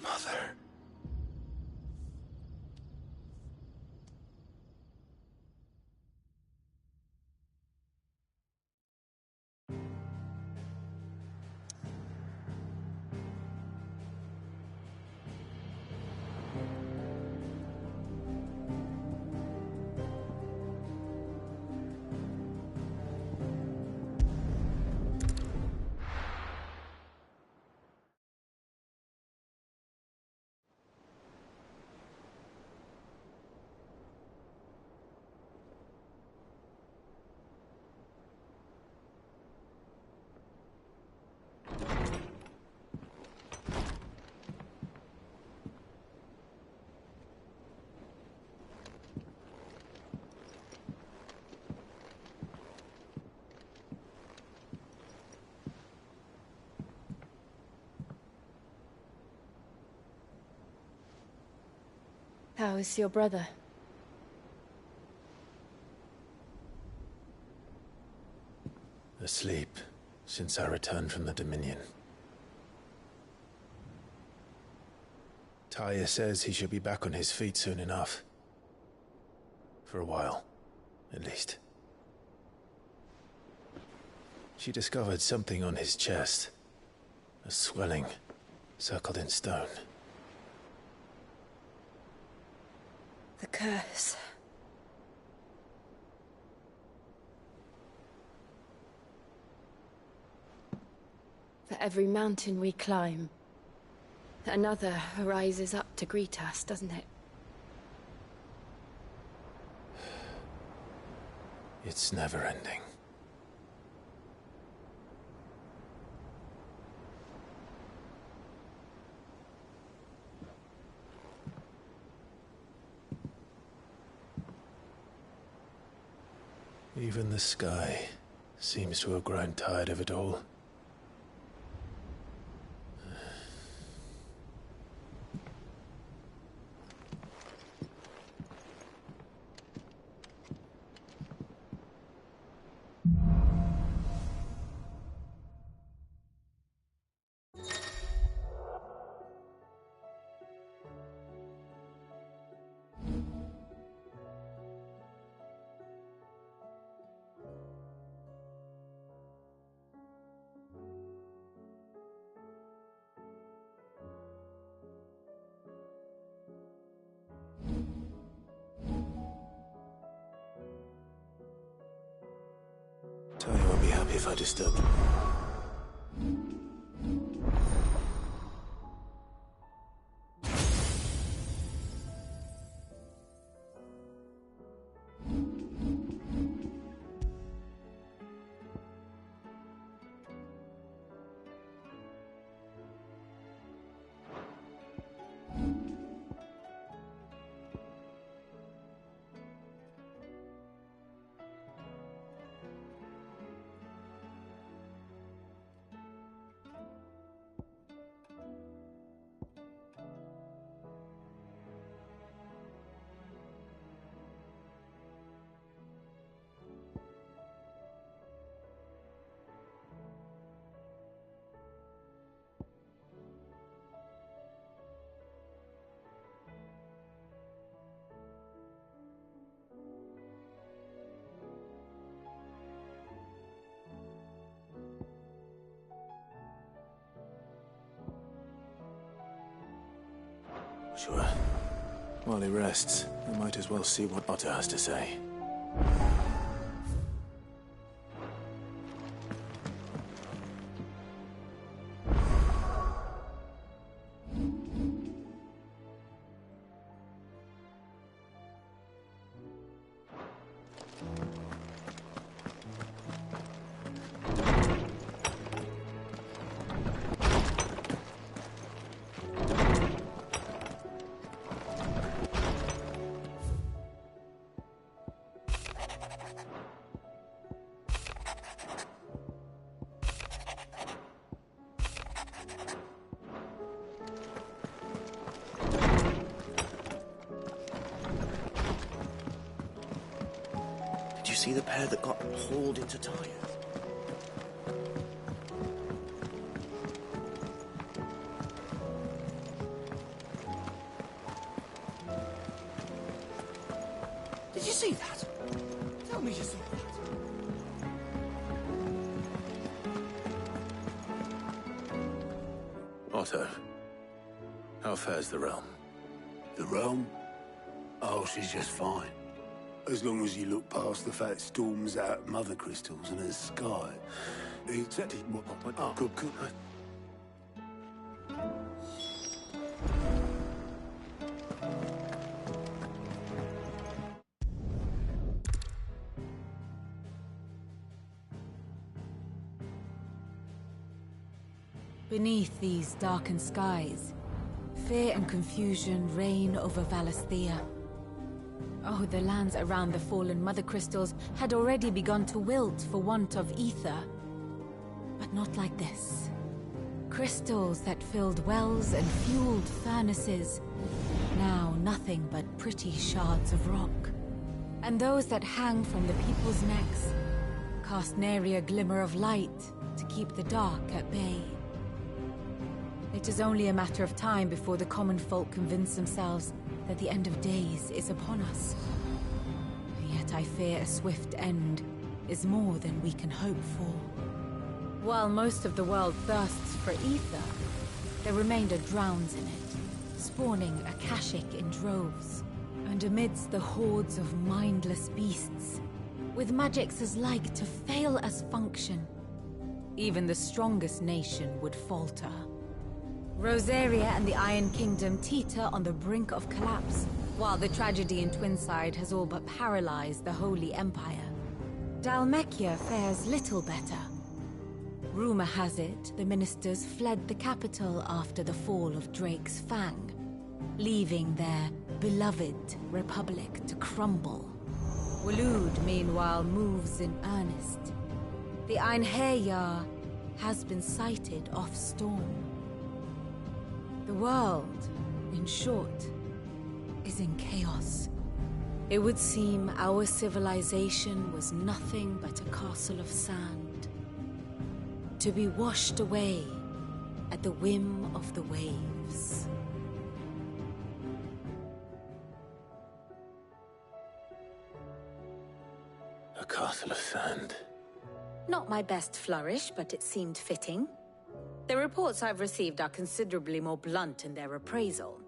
Mother. How is your brother? Asleep, since I returned from the Dominion. Taya says he should be back on his feet soon enough. For a while, at least. She discovered something on his chest. A swelling, circled in stone. The curse. For every mountain we climb, another rises up to greet us, doesn't it? It's never ending. Even the sky seems to have grown tired of it all. happy if I disturbed you. Sure. While he rests, we might as well see what Otter has to say. Did you see the pair that got hauled into Tyre? Did you see that? Tell me you saw that. Otto, how fares the realm? The realm? Oh, she's just fine. As long as you look past the fat storms out mother crystals in the sky. Except good. Beneath these darkened skies, fear and confusion reign over Valisthea. Oh, the lands around the fallen mother crystals had already begun to wilt for want of ether. But not like this. Crystals that filled wells and fueled furnaces. Now nothing but pretty shards of rock. And those that hang from the people's necks cast nary a glimmer of light to keep the dark at bay. It is only a matter of time before the common folk convince themselves that the end of days is upon us. Yet I fear a swift end is more than we can hope for. While most of the world thirsts for ether, the remainder drowns in it, spawning Akashic in droves. And amidst the hordes of mindless beasts, with magics as like to fail as function, even the strongest nation would falter. Rosaria and the Iron Kingdom teeter on the brink of collapse, while the tragedy in Twinside has all but paralyzed the Holy Empire. Dhalmekia fares little better. Rumor has it the ministers fled the capital after the fall of Drake's Fang, leaving their beloved republic to crumble. Waloed, meanwhile, moves in earnest. The Einherjar has been sighted off-storm. The world, in short, is in chaos. It would seem our civilization was nothing but a castle of sand, to be washed away at the whim of the waves. A castle of sand. Not my best flourish, but it seemed fitting. The reports I've received are considerably more blunt in their appraisal.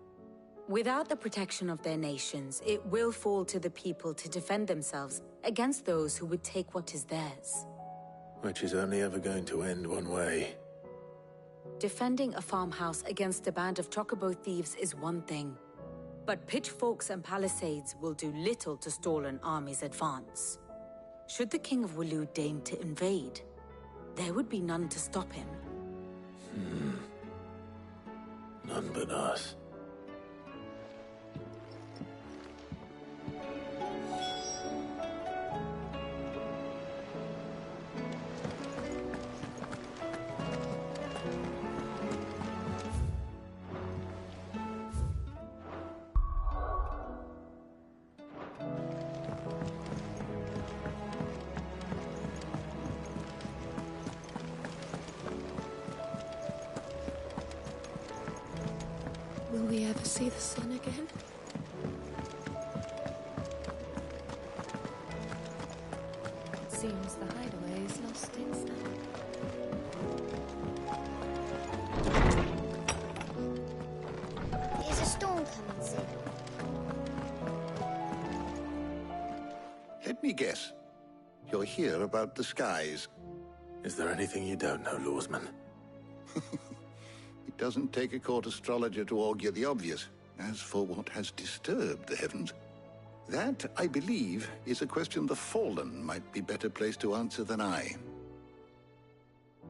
Without the protection of their nations, it will fall to the people to defend themselves against those who would take what is theirs. Which is only ever going to end one way. Defending a farmhouse against a band of chocobo thieves is one thing, but pitchforks and palisades will do little to stall an army's advance. Should the King of Waloed deign to invade, there would be none to stop him. None but us. Will we ever see the sun again? It seems the hideaway has lost its sound. Is a storm coming soon? Let me guess. You're here about the skies. Is there anything you don't know, Lawsman? It doesn't take a court astrologer to augur the obvious. As for what has disturbed the heavens, that, I believe, is a question the Fallen might be better placed to answer than I.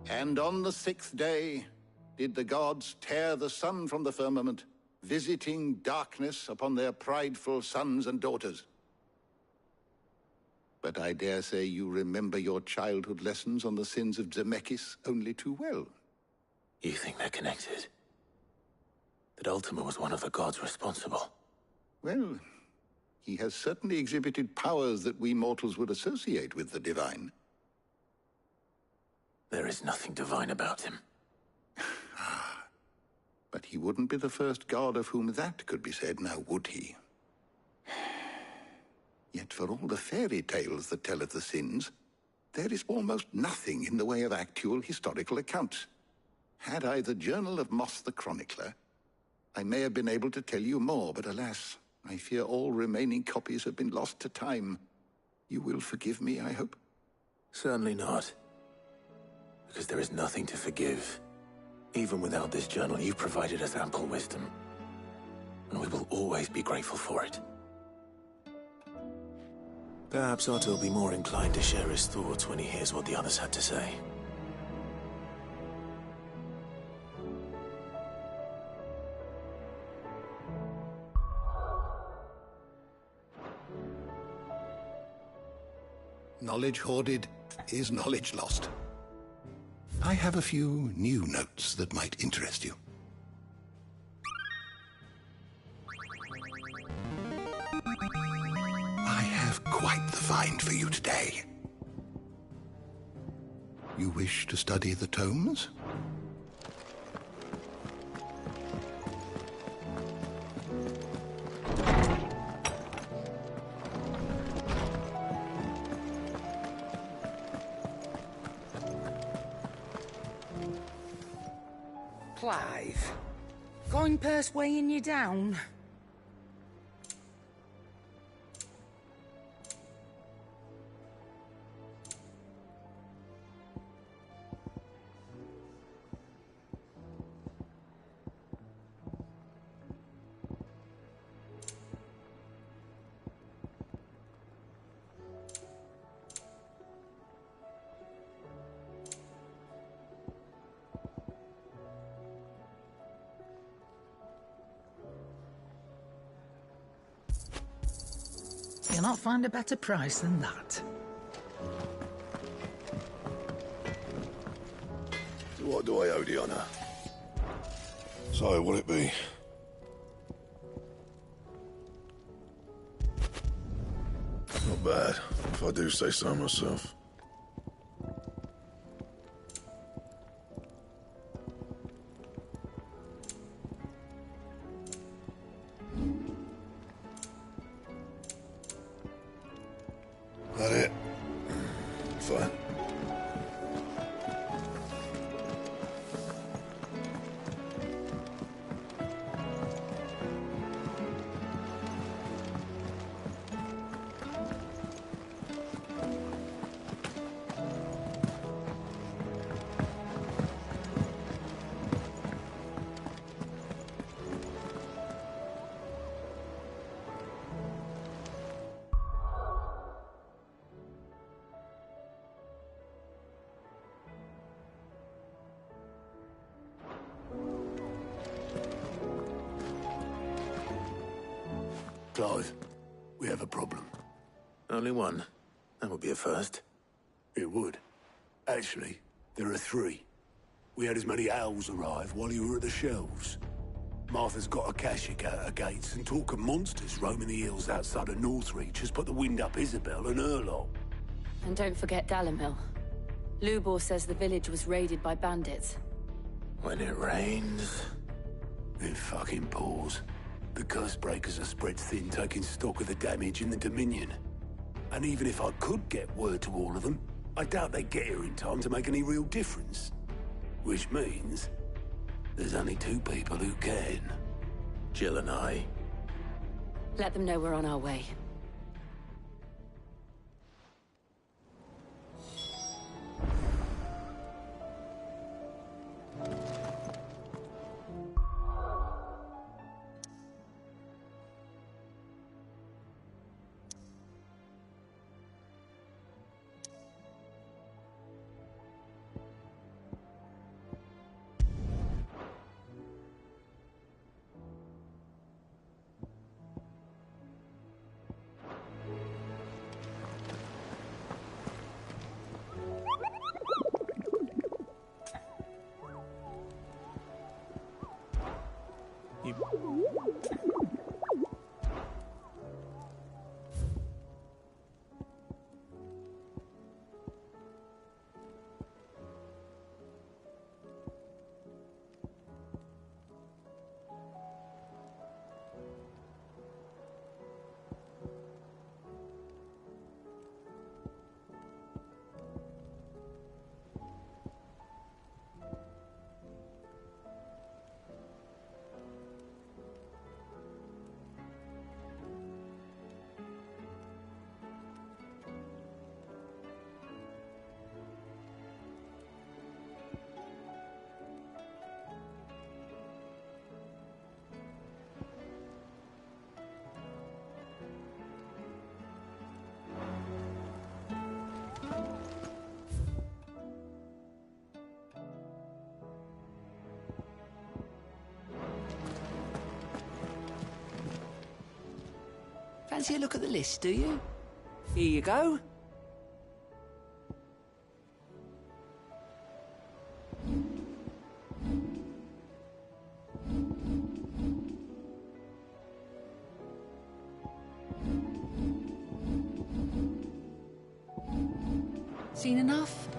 And on the 6th day did the gods tear the sun from the firmament, visiting darkness upon their prideful sons and daughters. But I dare say you remember your childhood lessons on the sins of Zemeckis only too well. You think they're connected? That Ultima was one of the gods responsible? Well, he has certainly exhibited powers that we mortals would associate with the divine. There is nothing divine about him. But he wouldn't be the first god of whom that could be said, now would he? Yet for all the fairy tales that tell of the sins, there is almost nothing in the way of actual historical accounts. Had I the Journal of Moss the Chronicler, I may have been able to tell you more, but alas, I fear all remaining copies have been lost to time. You will forgive me, I hope? Certainly not. Because there is nothing to forgive. Even without this journal, you provided us ample wisdom. And we will always be grateful for it. Perhaps Otto will be more inclined to share his thoughts when he hears what the others had to say. Knowledge hoarded is knowledge lost. I have a few new notes that might interest you. I have quite the find for you today. You wish to study the tomes? Clive, going purse weighing you down? You'll not find a better price than that. So what do I owe the honour? So, will it be? Not bad, if I do say so myself. That it? Fine. Clive, we have a problem. Only one. That would be a first. It would. Actually, there are three. We had as many owls arrive while you were at the shelves. Martha's got a Kashik out her gates, and talk of monsters roaming the hills outside of Northreach has put the wind up Isabel and her lot. And don't forget Dalimil. Lubor says the village was raided by bandits. When it rains... It fucking pours. The curse breakers are spread thin, taking stock of the damage in the Dominion. And even if I could get word to all of them, I doubt they'd get here in time to make any real difference. Which means... there's only two people who can. Jill and I. Let them know we're on our way. Fancy a look at the list, do you? Here you go. Seen enough?